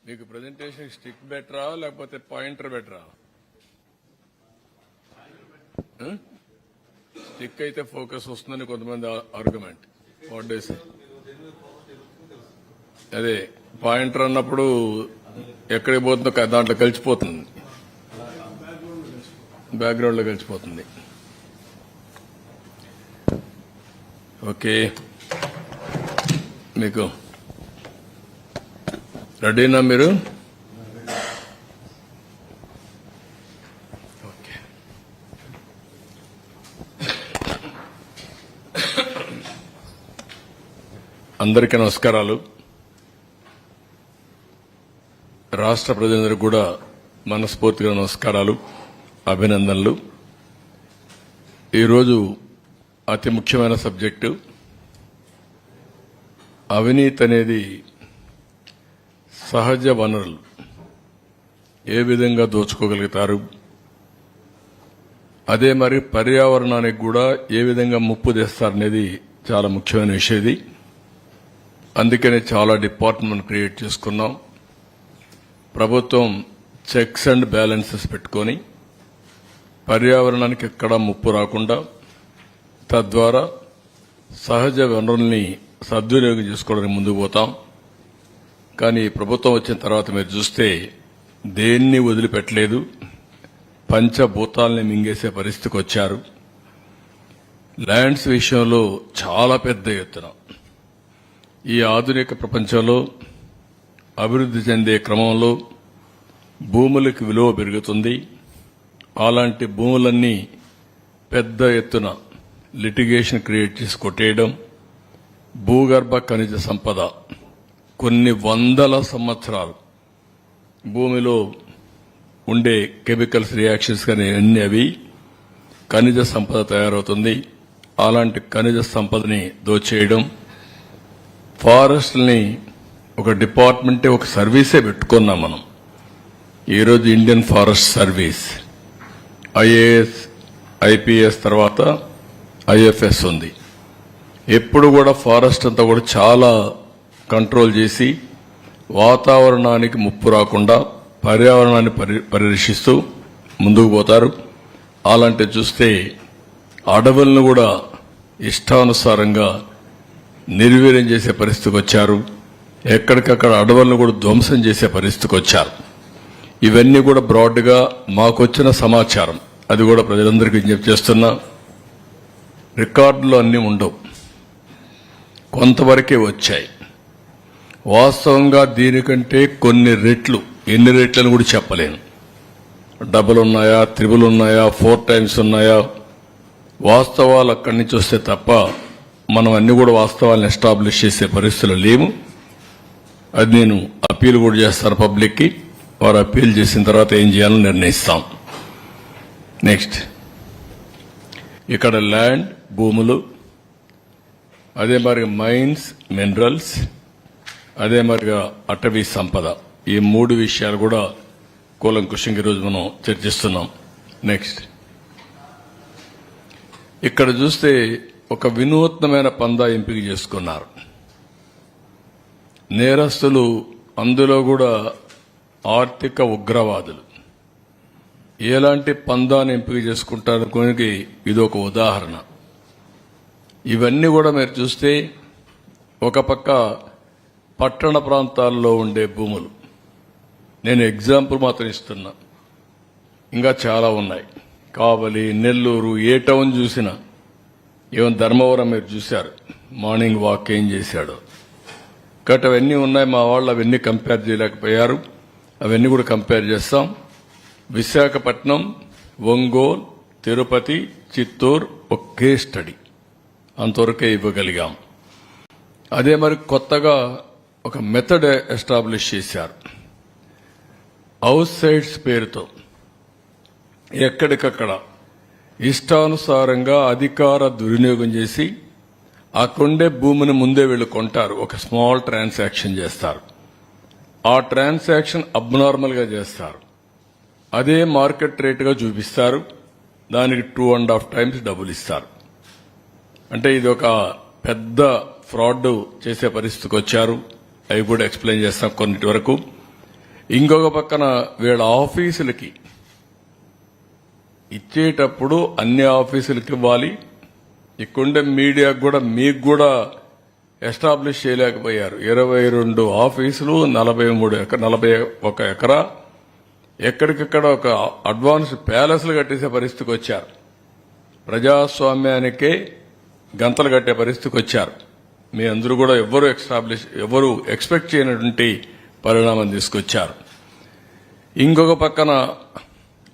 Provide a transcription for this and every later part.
మీకు presentation stick బెటరా లేకపోతే పాయింటర్ బెటరా? స్టిక్ అయితే ఫోకస్ వస్తుందని కొంతమంది argument. What do you say? అదే పాయింటర్ అన్నప్పుడు ఎక్కడికి పోతుందో దాంట్లో కలిసిపోతుంది, బ్యాక్గ్రౌండ్ లో కలిసిపోతుంది. ఓకే, మీకు రెడీనా మీరు? ఓకే, అందరికీ నమస్కారాలు. రాష్ట్ర ప్రజలందరికీ కూడా మనస్ఫూర్తిగా నమస్కారాలు, అభినందనలు. ఈరోజు అతి ముఖ్యమైన సబ్జెక్టు అవినీతి అనేది సహజ వనరులు ఏ విధంగా దోచుకోగలుగుతారు, అదే మరి పర్యావరణానికి కూడా ఏ విధంగా ముప్పు తెస్తారనేది చాలా ముఖ్యమైన విషయం ఇది. అందుకనే చాలా డిపార్ట్మెంట్ క్రియేట్ చేసుకున్నాం. ప్రభుత్వం చెక్స్ అండ్ బ్యాలెన్సెస్ పెట్టుకొని పర్యావరణానికి ఎక్కడా ముప్పు రాకుండా తద్వారా సహజ వనరుల్ని సద్వినియోగం చేసుకోవడానికి ముందుకు పోతాం. కానీ ప్రభుత్వం వచ్చిన తర్వాత మీరు చూస్తే దేన్ని వదిలిపెట్టలేదు, పంచభూతాల్ని మింగేసే పరిస్థితికి వచ్చారు. ల్యాండ్స్ విషయంలో చాలా పెద్ద ఎత్తున ఈ ఆధునిక ప్రపంచంలో అభివృద్ధి చెందే క్రమంలో భూములకు విలువ పెరుగుతుంది. అలాంటి భూములన్నీ పెద్ద ఎత్తున లిటిగేషన్ క్రియేట్ చేసి కొట్టేయడం, భూగర్భ ఖనిజ సంపద కొన్ని వందల సంవత్సరాలు భూమిలో ఉండే కెమికల్స్ రియాక్షన్స్ కానీ అన్ని అవి ఖనిజ సంపద తయారవుతుంది. అలాంటి ఖనిజ సంపదని దోచేయడం, ఫారెస్ట్ని ఒక డిపార్ట్మెంటే ఒక సర్వీసే పెట్టుకున్నాం మనం. ఈరోజు Indian forest service, IAS IPS తర్వాత ఐఎఫ్ఎస్ ఉంది. ఎప్పుడు కూడా ఫారెస్ట్ అంతా కూడా చాలా కంట్రోల్ చేసి వాతావరణానికి ముప్పు రాకుండా పర్యావరణాన్ని పరిరక్షిస్తూ ముందుకు పోతారు. అలాంటి చూస్తే అడవులను కూడా ఇష్టానుసారంగా నిర్వీర్యం చేసే పరిస్థితికి వచ్చారు. ఎక్కడికక్కడ అడవులను కూడా ధ్వంసం చేసే పరిస్థితికి వచ్చారు. ఇవన్నీ కూడా బ్రాడ్గా మాకొచ్చిన సమాచారం, అది కూడా ప్రజలందరికీ విజ్ఞప్తి చేస్తున్నా. రికార్డులు అన్నీ ఉండవు, కొంతవరకే వచ్చాయి. వాస్తవంగా దీనికంటే కొన్ని రెట్లు, ఎన్ని రెట్లను కూడా చెప్పలేను. డబుల్ ఉన్నాయా, త్రిబుల్ ఉన్నాయా, 4 టైమ్స్ ఉన్నాయా, వాస్తవాలు అక్కడి నుంచి వస్తే తప్ప మనం అన్ని కూడా వాస్తవాలను ఎస్టాబ్లిష్ చేసే పరిస్థితులు లేవు. అది నేను అప్పీల్ కూడా చేస్తాను పబ్లిక్కి. వారు అప్పీల్ చేసిన తర్వాత ఏం చేయాలో నిర్ణయిస్తాం. నెక్స్ట్, ఇక్కడ ల్యాండ్ భూములు, అదే మరి మైన్స్ మినరల్స్, అదే మరిగా అటవీ సంపద, ఈ 3 విషయాలు కూడా కూలంకుషంగా ఈరోజు మనం చర్చిస్తున్నాం. నెక్స్ట్, ఇక్కడ చూస్తే ఒక వినూత్నమైన పందా ఎంపిక చేసుకున్నారు నేరస్తులు. అందులో కూడా ఆర్థిక ఉగ్రవాదులు ఎలాంటి పందాన్ని ఎంపిక చేసుకుంటారనుకోనికి ఇది ఒక ఉదాహరణ. ఇవన్నీ కూడా మీరు చూస్తే ఒక పక్క పట్టణ ప్రాంతాల్లో ఉండే భూములు, నేను ఎగ్జాంపుల్ మాత్రం ఇస్తున్నా, ఇంకా చాలా ఉన్నాయి. కావలి, నెల్లూరు, ఏ టౌన్ చూసినా, ఈవెన్ ధర్మవరం మీరు చూశారు, మార్నింగ్ వాక్ ఏం చేశాడో. కాబట్టి అవన్నీ ఉన్నాయి. మా వాళ్ళు అవన్నీ కంపేర్ చేయలేకపోయారు, అవన్నీ కూడా కంపేర్ చేస్తాం. విశాఖపట్నం, ఒంగోలు, తిరుపతి, చిత్తూరు ఒకే స్టడీ, అంతవరకే ఇవ్వగలిగాం. అదే మరి కొత్తగా ఒక మెథడ్ ఎస్టాబ్లిష్ చేశారు. హౌస్ సైట్స్ పేరుతో ఎక్కడికక్కడ ఇష్టానుసారంగా అధికార దుర్వినియోగం చేసి అక్కడుండే భూమిని ముందే వీళ్ళు కొంటారు. ఒక స్మాల్ ట్రాన్సాక్షన్ చేస్తారు. ఆ ట్రాన్సాక్షన్ అబ్నార్మల్ గా చేస్తారు. అదే మార్కెట్ రేటుగా చూపిస్తారు. దానికి 2.5 టైమ్స్ డబ్బులు ఇస్తారు. అంటే ఇది ఒక పెద్ద ఫ్రాడ్ చేసే పరిస్థితికి వచ్చారు. అవి కూడా ఎక్స్ప్లెయిన్ చేస్తాం కొన్నిటి వరకు. ఇంకొక పక్కన వీళ్ళ ఆఫీసులకి ఇచ్చేటప్పుడు అన్ని ఆఫీసులకి ఇవ్వాలి. ఇక్కడుండే మీడియాకు కూడా మీకు కూడా ఎస్టాబ్లిష్ చేయలేకపోయారు. 22 ఆఫీసులు, 41 ఎకరా, ఎక్కడికక్కడ ఒక అడ్వాన్స్డ్ ప్యాలెస్లు కట్టేసే పరిస్థితికి వచ్చారు. ప్రజాస్వామ్యానికే గంతలు కట్టే పరిస్థితికి వచ్చారు. మీ అందరూ కూడా ఎవరు ఎక్స్పెక్ట్ చేయనటువంటి పరిణామం తీసుకొచ్చారు. ఇంకొక పక్కన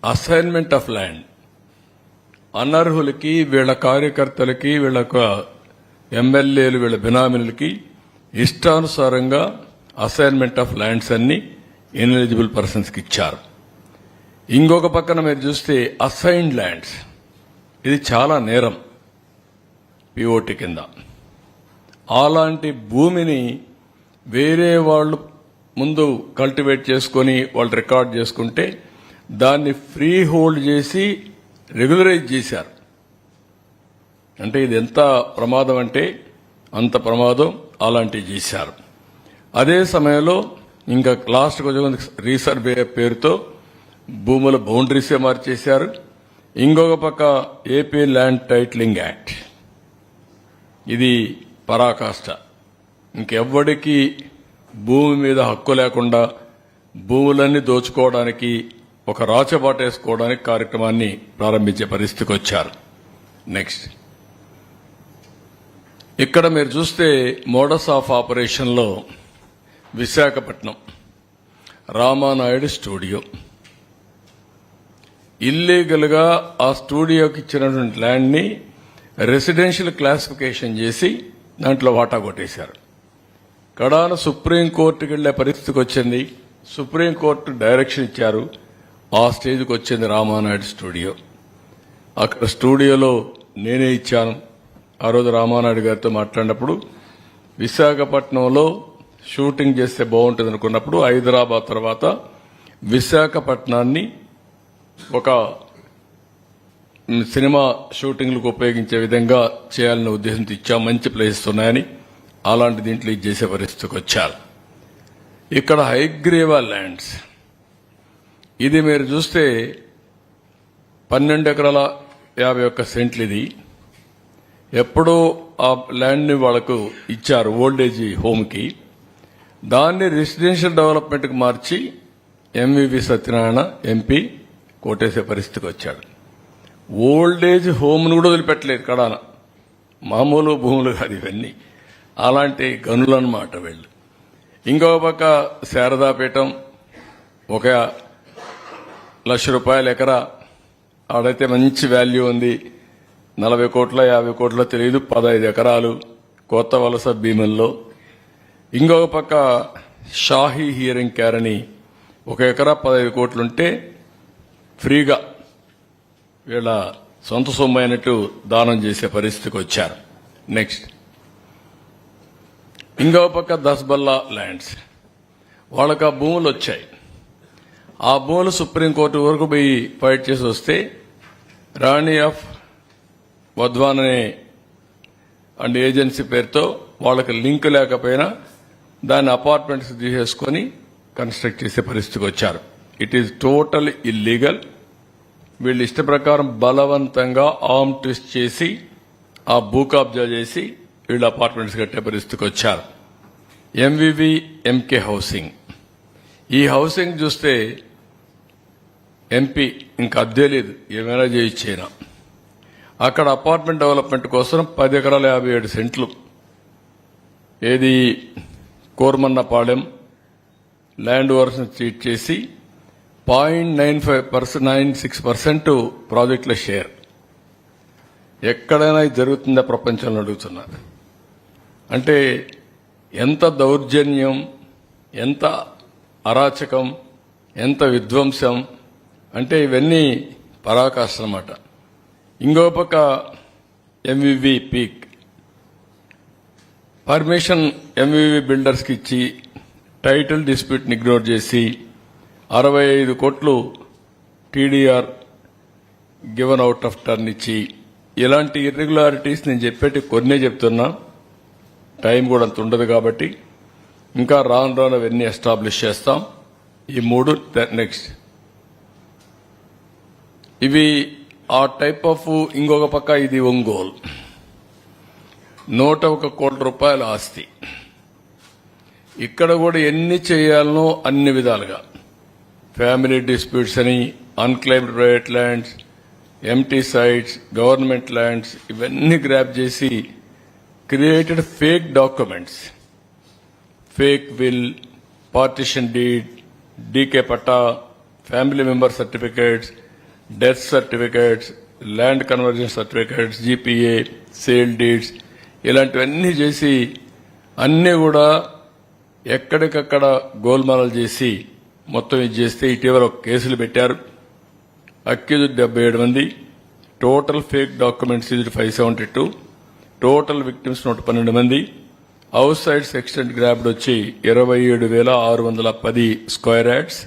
అసైన్మెంట్ ఆఫ్ ల్యాండ్, అనర్హులకి, వీళ్ళ కార్యకర్తలకి, వీళ్ళ ఎమ్మెల్యేలు, వీళ్ళ బినామీలకి ఇష్టానుసారంగా అసైన్మెంట్ ఆఫ్ ల్యాండ్స్ అన్ని ఇన్ఎలిజిబుల్ పర్సన్స్కి ఇచ్చారు. ఇంకొక పక్కన మీరు చూస్తే అసైన్డ్ ల్యాండ్స్, ఇది చాలా నేరం పిఓటి కింద. అలాంటి భూమిని వేరే వాళ్ళు ముందు కల్టివేట్ చేసుకుని వాళ్ళు రికార్డ్ చేసుకుంటే దాన్ని ఫ్రీ హోల్డ్ చేసి రెగ్యులరైజ్ చేశారు. అంటే ఇది ఎంత ప్రమాదం అంటే అంత ప్రమాదం. అలాంటివి చేశారు. అదే సమయంలో ఇంకా లాస్ట్ కొంచెం రీసర్వే పేరుతో భూముల బౌండరీసే మార్చేశారు. ఇంకొక పక్క ఏపీ ల్యాండ్ టైటిలింగ్ యాక్ట్, ఇది పరాకాష్ట. ఇంకెవ్వడికి భూమి మీద హక్కు లేకుండా భూములన్నీ దోచుకోవడానికి, ఒక రాచబాటేసుకోవడానికి కార్యక్రమాన్ని ప్రారంభించే పరిస్థితికి వచ్చారు. నెక్స్ట్ ఇక్కడ మీరు చూస్తే మోడస్ ఆఫ్ ఆపరేషన్లో విశాఖపట్నం రామానాయుడు స్టూడియో, ఇల్లీగల్ గా ఆ స్టూడియోకి ఇచ్చినటువంటి ల్యాండ్ ని రెసిడెన్షియల్ క్లాసిఫికేషన్ చేసి దాంట్లో వాటా కొట్టేశారు. కడాన సుప్రీంకోర్టుకి వెళ్లే పరిస్థితికి వచ్చింది. సుప్రీంకోర్టు డైరెక్షన్ ఇచ్చారు. ఆ స్టేజ్కి వచ్చింది రామానాయుడు స్టూడియో. అక్కడ స్టూడియోలో నేనే ఇచ్చాను. ఆ రోజు రామానాయుడు గారితో మాట్లాడినప్పుడు విశాఖపట్నంలో షూటింగ్ చేస్తే బాగుంటుంది అనుకున్నప్పుడు హైదరాబాద్ తర్వాత విశాఖపట్నాన్ని ఒక సినిమా షూటింగ్లకు ఉపయోగించే విధంగా చేయాలనే ఉద్దేశంతో ఇచ్చాం. మంచి ప్లేసెస్ ఉన్నాయని అలాంటి దీంట్లో ఇది చేసే పరిస్థితికి వచ్చారు. ఇక్కడ హైగ్రీవా ల్యాండ్స్, ఇది మీరు చూస్తే 12 ఎకరాల 51 సెంట్లు. ఇది ఎప్పుడో ఆ ల్యాండ్ ని వాళ్లకు ఇచ్చారు ఓల్డేజ్ హోమ్కి. దాన్ని రెసిడెన్షియల్ డెవలప్మెంట్కి మార్చి ఎంవివి సత్యనారాయణ ఎంపీ కోటేసే పరిస్థితికి వచ్చాడు. ఓల్డేజ్ హోమ్ను కూడా వదిలిపెట్టలేదు కడాన. మామూలు భూములు కాదు ఇవన్నీ, అలాంటి గనులన్నమాట వీళ్ళు. ఇంకో పక్క శారదాపీఠం, 1,00,000 రూపాయల ఎకరా, ఆడైతే మంచి వాల్యూ ఉంది. 40 కోట్ల 50 కోట్ల తెలియదు, 15 ఎకరాలు కొత్త వలస భీముల్లో. ఇంకొక పక్క షాహీ హియరింగ్ కేర్ అని 1 ఎకరా 15 కోట్లుంటే ఫ్రీగా వీళ్ళ సొంత సొమ్ము అయినట్టు దానం చేసే పరిస్థితికి వచ్చారు. నెక్స్ట్ ఇంకొక పక్క దస్బల్లా ల్యాండ్స్, వాళ్ళకి ఆ భూములు వచ్చాయి. ఆ భూములు సుప్రీంకోర్టు వరకు పోయి ఫైట్ చేసి వస్తే రాణి ఆఫ్ వధ్వాన్ అనే అండ్ ఏజెన్సీ పేరుతో వాళ్ళకి లింక్ లేకపోయినా దాన్ని అపార్ట్మెంట్స్ తీసేసుకుని కన్స్ట్రక్ట్ చేసే పరిస్థితికి వచ్చారు. It is total illegal. వీళ్ళు ఇష్ట ప్రకారం బలవంతంగా ఆర్మ్ ట్విస్ట్ చేసి ఆ భూ కబ్జా చేసి వీళ్ళు అపార్ట్మెంట్స్ కట్టే పరిస్థితికి వచ్చారు. ఎంవివి ఎంకే హౌసింగ్, ఈ హౌసింగ్ చూస్తే ఎంపీ ఇంకా అద్దె లేదు, ఏమైనా చేయించేనా. అక్కడ అపార్ట్మెంట్ డెవలప్మెంట్ కోసం 10 ఎకరాల 57 సెంట్లు, ఏది కోర్మన్నపాలెం ల్యాండ్ ఓవర్స్ ట్రీట్ చేసి 0.96% ప్రాజెక్టుల షేర్. ఎక్కడైనా ఇది జరుగుతుందా ప్రపంచంలో అడుగుతున్నారు. అంటే ఎంత దౌర్జన్యం, ఎంత అరాచకం, ఎంత విధ్వంసం అంటే ఇవన్నీ పరాకాష్ట అన్నమాట. ఇంకో పక్క ఎంవివి పీక్ పర్మిషన్ ఎంవివి బిల్డర్స్కి ఇచ్చి టైటిల్ డిస్ప్యూట్ని ఇగ్నోర్ చేసి 65 కోట్లు TDR given out of turn ఇచ్చి, ఇలాంటి ఇర్రెగ్యులారిటీస్ నేను చెప్పేటి కొన్నే చెప్తున్నా, టైం కూడా అంత ఉండదు కాబట్టి ఇంకా రాను రాను అవన్నీ ఎస్టాబ్లిష్ చేస్తాం. ఈ మూడు నెక్స్ట్ ఇవి ఆ టైప్ ఆఫ్. ఇంకొక పక్క ఇది ఒంగోలు 101 కోట్ల రూపాయల ఆస్తి. ఇక్కడ కూడా ఎన్ని చేయాలనో అన్ని విధాలుగా ఫ్యామిలీ డిస్ప్యూట్స్ అని, unclaimed private lands, empty sites, government lands ఇవన్నీ గ్రాప్ చేసి created fake documents, fake will, partition deed, DK patta, family member certificates, death certificates, land conversion certificates, GPA, sale deeds ఇలాంటివన్నీ చేసి అన్నీ కూడా ఎక్కడికక్కడ గోల్మాలలు చేసి మొత్తం ఇది చేస్తే ఇటీవల ఒక కేసులు పెట్టారు. అక్యూజ్డ్ 77 మంది, టోటల్ ఫేక్ డాక్యుమెంట్స్ ఇది 572, టోటల్ విక్టిమ్స్ 112 మంది, హౌస్ సైడ్స్ ఎక్స్టెంట్ గ్రాబ్డ్ వచ్చి 27,610 స్క్వేర్ యార్డ్స్,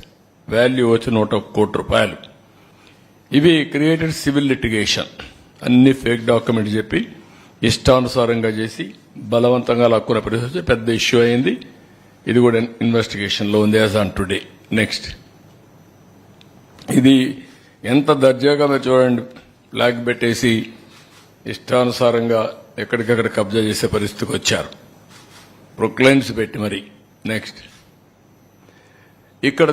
వాల్యూ వచ్చి 101 కోట్ల రూపాయలు. ఇవి క్రియేటెడ్ సివిల్ లిటిగేషన్. అన్ని ఫేక్ డాక్యుమెంట్ చెప్పి ఇష్టానుసారంగా చేసి బలవంతంగా లాక్కున్న పరిస్థితి పెద్ద ఇష్యూ అయింది. ఇది కూడా ఇన్వెస్టిగేషన్ లో ఉంది యాజ్ ఆన్ టుడే. నెక్స్ట్ ఇది ఎంత దర్జాగా మీరు చూడండి, ఫ్లాగ్ పెట్టేసి ఇష్టానుసారంగా ఎక్కడికక్కడ కబ్జా చేసే పరిస్థితికి వచ్చారు, ప్రొక్లైమ్స్ పెట్టి మరి. నెక్స్ట్ ఇక్కడ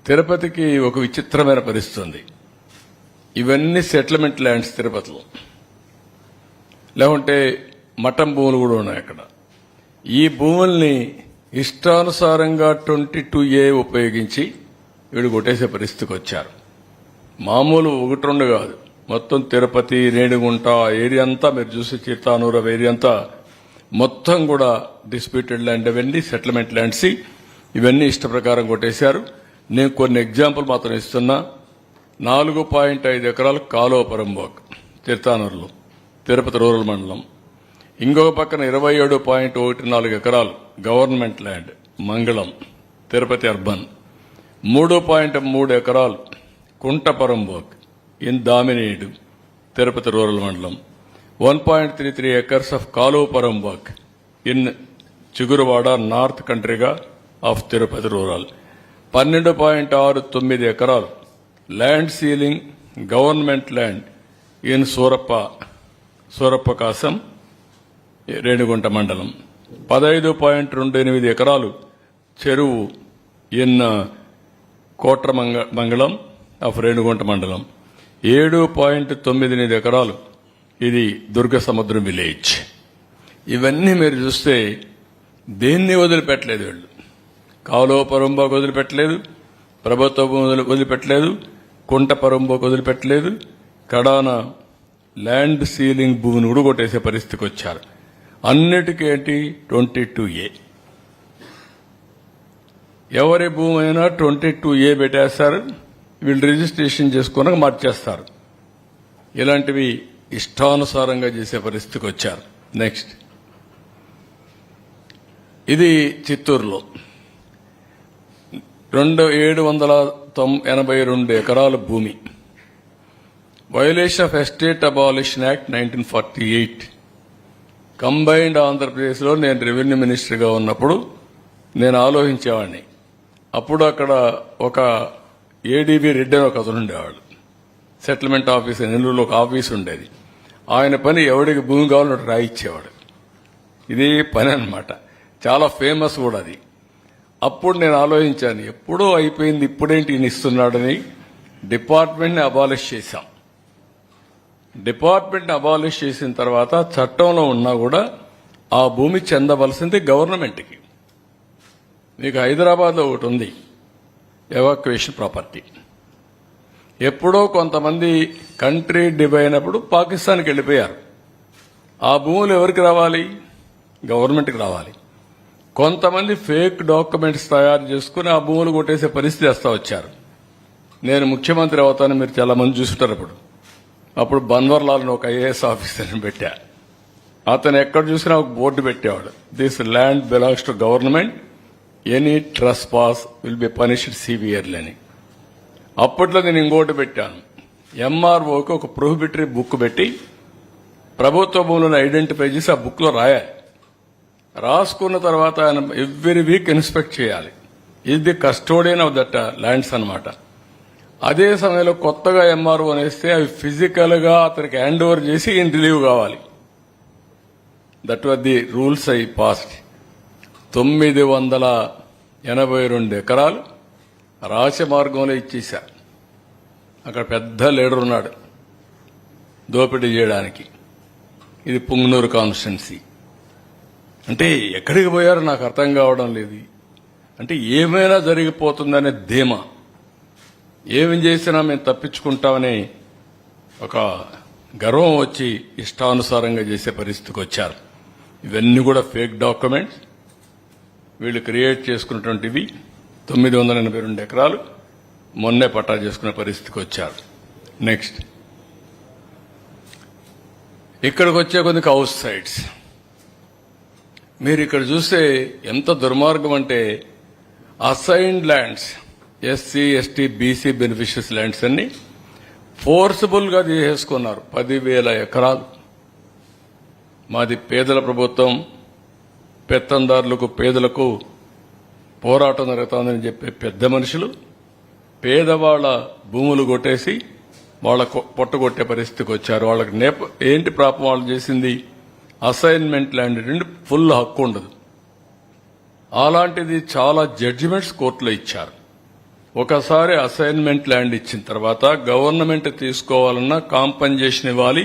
తిరుపతికి ఒక విచిత్రమైన పరిస్థితి ఉంది. ఇవన్నీ సెటిల్మెంట్ ల్యాండ్స్ తిరుపతిలో, లేకుంటే మఠం భూములు కూడా ఉన్నాయి అక్కడ. ఈ భూముల్ని ఇష్టానుసారంగా 22A ఉపయోగించి వీడు కొట్టేసే పరిస్థితికి వచ్చారు. మామూలు 1-2 కాదు, మొత్తం తిరుపతి, రేణిగుంట ఏరియా అంతా మీరు చూసి చిత్తానూరు ఏరియా అంతా మొత్తం కూడా డిస్ప్యూటెడ్ ల్యాండ్, అవన్నీ సెటిల్మెంట్ ల్యాండ్స్, ఇవన్నీ ఇష్ట ప్రకారం కొట్టేశారు. నేను కొన్ని ఎగ్జాంపుల్ మాత్రం ఇస్తున్నా. 4.5 ఎకరాలు కాలువ పరంబోక్ చిత్తానూరులో, తిరుపతి రూరల్ మండలం. ఇంకొక పక్కన 27.14 ఎకరాలు గవర్నమెంట్ ల్యాండ్ మంగళం, తిరుపతి అర్బన్. 3.3 ఎకరాలు కుంటపరంబోక్ ఇన్ దామినేడు, తిరుపతి రూరల్ మండలం. 1.33 acres ఆఫ్ కాలువ పరంబోక్ ఇన్ చిగురువాడ, నార్త్ కంట్రీగా ఆఫ్ తిరుపతి రూరల్. 12.69 ఎకరాలు land ceiling government land in Surappa Kasam, Renigunta మండలం. 15.28 ఎకరాలు చెరువు ఇన్ కోట్ర మంగళం ఆఫ్ రేణిగుంట మండలం. 7.98 ఎకరాలు ఇది దుర్గ సముద్రం విలేజ్. ఇవన్నీ మీరు చూస్తే దేన్ని వదిలిపెట్టలేదు వీళ్ళు. కాలువ పరంబోకు వదిలిపెట్టలేదు, ప్రభుత్వ భూములు వదిలిపెట్టలేదు, కుంట పరంబోకు వదిలిపెట్టలేదు, కడాన ల్యాండ్ సీలింగ్ భూమిని ఉడగొట్టేసే పరిస్థితికి వచ్చారు. అన్నిటికేంటి 22A. ఎవరి భూమి అయినా 22A పెట్టేస్తారు, వీళ్ళు రిజిస్ట్రేషన్ చేసుకున్నాక మార్చేస్తారు. ఇలాంటివి ఇష్టానుసారంగా చేసే పరిస్థితికి వచ్చారు. నెక్స్ట్ ఇది చిత్తూరులో 782 ఎకరాల భూమి. Violation of estate abolition act 1948. Combined ఆంధ్రప్రదేశ్లో నేను రెవెన్యూ మినిస్టర్గా ఉన్నప్పుడు నేను ఆలోచించేవాడిని. అప్పుడు అక్కడ ఒక ఏడీబీ రెడ్డి అని ఒక అతను ఉండేవాడు, సెటిల్మెంట్ ఆఫీస్ నెల్లూరులో ఒక ఆఫీస్ ఉండేది. ఆయన పని ఎవడికి భూమి కావాలో రాయిచ్చేవాడు. ఇదే పని అన్నమాట, చాలా ఫేమస్ కూడా అది. అప్పుడు నేను ఆలోచించాను, ఎప్పుడో అయిపోయింది, ఇప్పుడేంటి ఈయన ఇస్తున్నాడని. డిపార్ట్మెంట్ని అబాలిష్ చేశాం. డిపార్ట్మెంట్ని అబాలిష్ చేసిన తర్వాత చట్టంలో ఉన్నా కూడా ఆ భూమి చెందవలసింది గవర్నమెంట్కి. మీకు హైదరాబాద్లో ఒకటి ఉంది, ఎవాక్యుయేషన్ ప్రాపర్టీ. ఎప్పుడో కొంతమంది కంట్రీ డివైడ్ అయినప్పుడు పాకిస్తాన్కి వెళ్ళిపోయారు. ఆ భూములు ఎవరికి రావాలి? గవర్నమెంట్కి రావాలి. కొంతమంది ఫేక్ డాక్యుమెంట్స్ తయారు చేసుకుని ఆ భూములు కొట్టేసే పరిస్థితి వస్తా వచ్చారు. నేను ముఖ్యమంత్రి అవుతాను, మీరు చాలా మంది చూస్తుంటారు. అప్పుడు బన్వర్లాల్ని ఒక ఐఏఎస్ ఆఫీసర్ని పెట్టా. అతను ఎక్కడ చూసినా ఒక బోర్డు పెట్టేవాడు, this land belongs to government, any trust pass will be punished severely అని. అప్పట్లో నేను ఇంకోటి పెట్టాను, ఎంఆర్ఓకి ఒక ప్రొహిబిటరీ బుక్ పెట్టి ప్రభుత్వ భూములను ఐడెంటిఫై చేసి ఆ బుక్లో రాయాలి. రాసుకున్న తర్వాత ఆయన ఎవ్రీ వీక్ ఇన్స్పెక్ట్ చేయాలి. Is the custodian of that lands అన్నమాట. అదే సమయంలో కొత్తగా ఎంఆర్ఓ అనేస్తే అవి ఫిజికల్ గా అతనికి హ్యాండ్ ఓవర్ చేసి ఈయన రిలీవ్ కావాలి. That was the rules I passed. 982 ఎకరాలు రహస్య మార్గంలో ఇచ్చేశారు. అక్కడ పెద్ద లీడర్ ఉన్నాడు దోపిడీ చేయడానికి. ఇది పుంగనూరు కాన్స్టిట్యున్సీ. అంటే ఎక్కడికి పోయారో నాకు అర్థం కావడం లేదు. అంటే ఏమైనా జరిగిపోతుందనే ధీమా, ఏమి చేసినా మేము తప్పించుకుంటామని ఒక గర్వం వచ్చి ఇష్టానుసారంగా చేసే పరిస్థితికి వచ్చారు. ఇవన్నీ కూడా ఫేక్ డాక్యుమెంట్స్ వీళ్ళు క్రియేట్ చేసుకున్నటువంటివి. 982 ఎకరాలు మొన్నే పట్టా చేసుకునే పరిస్థితికి వచ్చారు. నెక్స్ట్ ఇక్కడికి వచ్చే కొన్ని హౌస్ సైట్స్ మీరు ఇక్కడ చూస్తే ఎంత దుర్మార్గం అంటే assigned lands, SC ST BC beneficiaries lands అన్ని ఫోర్సిబుల్ గా తీసేసుకున్నారు. 10,000 ఎకరాలు. మాది పేదల ప్రభుత్వం, పెత్తందారులకు పేదలకు పోరాటం జరుగుతుందని చెప్పే పెద్ద మనుషులు పేదవాళ్ల భూములు కొట్టేసి వాళ్ళ పొట్టగొట్టే పరిస్థితికి వచ్చారు. వాళ్ళకి ఏంటి పాపం వాళ్ళు చేసింది? అసైన్మెంట్ ల్యాండ్ నుండి ఫుల్ హక్కు ఉండదు. అలాంటిది చాలా జడ్జిమెంట్స్ కోర్టులో ఇచ్చారు. ఒకసారి అసైన్మెంట్ ల్యాండ్ ఇచ్చిన తర్వాత గవర్నమెంట్ తీసుకోవాలన్నా కాంపన్సేషన్ ఇవ్వాలి,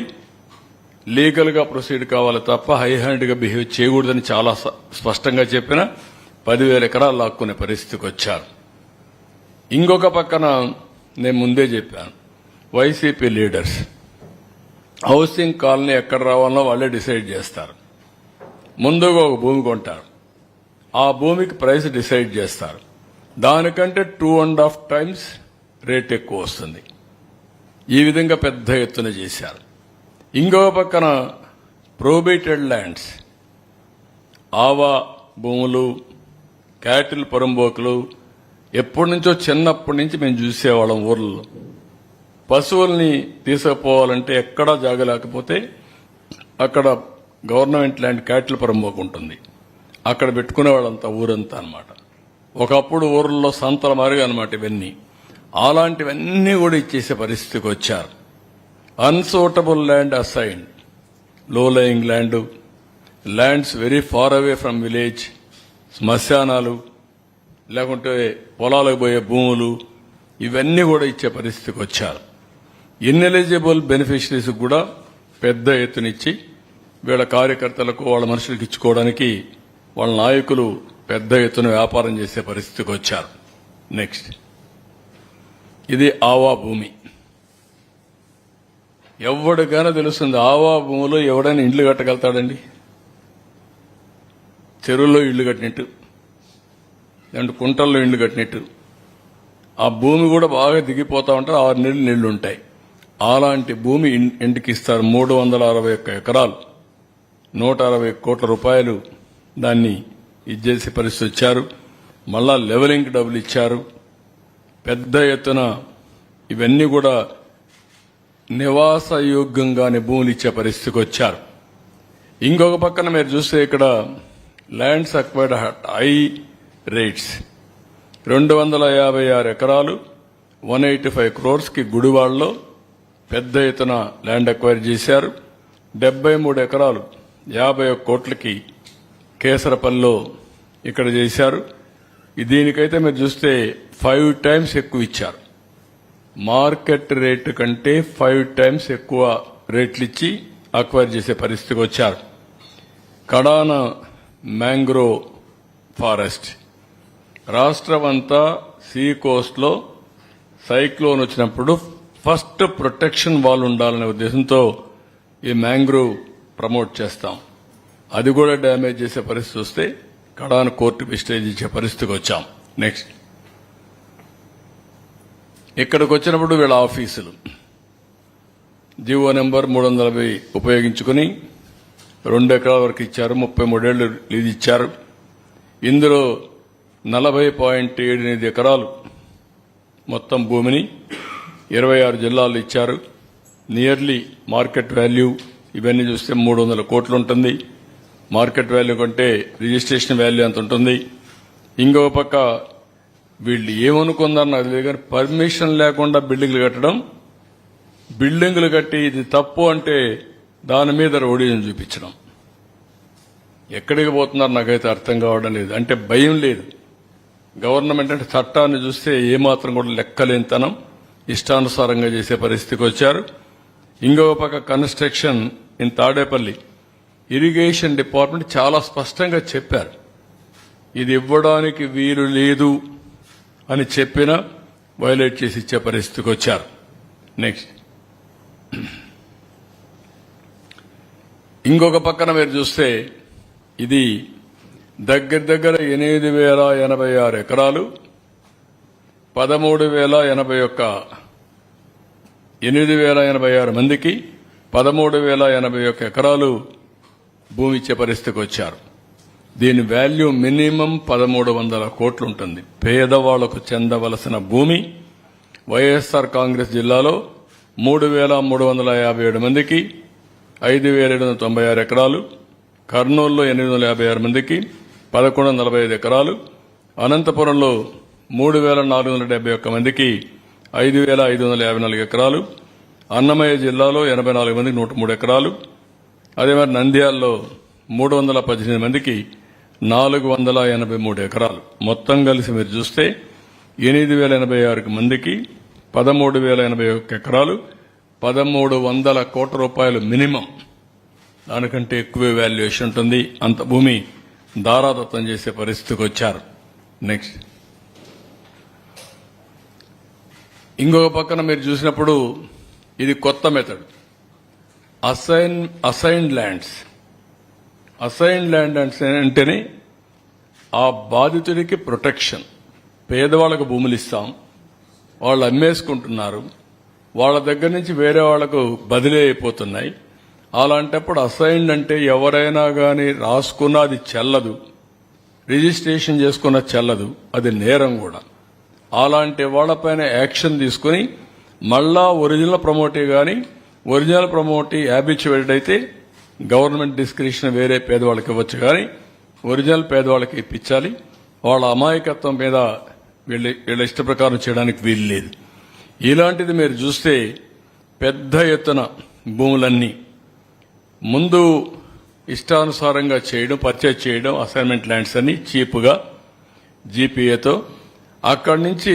లీగల్ గా ప్రొసీడ్ కావాలి తప్ప హై హ్యాండ్ గా బిహేవ్ చేయకూడదని చాలా స్పష్టంగా చెప్పిన 10,000 ఎకరాలు లాక్కునే పరిస్థితికి వచ్చారు. ఇంకొక పక్కన నేను ముందే చెప్పాను, వైసీపీ లీడర్స్ హౌసింగ్ కాలనీ ఎక్కడ రావాలో వాళ్ళే డిసైడ్ చేస్తారు. ముందుగా ఒక భూమి కొంటారు, ఆ భూమికి ప్రైస్ డిసైడ్ చేస్తారు. దానికంటే 2.5 times రేట్ ఎక్కువ వస్తుంది. ఈ విధంగా పెద్ద ఎత్తున చేశారు. ఇంకో పక్కన ప్రొహిబిటెడ్ ల్యాండ్స్, ఆవా భూములు, క్యాటిల్ పొరంబోకులు ఎప్పటి నుంచో చిన్నప్పటి నుంచి మేము చూసేవాళ్ళం. ఊర్లలో పశువుల్ని తీసుకుపోవాలంటే ఎక్కడా జాగలేకపోతే అక్కడ గవర్నమెంట్ ల్యాండ్ క్యాటిల్ పొరంబోకు ఉంటుంది, అక్కడ పెట్టుకునేవాళ్ళంతా ఊరంతా అన్నమాట. ఒకప్పుడు ఊర్లలో సంతల మారిగా అన్నమాట ఇవన్నీ. అలాంటివన్నీ కూడా ఇచ్చేసే పరిస్థితికి వచ్చారు. Unsuitable land assigned, low lying land, lands very far away from village, శ్మశానాలు లేకుంటే పొలాలకు పోయే భూములు, ఇవన్నీ కూడా ఇచ్చే పరిస్థితికి వచ్చారు. ఇన్ఎలిజిబుల్ బెనిఫిషరీస్ కూడా పెద్ద ఎత్తునిచ్చి వీళ్ళ కార్యకర్తలకు వాళ్ళ మనుషులకు ఇచ్చుకోవడానికి వాళ్ళ నాయకులు పెద్ద ఎత్తున వ్యాపారం చేసే పరిస్థితికి వచ్చారు. నెక్స్ట్ ఇది ఆవా భూమి. ఎవరికైనా తెలుస్తుంది ఆవా భూమిలో ఎవడైనా ఇండ్లు కట్టగలుగుతాడండి? చెరువుల్లో ఇళ్లు కట్టినట్టు, లేదంటే కుంటల్లో ఇళ్లు కట్టినట్టు. ఆ భూమి కూడా బాగా దిగిపోతా ఉంటారు, 6 నెలలు నీళ్లు ఉంటాయి. అలాంటి భూమి ఇంటికి ఇస్తారు. 361 ఎకరాలు, 160 కోట్ల రూపాయలు దాన్ని ఇచ్చేసే పరిస్థితి వచ్చారు. మళ్ళా లెవెలింగ్ డబ్బులు ఇచ్చారు. పెద్ద ఎత్తున ఇవన్నీ కూడా నివాసయోగ్యంగానే భూములు ఇచ్చే పరిస్థితికి వచ్చారు. ఇంకొక పక్కన మీరు చూస్తే ఇక్కడ ల్యాండ్స్ అక్వైర్డ్ హై రేట్స్, 256 ఎకరాలు 185 crores కి గుడివాడలో పెద్ద ఎత్తున ల్యాండ్ అక్వైర్ చేశారు. 73 ఎకరాలు 51 కోట్లకి కేసరపల్లిలో ఇక్కడ చేశారు. దీనికైతే మీరు చూస్తే 5 times ఎక్కువ ఇచ్చారు. మార్కెట్ రేటు కంటే 5 times ఎక్కువ రేట్లు ఇచ్చి అక్వైర్ చేసే పరిస్థితికి వచ్చారు. కడాన మ్యాంగ్రోవ్ ఫారెస్ట్, రాష్ట్రం అంతా సీ కోస్ట్ లో సైక్లోన్ వచ్చినప్పుడు ఫస్ట్ ప్రొటెక్షన్ వాల్ ఉండాలనే ఉద్దేశంతో ఈ మ్యాంగ్రోవ్ ప్రమోట్ చేస్తాం. అది కూడా డ్యామేజ్ చేసే పరిస్థితి వస్తే కడాన కోర్టుకు స్టేజ్ ఇచ్చే పరిస్థితికి వచ్చాం. నెక్స్ట్ ఇక్కడికి వచ్చినప్పుడు వీళ్ళ ఆఫీసులు జీవో నెంబర్ 340 ఉపయోగించుకుని 2 ఎకరాల వరకు ఇచ్చారు. 33 ఏళ్లు లీజ్ ఇచ్చారు. ఇందులో 40.78 ఎకరాలు మొత్తం భూమిని 26 జిల్లాల్లో ఇచ్చారు. నియర్లీ మార్కెట్ వాల్యూ ఇవన్నీ చూస్తే 300 కోట్లు ఉంటుంది. మార్కెట్ వాల్యూ కంటే రిజిస్ట్రేషన్ వాల్యూ అంత ఉంటుంది. ఇంకో పక్క వీళ్ళు ఏమనుకుందారు నాకు తెలియదు కానీ పర్మిషన్ లేకుండా బిల్డింగ్లు కట్టడం, బిల్డింగ్లు కట్టి ఇది తప్పు అంటే దాని మీద రోడీని చూపించడం. ఎక్కడికి పోతున్నారు నాకైతే అర్థం కావడం లేదు. అంటే భయం లేదు. గవర్నమెంట్ అంటే చట్టాన్ని చూస్తే ఏమాత్రం కూడా లెక్కలేనితనం, ఇష్టానుసారంగా చేసే పరిస్థితికి వచ్చారు. ఇంకొక పక్క construction in Tadepalli irrigation department చాలా స్పష్టంగా చెప్పారు, ఇది ఇవ్వడానికి వీలు లేదు అని చెప్పినా వైలేట్ చేసి ఇచ్చే పరిస్థితికి వచ్చారు. నెక్స్ట్ ఇంకొక పక్కన మీరు చూస్తే ఇది దగ్గర 8,086 ఎకరాలు, 8,086 మందికి 13,081 ఎకరాలు భూమి ఇచ్చే పరిస్థితికి వచ్చారు. దీని వాల్యూ మినిమం 1,300 కోట్లు ఉంటుంది. పేదవాళ్లకు చెందవలసిన భూమి వైఎస్ఆర్ కాంగ్రెస్ జిల్లాలో 3,357 మందికి 5,796 ఎకరాలు, కర్నూలులో 856 మందికి 1,145 ఎకరాలు, అనంతపురంలో 3,471 మందికి 5,554 ఎకరాలు, అన్నమయ్య జిల్లాలో 84 మందికి 103 ఎకరాలు, అదే మరి నంద్యాలలో 318 మందికి 483 ఎకరాలు. మొత్తం కలిసి మీరు చూస్తే 8,086 మందికి 13,081 ఎకరాలు, 1,300 కోట్ల రూపాయలు మినిమం. దానికంటే ఎక్కువే వాల్యుయేషన్ ఉంటుంది. అంత భూమి దారాదత్తం చేసే పరిస్థితికి వచ్చారు. నెక్స్ట్ ఇంకొక పక్కన మీరు చూసినప్పుడు ఇది కొత్త method, assigned lands. Assigned land అంటేనే ఆ బాధితుడికి ప్రొటెక్షన్. పేదవాళ్లకు భూములు ఇస్తాం, వాళ్ళు అమ్మేసుకుంటున్నారు, వాళ్ళ దగ్గర నుంచి వేరే వాళ్లకు బదిలీ అయిపోతున్నాయి. అలాంటప్పుడు అసైన్డ్ అంటే ఎవరైనా కానీ రాసుకున్నా అది చెల్లదు, రిజిస్ట్రేషన్ చేసుకున్న చెల్లదు, అది నేరం కూడా. అలాంటి వాళ్లపైన యాక్షన్ తీసుకుని మళ్ళా ఒరిజినల్ ప్రమోటీ కానీ ఒరిజినల్ ప్రమోటీ హ్యాబిచ్యువేటెడ్ అయితే గవర్నమెంట్ డిస్క్రిప్షన్ వేరే పేదవాళ్ళకి ఇవ్వచ్చు, కానీ ఒరిజినల్ పేదవాళ్ళకి ఇప్పించాలి. వాళ్ళ అమాయకత్వం మీద వీళ్ళ ఇష్ట ప్రకారం చేయడానికి వీలు లేదు. ఇలాంటిది మీరు చూస్తే పెద్ద ఎత్తున భూములన్నీ ముందు ఇష్టానుసారంగా చేయడం, పర్చేజ్ చేయడం, అసైన్మెంట్ ల్యాండ్స్ అన్ని చీప్గా జీపీఏతో, అక్కడి నుంచి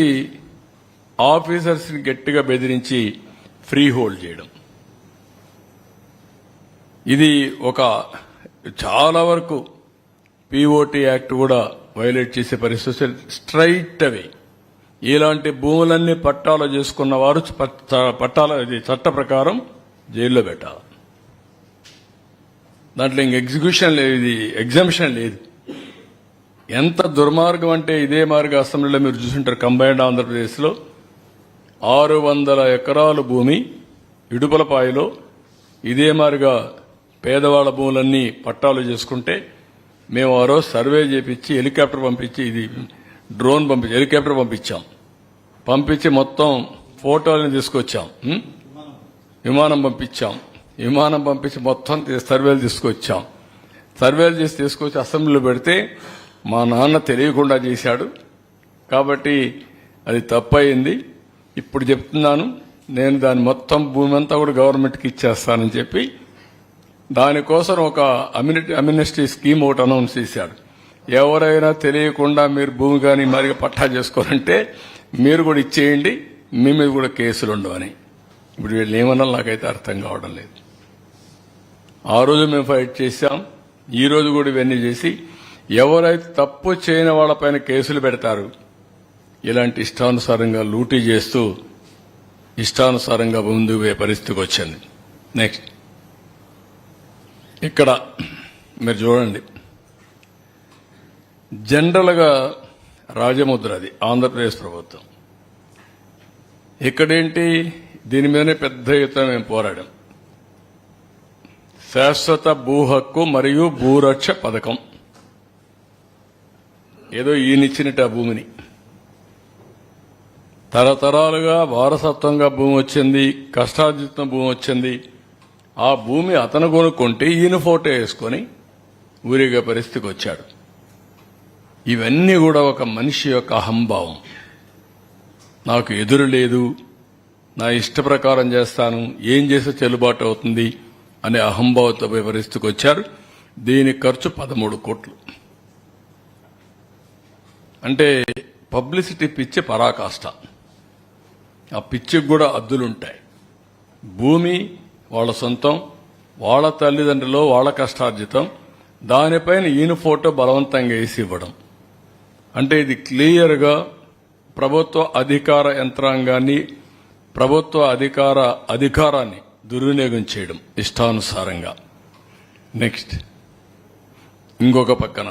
ఆఫీసర్స్ని గట్టిగా బెదిరించి ఫ్రీ హోల్డ్ చేయడం. ఇది ఒక చాలా వరకు పీఓటీ యాక్ట్ కూడా వైలేట్ చేసే పరిస్థితి. స్ట్రైట్ అవే ఇలాంటి భూములన్నీ పట్టాలు చేసుకున్న వారు చట్ట ప్రకారం జైల్లో పెట్టాలి. దాంట్లో ఇంక ఎగ్జిక్యూషన్ లేదు, ఇది ఎగ్జంప్షన్ లేదు. ఎంత దుర్మార్గం అంటే ఇదే మార్గ అసెంబ్లీలో మీరు చూసుంటారు. కంబైన్డ్ ఆంధ్రప్రదేశ్లో 600 ఎకరాలు భూమి ఇడుపులపాయలో ఇదే మారిగా పేదవాళ్ల భూములన్నీ పట్టాలు చేసుకుంటే మేము ఆ రోజు సర్వే చేపించి హెలికాప్టర్ పంపించి, ఇది డ్రోన్ పంపించి హెలికాప్టర్ పంపించి మొత్తం ఫోటోలను తీసుకొచ్చాం, విమానం పంపించి మొత్తం సర్వేలు తీసుకొచ్చాం. సర్వేలు చేసి తీసుకొచ్చి అసెంబ్లీలో పెడితే మా నాన్న తెలియకుండా చేశాడు కాబట్టి అది తప్పయింది. ఇప్పుడు చెప్తున్నాను, నేను దాని మొత్తం భూమి అంతా కూడా గవర్నమెంట్కి ఇచ్చేస్తానని చెప్పి దానికోసం ఒక అమ్యూనిటీ స్కీమ్ ఒకటి అనౌన్స్ చేశాడు. ఎవరైనా తెలియకుండా మీరు భూమి కానీ మరి పట్టా చేసుకోవాలంటే మీరు కూడా ఇచ్చేయండి, మీ మీద కూడా కేసులు ఉండవని. ఇప్పుడు వీళ్ళు ఏమన్నా నాకైతే అర్థం కావడం లేదు. ఆ రోజు మేము ఫైట్ చేశాం, ఈ రోజు కూడా ఇవన్నీ చేసి ఎవరైతే తప్పు చేయని వాళ్ళపైన కేసులు పెడతారు, ఇలాంటి ఇష్టానుసారంగా లూటీ చేస్తూ ఇష్టానుసారంగా ముందుకు పోయే పరిస్థితికి వచ్చింది. నెక్స్ట్ ఇక్కడ మీరు చూడండి, జనరల్గా రాజముద్ర అది ఆంధ్రప్రదేశ్ ప్రభుత్వం. ఇక్కడేంటి, దీని మీదనే పెద్ద ఎత్తున మేము పోరాడాం. శాశ్వత భూ హక్కు మరియు భూరక్ష పథకం. ఏదో ఈయనిచ్చినట్టు ఆ భూమిని తరతరాలుగా వారసత్వంగా భూమి వచ్చింది, కష్టార్జితం భూమి వచ్చింది. ఆ భూమి అతను కొనుక్కుంటే ఈయన ఫోటో వేసుకొని ఊరిగే పరిస్థితికి వచ్చాడు. ఇవన్నీ కూడా ఒక మనిషి యొక్క అహంభావం. నాకు ఎదురు లేదు, నా ఇష్ట ప్రకారం చేస్తాను, ఏం చేస్తే చెల్లుబాటు అవుతుంది అనే అహంభావంతో వివరిస్తూ వచ్చారు. దీని ఖర్చు 13 కోట్లు. అంటే పబ్లిసిటీ పిచ్చి పరాకాష్ట. ఆ పిచ్చికి కూడా అద్దులుంటాయి. భూమి వాళ్ళ సొంతం, వాళ్ళ తల్లిదండ్రులు, వాళ్ళ కష్టార్జితం, దానిపైన ఈయన ఫోటో బలవంతంగా వేసి ఇవ్వడం. అంటే ఇది క్లియర్గా ప్రభుత్వ అధికార యంత్రాంగాన్ని, ప్రభుత్వ అధికారాన్ని దుర్వినియోగం చేయడం ఇష్టానుసారంగా. నెక్స్ట్ ఇంకొక పక్కన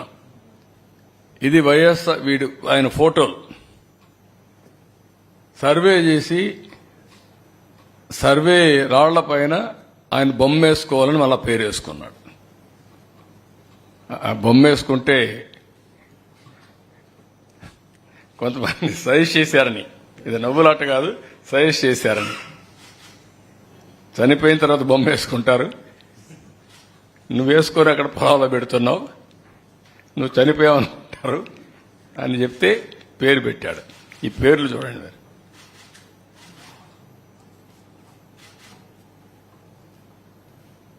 ఇది వైఎస్ఆర్ ఆయన ఫోటోలు సర్వే చేసి సర్వే రాళ్ల పైన ఆయన బొమ్మ వేసుకోవాలని మళ్ళా పేరు వేసుకున్నాడు. ఆ బొమ్మ వేసుకుంటే కొంతమంది సజెస్ట్ చేశారని, ఇది నవ్వులాట కాదు, సజెస్ట్ చేశారని. చనిపోయిన తర్వాత బొమ్మ వేసుకుంటారు. నువ్వు వేసుకొని అక్కడ పొలాల్లో పెడుతున్నావు, నువ్వు చనిపోయావనుకుంటారు అని చెప్తే పేరు పెట్టాడు. ఈ పేర్లు చూడండి మీరు.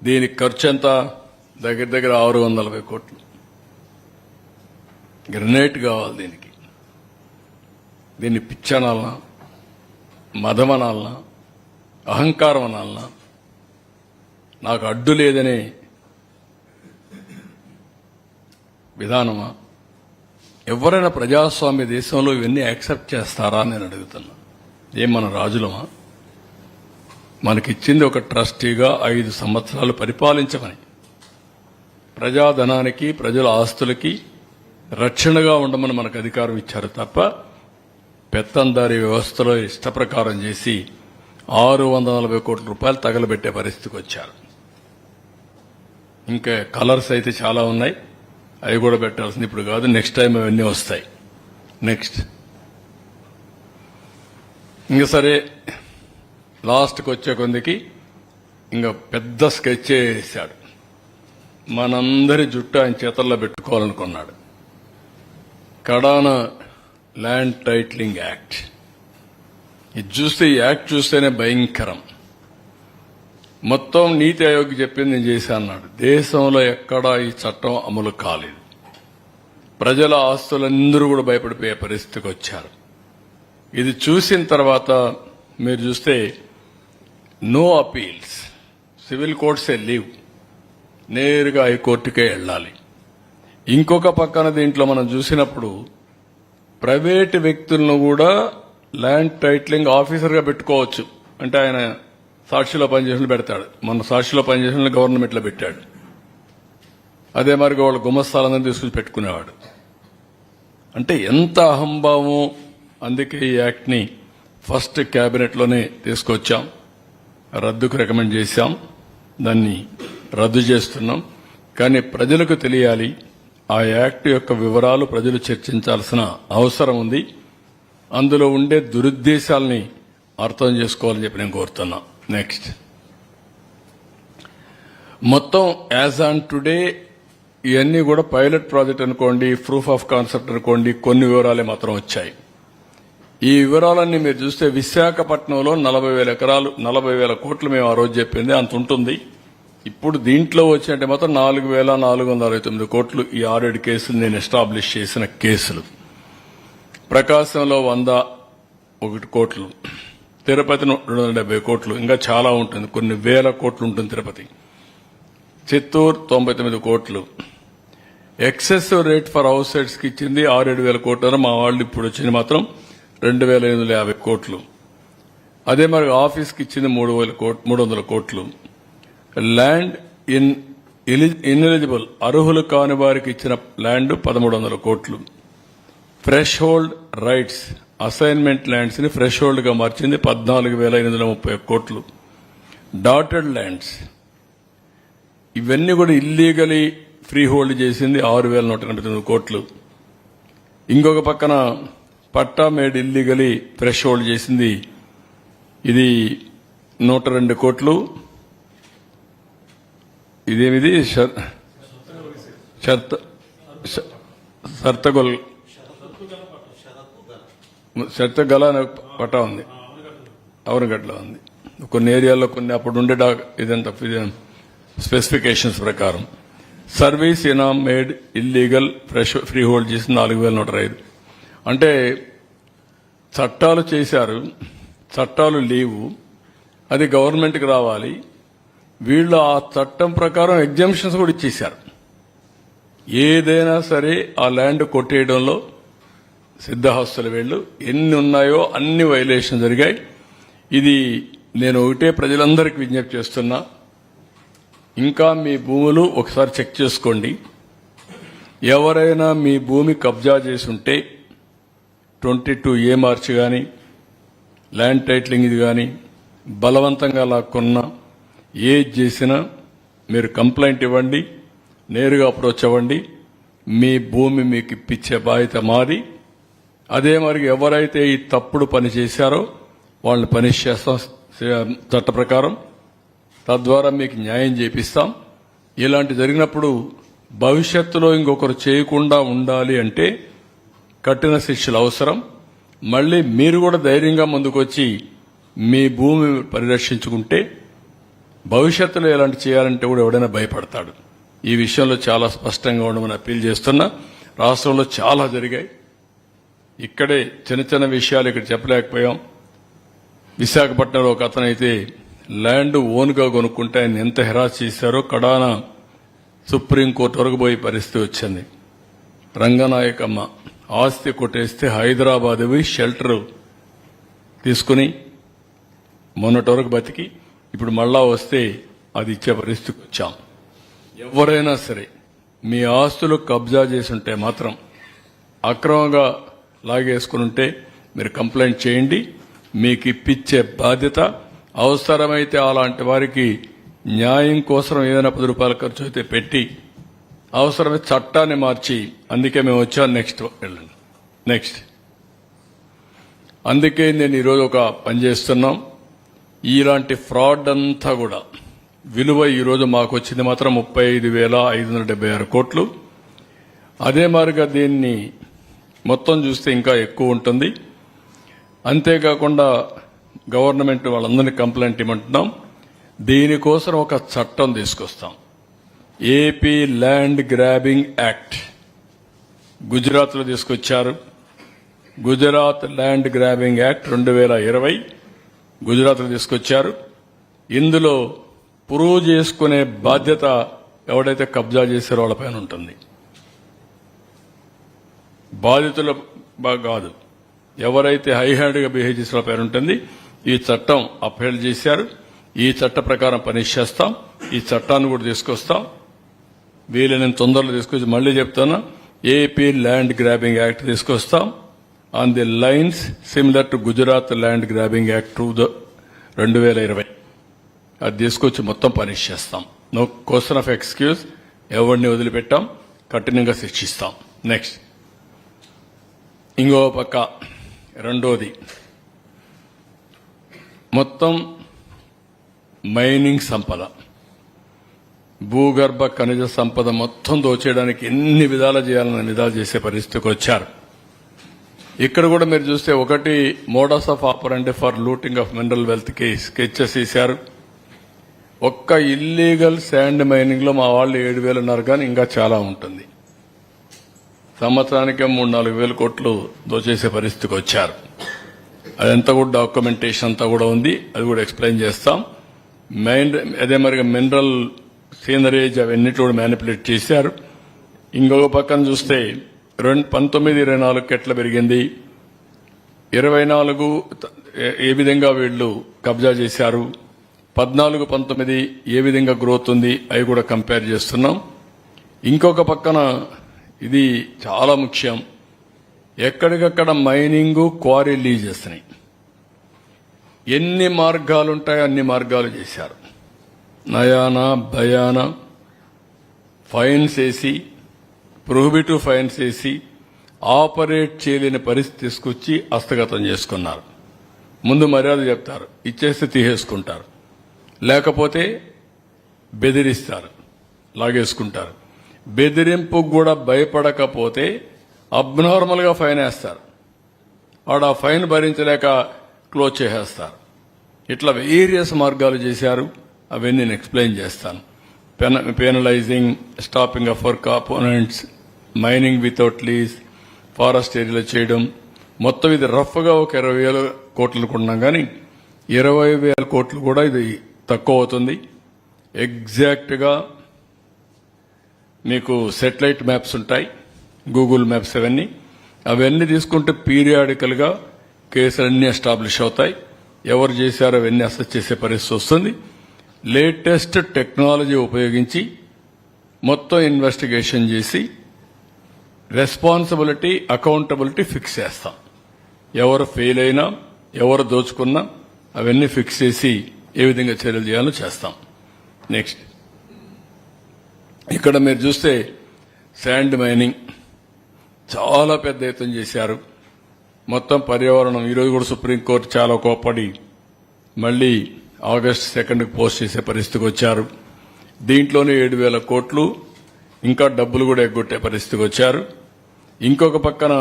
దీనికి ఖర్చు ఎంత? దగ్గర దగ్గర 640 కోట్లు. గ్రనేట్ కావాలి దీనికి. దీన్ని పిచ్చనాలనా, మదమనాలనా, అహంకారం అనాలనా, నాకు అడ్డు లేదనే విధానమా? ఎవరైనా ప్రజాస్వామ్య దేశంలో ఇవన్నీ యాక్సెప్ట్ చేస్తారా అని నేను అడుగుతున్నా. ఏం మన రాజులమా? మనకిచ్చింది ఒక ట్రస్టీగా 5 సంవత్సరాలు పరిపాలించమని, ప్రజాధనానికి, ప్రజల ఆస్తులకి రక్షణగా ఉండమని మనకు అధికారం ఇచ్చారు తప్ప పెత్తందారీ వ్యవస్థలో ఇష్టప్రకారం చేసి 640 కోట్ల రూపాయలు తగలబెట్టే పరిస్థితికి వచ్చారు. ఇంకా కలర్స్ అయితే చాలా ఉన్నాయి, అవి కూడా పెట్టాల్సింది ఇప్పుడు కాదు, నెక్స్ట్ టైం అవన్నీ వస్తాయి. నెక్స్ట్ ఇంకా సరే, లాస్ట్కి వచ్చే కొందికి ఇంకా పెద్ద స్కెచ్ వేశాడు. మనందరి జుట్టు ఆయన చేతల్లో పెట్టుకోవాలనుకున్నాడు. కడాన ల్యాండ్ టైటిలింగ్ యాక్ట్. ఇది చూస్తే, ఈ యాక్ట్ చూస్తేనే భయంకరం. మొత్తం నీతి ఆయోగ్ చెప్పింది నేను చేశా అన్నాడు. దేశంలో ఎక్కడా ఈ చట్టం అమలు కాలేదు. ప్రజల ఆస్తులందరూ కూడా భయపడిపోయే పరిస్థితికి వచ్చారు. ఇది చూసిన తర్వాత మీరు చూస్తే నో అపీల్స్, సివిల్ కోర్ట్సే లీవ్, నేరుగా హైకోర్టుకే వెళ్ళాలి. ఇంకొక పక్కన దీంట్లో మనం చూసినప్పుడు ప్రైవేటు వ్యక్తులను కూడా ల్యాండ్ టైటిలింగ్ ఆఫీసర్గా పెట్టుకోవచ్చు. అంటే ఆయన సాక్షిలో పనిచేసిన పెడతాడు. మన సాక్షిలో పనిచేసిన గవర్నమెంట్లో పెట్టాడు. అదే మరి వాళ్ళ గుమస్తాలందరినీ తీసుకుని పెట్టుకునేవాడు. అంటే ఎంత అహంభావం. అందుకే ఈ యాక్ట్ని ఫస్ట్ క్యాబినెట్లోనే తీసుకొచ్చాం, రద్దుకు రికమెండ్ చేశాం, దాన్ని రద్దు చేస్తున్నాం. కానీ ప్రజలకు తెలియాలి, ఆ యాక్ట్ యొక్క వివరాలు ప్రజలు చర్చించాల్సిన అవసరం ఉంది. అందులో ఉండే దురుద్దేశాలని అర్థం చేసుకోవాలని చెప్పి నేను కోరుతున్నా. నెక్స్ట్, మొత్తం యాజ్ ఆన్ టుడే ఇవన్నీ కూడా పైలట్ ప్రాజెక్ట్ అనుకోండి, ప్రూఫ్ ఆఫ్ కాన్సెప్ట్ అనుకోండి, కొన్ని వివరాలే మాత్రం వచ్చాయి. ఈ వివరాలన్నీ మీరు చూస్తే విశాఖపట్నంలో 40,000 ఎకరాలు, 40,000 కోట్లు మేము ఆ రోజు చెప్పింది అంత ఉంటుంది. ఇప్పుడు దీంట్లో వచ్చినట్టే మాత్రం 4,469 కోట్లు. ఈ 6 కేసులు నేను ఎస్టాబ్లిష్ చేసిన కేసులు. ప్రకాశంలో 101 కోట్లు, తిరుపతి 270 కోట్లు, ఇంకా చాలా ఉంటుంది, కొన్ని వేల కోట్లు ఉంటుంది తిరుపతి. చిత్తూరు 99 కోట్లు. Excessive rate for house sites కి ఇచ్చింది 6,000 కోట్లు. మా వాళ్ళు ఇప్పుడు వచ్చింది మాత్రం 2,850 కోట్లు. అదే మరి ఆఫీస్కి ఇచ్చింది 300 కోట్లు. ల్యాండ్ ఇన్ఎలిజిబుల్, అర్హులు కాని వారికి ఇచ్చిన ల్యాండ్ 1,300 కోట్లు. Fresh hold rights, assignment lands ని ఫ్రెష్ హోల్డ్ గా మార్చింది 14,830 కోట్లు. డాటెడ్ ల్యాండ్స్, ఇవన్నీ కూడా ఇల్లీగలీ ఫ్రీ హోల్డ్ చేసింది 6,189 కోట్లు. ఇంకొక పక్కన పట్టా మేడ్ ఇల్లీగలీ ఫ్రెష్ హోల్డ్ చేసింది ఇది 102 కోట్లు. ఇదేమిది షర్తగొల్ శక్తిగల అనే పటా ఉంది, అవనగడ్డలో ఉంది. కొన్ని ఏరియాల్లో కొన్ని అప్పుడు ఉండే ఇదంతా స్పెసిఫికేషన్స్ ప్రకారం సర్వీస్ ఇనామ్ మేడ్ ఇల్లీగల్ ఫ్రీ హోల్డ్ చేసి 4,105. అంటే చట్టాలు చేశారు, చట్టాలు లేవు, అది గవర్నమెంట్కి రావాలి. వీళ్ళు ఆ చట్టం ప్రకారం ఎగ్జామ్షన్స్ కూడా ఇచ్చేశారు. ఏదైనా సరే ఆ ల్యాండ్ కొట్టేయడంలో సిద్ధహస్తులు వీళ్ళు ఎన్ని ఉన్నాయో అన్ని వైలేషన్ జరిగాయి. ఇది నేను ఒకటే ప్రజలందరికీ విజ్ఞప్తి చేస్తున్నా, ఇంకా మీ భూములు ఒకసారి చెక్ చేసుకోండి. ఎవరైనా మీ భూమి కబ్జా చేసి ఉంటే 22A మార్చి కానీ ల్యాండ్ టైటిలింగ్ ఇది కానీ బలవంతంగా లాక్కున్నా ఏది చేసినా మీరు కంప్లైంట్ ఇవ్వండి, నేరుగా అప్రోచ్ అవ్వండి. మీ భూమి మీకు ఇప్పించే బాధ్యత మాది. అదే మరి ఎవరైతే ఈ తప్పుడు పని చేశారో వాళ్ళని పనిష్ చేస్తాం చట్ట ప్రకారం. తద్వారా మీకు న్యాయం చేపిస్తాం. ఇలాంటి జరిగినప్పుడు భవిష్యత్తులో ఇంకొకరు చేయకుండా ఉండాలి అంటే కఠిన శిక్షలు అవసరం. మళ్ళీ మీరు కూడా ధైర్యంగా ముందుకొచ్చి మీ భూమి పరిరక్షించుకుంటే భవిష్యత్తులో ఎలాంటి చేయాలంటే కూడా ఎవడైనా భయపడతాడు. ఈ విషయంలో చాలా స్పష్టంగా ఉండమని అప్పీల్ చేస్తున్నా. రాష్ట్రంలో చాలా జరిగాయి. ఇక్కడే చిన్న చిన్న విషయాలు ఇక్కడ చెప్పలేకపోయాం. విశాఖపట్నంలో ఒక అతనైతే ల్యాండ్ ఓన్గా కొనుక్కుంటే ఆయన ఎంత హెరాస్ చేశారో కడాన సుప్రీంకోర్టు వరకు పోయే పరిస్థితి వచ్చింది. రంగనాయకమ్మ ఆస్తి కొట్టేస్తే హైదరాబాద్ పోయి షెల్టర్ తీసుకుని మొన్నటి వరకు బతికి ఇప్పుడు మళ్ళా వస్తే అది ఇచ్చే పరిస్థితికి వచ్చాం. ఎవరైనా సరే మీ ఆస్తులు కబ్జా చేసి ఉంటే మాత్రం అక్రమంగా లాగేసుకుని ఉంటే మీరు కంప్లైంట్ చేయండి. మీకు ఇప్పించే బాధ్యత. అవసరమైతే అలాంటి వారికి న్యాయం కోసం ఏదైనా 10 రూపాయల ఖర్చు అయితే పెట్టి అవసరమైతే చట్టాన్ని మార్చి, అందుకే మేము వచ్చాం. నెక్స్ట్ అందుకే నేను ఈరోజు ఒక పని చేస్తున్నాం. ఇలాంటి ఫ్రాడ్ అంతా కూడా విలువ ఈరోజు మాకు వచ్చింది మాత్రం 35,576 కోట్లు. అదే మాదిరిగా దీన్ని మొత్తం చూస్తే ఇంకా ఎక్కువ ఉంటుంది. అంతేకాకుండా గవర్నమెంట్ వాళ్ళందరినీ కంప్లైంట్ ఇవ్వమంటున్నాం. దీనికోసం ఒక చట్టం తీసుకొస్తాం. ఏపీ ల్యాండ్ గ్రాబింగ్ యాక్ట్ గుజరాత్లో తీసుకొచ్చారు. గుజరాత్ ల్యాండ్ గ్రాబింగ్ యాక్ట్ 2020 గుజరాత్లో తీసుకొచ్చారు. ఇందులో ప్రూవ్ చేసుకునే బాధ్యత ఎవడైతే కబ్జా చేశారో వాళ్ళపైన ఉంటుంది. బాధితుల కాదు, ఎవరైతే హై హ్యాండ్గా బిహేవ్ చేసిన వాళ్ళపైన ఉంటుంది. ఈ చట్టం అప్హెల్డ్ చేశారు. ఈ చట్ట ప్రకారం పనిష్ చేస్తాం. ఈ చట్టాన్ని కూడా తీసుకొస్తాం. వీలైనంత తొందరలో తీసుకొచ్చి మళ్లీ చెప్తాను, ఏపీ ల్యాండ్ గ్రాబింగ్ యాక్ట్ తీసుకొస్తాం on the lines similar to Gujarat land grabbing act 2020. అది తీసుకొచ్చి మొత్తం పనిష్ చేస్తాం. No question of excuse. ఎవరిని వదిలిపెట్టాం, కఠినంగా శిక్షిస్తాం. నెక్స్ట్ ఇంకో పక్క రెండోది మొత్తం మైనింగ్ సంపద, భూగర్భ ఖనిజ సంపద మొత్తం దోచేయడానికి ఎన్ని విధాలు చేయాలన్న విధాలు చేసే పరిస్థితికి వచ్చారు. ఇక్కడ కూడా మీరు చూస్తే ఒకటి modus of ఆపరెండి for looting of mineral wealth case sketches వేశారు. ఒక్క ఇల్లీగల్ శాండ్ మైనింగ్ లో మా వాళ్ళు 7,000 ఉన్నారు, కానీ ఇంకా చాలా ఉంటుంది. సంవత్సరానికి 3-4 వేల కోట్లు దోచేసే పరిస్థితికి వచ్చారు. అదంతా కూడా డాక్యుమెంటేషన్ అంతా కూడా ఉంది. అది కూడా ఎక్స్ప్లెయిన్ చేస్తాం. అదే మరిగా మినరల్ సీనరేజ్ అవన్నిటి కూడా మ్యానిపులేట్ చేశారు. ఇంకొక పక్కన చూస్తే 19-24 ఎట్లా పెరిగింది, 24 ఏ విధంగా వీళ్ళు కబ్జా చేశారు, 14-19 ఏ విధంగా గ్రోత్ ఉంది, అవి కూడా కంపేర్ చేస్తున్నాం. ఇంకొక పక్కన ఇది చాలా ముఖ్యం, ఎక్కడికక్కడ మైనింగ్ క్వారీ లీజ్ చేస్తున్నాయి. ఎన్ని మార్గాలు ఉంటాయో అన్ని మార్గాలు చేశారు. నయానా భయానా ఫైన్స్ వేసి, ప్రొహిబిటివ్ ఫైన్స్ వేసి ఆపరేట్ చేయలేని పరిస్థితి తీసుకొచ్చి హస్తగతం చేసుకున్నారు. ముందు మర్యాద చెప్తారు, ఇచ్చేస్తే తీసేసుకుంటారు, లేకపోతే బెదిరిస్తారు, లాగేసుకుంటారు. బెదిరింపుకు కూడా భయపడకపోతే అబ్నార్మల్ గా ఫైన్ వేస్తారు. వాడు ఆ ఫైన్ భరించలేక క్లోజ్ చేసేస్తారు. ఇట్లా వేరియస్ మార్గాలు చేశారు. అవన్నీ నేను ఎక్స్ప్లెయిన్ చేస్తాను. Penalising, stopping of work components, mining without lease, forest ఏరియాలో చేయడం, మొత్తం ఇది రఫ్గా ఒక 20,000 కోట్లకు ఉన్నాం, కానీ 20,000 కోట్లు కూడా ఇది తక్కువ అవుతుంది. ఎగ్జాక్ట్గా మీకు సెటిలైట్ మ్యాప్స్ ఉంటాయి, గూగుల్ మ్యాప్స్, అవన్నీ తీసుకుంటే పీరియాడికల్గా కేసులన్నీ ఎస్టాబ్లిష్ అవుతాయి. ఎవరు చేశారో అవన్నీ అసెస్ చేసే పరిస్థితి వస్తుంది. లేటెస్ట్ టెక్నాలజీ ఉపయోగించి మొత్తం ఇన్వెస్టిగేషన్ చేసి రెస్పాన్సిబిలిటీ, అకౌంటబిలిటీ ఫిక్స్ చేస్తాం. ఎవరు ఫెయిల్ అయినా, ఎవరు దోచుకున్నా అవన్నీ ఫిక్స్ చేసి ఏ విధంగా చర్యలు చేయాలో చేస్తాం. నెక్స్ట్, ఇక్కడ మీరు చూస్తే శాండ్ మైనింగ్ చాలా పెద్ద ఎత్తున చేశారు. మొత్తం పర్యావరణం, ఈరోజు కూడా సుప్రీంకోర్టు చాలా కోప్పడి మళ్లీ ఆగస్టు 2కి పోస్ట్ చేసే పరిస్థితికి వచ్చారు. దీంట్లోనే 7,000 కోట్లు ఇంకా డబ్బులు కూడా ఎగ్గొట్టే పరిస్థితికి వచ్చారు. ఇంకొక పక్కన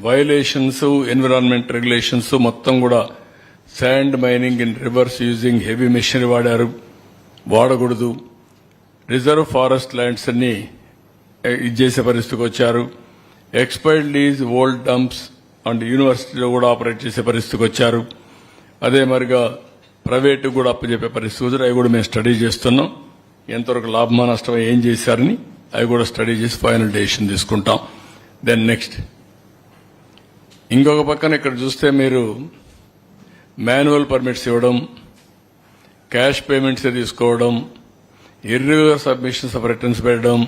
వయలేషన్స్, ఎన్విరాన్మెంట్ రెగ్యులేషన్స్ మొత్తం కూడా sand mining in reverse using heavy machinery వాడకూడదు. రిజర్వ్ ఫారెస్ట్ ల్యాండ్స్ అన్ని ఇది చేసే పరిస్థితికి వచ్చారు. Expired lease old dumps and యూనివర్సిటీలో కూడా ఆపరేట్ చేసే పరిస్థితికి వచ్చారు. అదే మరిగా ప్రైవేటు కూడా అప్పచెప్పే పరిస్థితి వచ్చారు. అవి కూడా మేము స్టడీ చేస్తున్నాం. ఎంతవరకు లాభమా నష్టమా ఏం చేశారని అవి కూడా స్టడీ చేసి ఫైనల్ డెసిషన్ తీసుకుంటాం. దెన్ నెక్స్ట్, ఇంకొక పక్కన ఇక్కడ చూస్తే మీరు మాన్యువల్ పర్మిట్స్ ఇవ్వడం, క్యాష్ పేమెంట్స్ తీసుకోవడం, ఇర్రెగ్యులర్ సబ్మిషన్స్ ఆఫ్ రిటర్న్స్ పెట్టడం,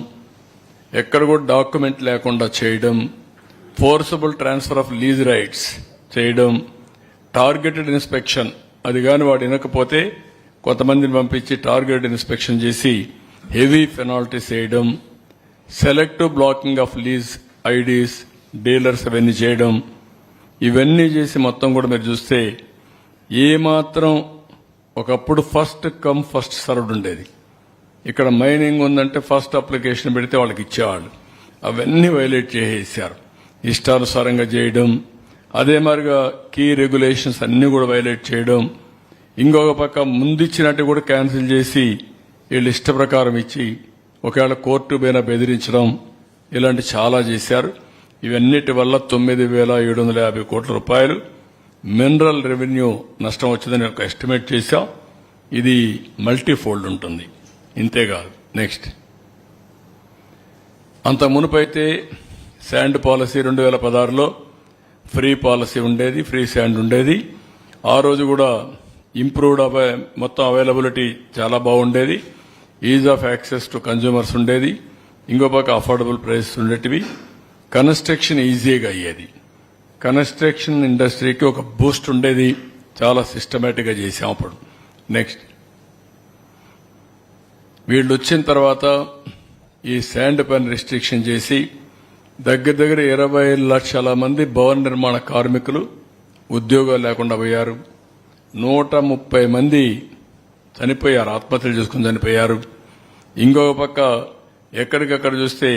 ఎక్కడ కూడా డాక్యుమెంట్ లేకుండా చేయడం, forcible transfer of lease rights చేయడం, టార్గెటెడ్ ఇన్స్పెక్షన్, అది కాని వాడు వినకపోతే కొంతమందిని పంపించి టార్గెటెడ్ ఇన్స్పెక్షన్ చేసి హెవీ పెనాల్టీస్ వేయడం, selective blocking of lease IDs, dealers అవన్నీ చేయడం, ఇవన్నీ చేసి మొత్తం కూడా మీరు చూస్తే ఏమాత్రం ఒకప్పుడు ఫస్ట్ కమ్ ఫస్ట్ సర్వ్డ్ ఉండేది. ఇక్కడ మైనింగ్ ఉందంటే ఫస్ట్ అప్లికేషన్ పెడితే వాళ్ళకి ఇచ్చేవాళ్ళు. అవన్నీ వైలేట్ చేసేసారు. ఇష్టానుసారంగా చేయడం, అదే మరిగా కీ రెగ్యులేషన్స్ అన్ని కూడా వైలేట్ చేయడం, ఇంకొక పక్క ముందిచ్చినట్టు కూడా క్యాన్సిల్ చేసి వీళ్ళు ఇష్ట ప్రకారం ఇచ్చి ఒకవేళ కోర్టు పైన బెదిరించడం, ఇలాంటి చాలా చేశారు. ఇవన్నిటి వల్ల 9,750 కోట్ల రూపాయలు మినరల్ రెవెన్యూ నష్టం వచ్చిందని ఒక ఎస్టిమేట్ చేశాం. ఇది మల్టీఫోల్డ్ ఉంటుంది. ఇంతేకాదు, నెక్స్ట్, అంత మునుపైతే శాండ్ పాలసీ 2016లో ఫ్రీ పాలసీ ఉండేది, ఫ్రీ శాండ్ ఉండేది. ఆ రోజు కూడా ఇంప్రూవ్డ్ మొత్తం అవైలబిలిటీ చాలా బాగుండేది. Is of access to consumers ఉండేది. ఇంకో పక్క అఫోర్డబుల్ ప్రైస్ ఉండేటివి. కన్స్ట్రక్షన్ ఈజీగా అయ్యేది. కన్స్ట్రక్షన్ ఇండస్ట్రీకి ఒక బూస్ట్ ఉండేది. చాలా సిస్టమేటిక్ గా చేశాం అప్పుడు. నెక్స్ట్, వీళ్ళు వచ్చిన తర్వాత ఈ శాండ్ పైన రిస్ట్రిక్షన్ చేసి దగ్గర 20 లక్షల మంది భవన నిర్మాణ కార్మికులు ఉద్యోగాలు లేకుండా పోయారు. 130 మంది చనిపోయారు, ఆత్మహత్యలు చేసుకుని చనిపోయారు. ఇంకొక పక్క ఎక్కడికక్కడ చూస్తే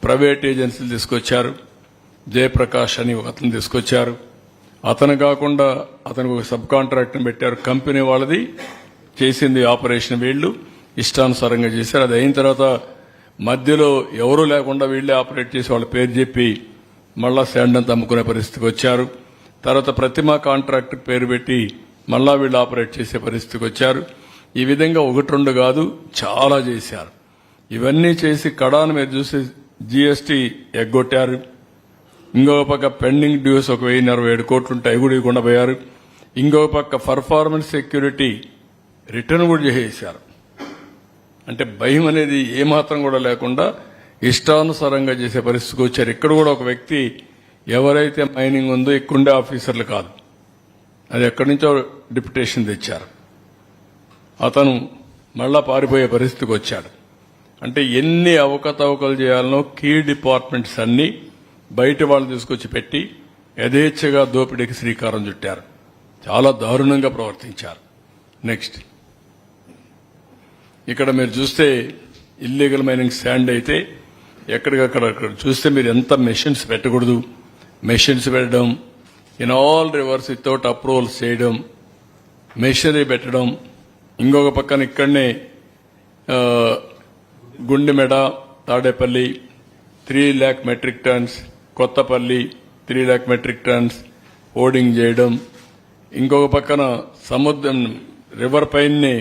ప్రైవేట్ ఏజెన్సీలు తీసుకొచ్చారు. జయప్రకాష్ అని ఒక అతను తీసుకొచ్చారు. అతను కాకుండా అతనికి ఒక సబ్ కాంట్రాక్ట్ని పెట్టారు. కంపెనీ వాళ్ళది చేసింది ఆపరేషన్, వీళ్ళు ఇష్టానుసారంగా చేశారు. అది అయిన తర్వాత మధ్యలో ఎవరూ లేకుండా వీళ్లే ఆపరేట్ చేసి వాళ్ళ పేరు చెప్పి మళ్ళా శాండ్ అంతా అమ్ముకునే పరిస్థితికి వచ్చారు. తర్వాత ప్రతిమా కాంట్రాక్ట్ పేరు పెట్టి మళ్ళా వీళ్ళు ఆపరేట్ చేసే పరిస్థితికి వచ్చారు. ఈ విధంగా 1-2 కాదు, చాలా చేశారు. ఇవన్నీ చేసి కడాను మీరు చూసి జీఎస్టీ ఎగ్గొట్టారు. ఇంకొక పక్క పెండింగ్ డ్యూస్ ఒక 1,047 కోట్లు ఉంటే అవి కూడా ఇవ్వకుండా పోయారు. ఇంకొక పక్క పర్ఫార్మెన్స్ సెక్యూరిటీ రిటర్న్ కూడా చేసేశారు. అంటే భయం అనేది ఏమాత్రం కూడా లేకుండా ఇష్టానుసారంగా చేసే పరిస్థితికి వచ్చారు. ఇక్కడ కూడా ఒక వ్యక్తి ఎవరైతే మైనింగ్ ఉందో ఇక్కడుండే ఆఫీసర్లు కాదు, అది ఎక్కడి నుంచో డిప్యుటేషన్ తెచ్చారు. అతను మళ్ళా పారిపోయే పరిస్థితికి వచ్చాడు. అంటే ఎన్ని అవకతవకలు చేయాలనో కీ డిపార్ట్మెంట్స్ అన్ని బయట వాళ్ళు తీసుకొచ్చి పెట్టి యథేచ్ఛగా దోపిడీకి శ్రీకారం చుట్టారు. చాలా దారుణంగా ప్రవర్తించారు. నెక్స్ట్, ఇక్కడ మీరు చూస్తే ఇల్లీగల్ మైనింగ్ శాండ్ అయితే ఎక్కడికక్కడ చూస్తే మీరు ఎంత మెషిన్స్ పెట్టకూడదు, మెషిన్స్ పెట్టడం, in all rivers without approvals చేయడం, మెషినరీ పెట్టడం. ఇంకొక పక్కన ఇక్కడనే Gundemeda, Tadepalli 3 lakh metric tons, Kothapalli 3 lakh metric tons hoarding చేయడం. ఇంకొక పక్కన సముద్రం రివర్ పైనే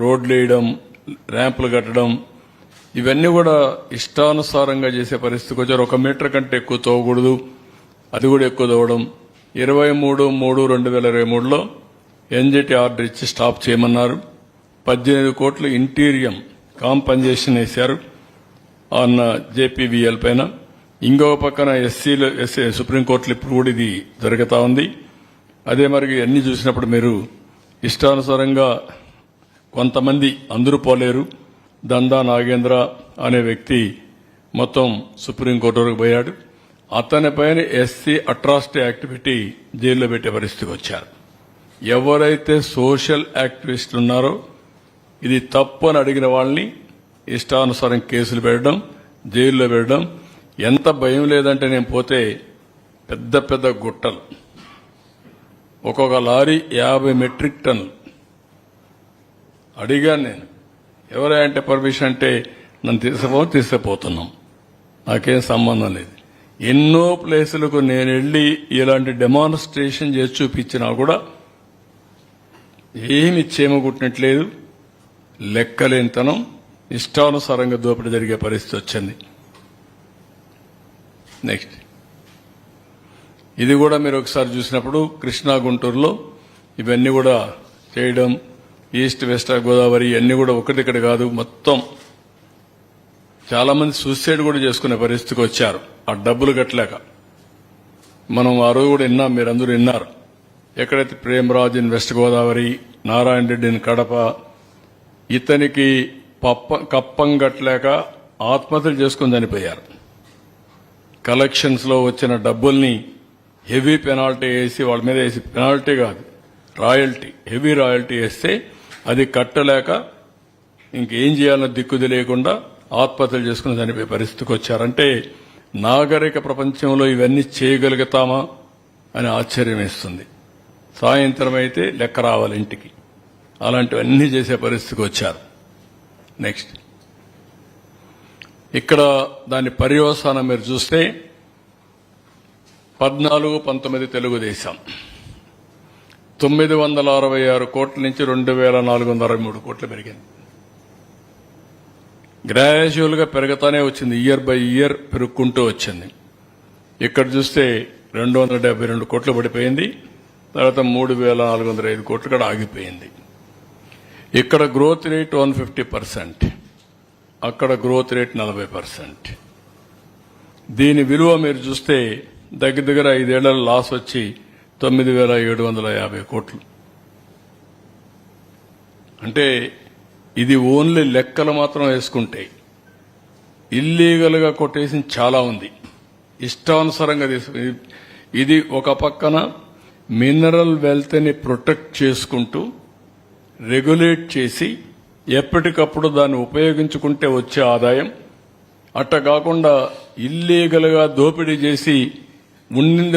రోడ్లు వేయడం, ర్యాంపులు కట్టడం. ఇవన్నీ కూడా ఇష్టానుసారంగా చేసే పరిస్థితికి వచ్చారు. 1 మీటర్ కంటే ఎక్కువ తోవకూడదు, అది కూడా ఎక్కువ తోవడం. 23/3/2023లో ఎన్జిటి ఆర్డర్ ఇచ్చి స్టాప్ చేయమన్నారు. 18 కోట్లు ఇంటీరియం కాంపన్సేషన్ వేశారు అన్న జేపీవీఎల్ పైన. ఇంకొక పక్కన ఎస్సీలు సుప్రీంకోర్టులో ఇప్పుడు కూడా ఇది జరుగుతా ఉంది. అదే మరి అన్ని చూసినప్పుడు మీరు ఇష్టానుసారంగా కొంతమంది, అందరూ పోలేరు, దందా నాగేంద్ర అనే వ్యక్తి మొత్తం సుప్రీంకోర్టు వరకు పోయాడు. అతని పైన ఎస్సీ అట్రాసిటీ యాక్టివిటీ జైల్లో పెట్టే పరిస్థితికి వచ్చారు. ఎవరైతే సోషల్ యాక్టివిస్టులు ఉన్నారో ఇది తప్పు అని అడిగిన వాళ్ళని ఇష్టానుసారం కేసులు పెట్టడం, జైల్లో పెట్టడం. ఎంత భయం లేదంటే నేను పోతే పెద్ద పెద్ద గుట్టలు, ఒక్కొక్క లారీ 50 మెట్రిక్ టన్నులు. అడిగాను నేను, ఎవరంటే పర్మిషన్ అంటే నన్ను తీసుకుపోతున్నాం, నాకేం సంబంధం లేదు. ఎన్నో ప్లేసులకు నేను వెళ్లి ఇలాంటి డెమాన్స్ట్రేషన్ చేసి చూపించినా కూడా ఏమి చేమగుట్టినట్లేదు. లెక్కలేనితనం, ఇష్టానుసారంగా దోపిడీ జరిగే పరిస్థితి వచ్చింది. నెక్స్ట్, ఇది కూడా మీరు ఒకసారి చూసినప్పుడు కృష్ణా గుంటూరులో ఇవన్నీ కూడా చేయడం, ఈస్ట్ వెస్ట్ గోదావరి అన్ని కూడా ఒకటిక్కడ కాదు, మొత్తం చాలా మంది సూసైడ్ కూడా చేసుకునే పరిస్థితికి వచ్చారు ఆ డబ్బులు కట్టలేక. మనం ఆ రోజు కూడా విన్నాం, మీరందరూ విన్నారు. ఎక్కడైతే Premraj in west Godavari, Narayana Reddy in Kadapa, ఇతనికి కప్పం కట్టలేక ఆత్మహత్యలు చేసుకుని చనిపోయారు. కలెక్షన్స్ లో వచ్చిన డబ్బుల్ని హెవీ పెనాల్టీ వేసి, వాళ్ళ మీద వేసి, పెనాల్టీ కాదు రాయల్టీ, హెవీ రాయల్టీ వేస్తే అది కట్టలేక ఇంకేం చేయాలన్న దిక్కు తెలియకుండా ఆత్మహత్యలు చేసుకుని చనిపోయే పరిస్థితికి వచ్చారంటే నాగరిక ప్రపంచంలో ఇవన్నీ చేయగలుగుతామా అని ఆశ్చర్యం వేస్తుంది. సాయంత్రం అయితే లెక్క రావాలి ఇంటికి, అలాంటివన్నీ చేసే పరిస్థితికి వచ్చారు. నెక్స్ట్, ఇక్కడ దాని పర్యవసానం మీరు చూస్తే 14-19 తెలుగుదేశం 966 కోట్ల నుంచి 2463 కోట్లు పెరిగింది. గ్రాడ్యువల్ గా పెరుగుతానే వచ్చింది, ఇయర్ బై ఇయర్ పెరుగుకుంటూ వచ్చింది. ఇక్కడ చూస్తే 272 కోట్లు పడిపోయింది, తర్వాత 3405 కోట్లు కూడా ఆగిపోయింది. ఇక్కడ గ్రోత్ రేట్ 150%, అక్కడ గ్రోత్ రేట్ 40%. దీని విలువ మీరు చూస్తే దగ్గర దగ్గర 5 ఏళ్ల లాస్ వచ్చి 9750 కోట్లు. అంటే ఇది ఓన్లీ లెక్కలు మాత్రం వేసుకుంటే, ఇల్లీగల్ గా కొట్టేసి చాలా ఉంది, ఇష్టానుసారంగా తీసుకుని. ఇది ఒక పక్కన మినరల్ వెల్త్ ని ప్రొటెక్ట్ చేసుకుంటూ రెగ్యులేట్ చేసి ఎప్పటికప్పుడు దాన్ని ఉపయోగించుకుంటే వచ్చే ఆదాయం, అట్ట కాకుండా ఇల్లీగల్ గా దోపిడీ చేసి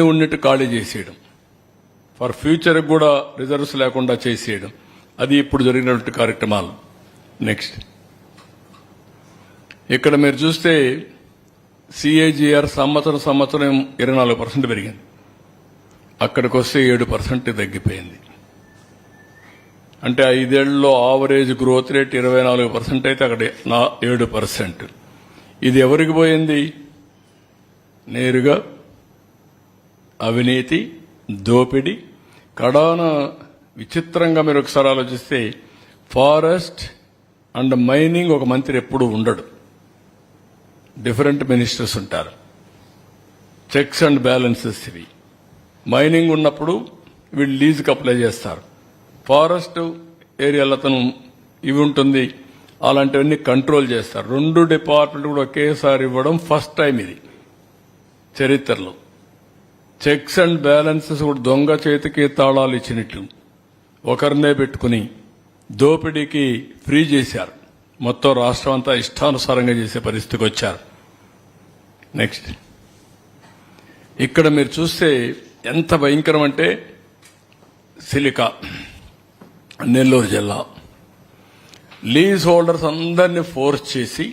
ఉన్నట్టు ఖాళీ చేసేయడం, ఫర్ ఫ్యూచర్ కూడా రిజర్వ్స్ లేకుండా చేసేయడం, అది ఇప్పుడు జరిగినటువంటి కార్యక్రమాలు. నెక్స్ట్, ఇక్కడ మీరు చూస్తే సిఏజీఆర్ సంవత్సరం 24% పెరిగింది, అక్కడికి వస్తే 7% తగ్గిపోయింది. అంటే 5 ఏళ్లలో ఆవరేజ్ గ్రోత్ రేట్ 24% అయితే అక్కడ 7%. ఇది ఎవరికి పోయింది? నేరుగా అవినీతి, దోపిడీ. కడాన విచిత్రంగా మీరు ఒకసారి ఆలోచిస్తే ఫారెస్ట్ అండ్ మైనింగ్ ఒక మంత్రి ఎప్పుడూ ఉండడు, డిఫరెంట్ మినిస్టర్స్ ఉంటారు. చెక్స్ అండ్ బ్యాలెన్సెస్ ఇవి. మైనింగ్ ఉన్నప్పుడు వీళ్ళు లీజుకి అప్లై చేస్తారు, ఫారెస్ట్ ఏరియాలో అతను ఇవి ఉంటుంది, అలాంటివన్నీ కంట్రోల్ చేస్తారు. 2 డిపార్ట్మెంట్ కూడా ఒకేసారి ఇవ్వడం ఫస్ట్ టైం ఇది చరిత్రలో. చెక్స్ అండ్ బ్యాలెన్సెస్ కూడా దొంగ చేతికి తాళాలు ఇచ్చినట్లు ఒకరినే పెట్టుకుని దోపిడీకి ఫ్రీ చేశారు. మొత్తం రాష్ట్రం అంతా ఇష్టానుసారంగా చేసే పరిస్థితికి వచ్చారు. నెక్స్ట్, ఇక్కడ మీరు చూస్తే ఎంత భయంకరం అంటే సిలికా నెల్లూరు జిల్లా లీజ్ హోల్డర్స్ అందరినీ ఫోర్స్ చేసి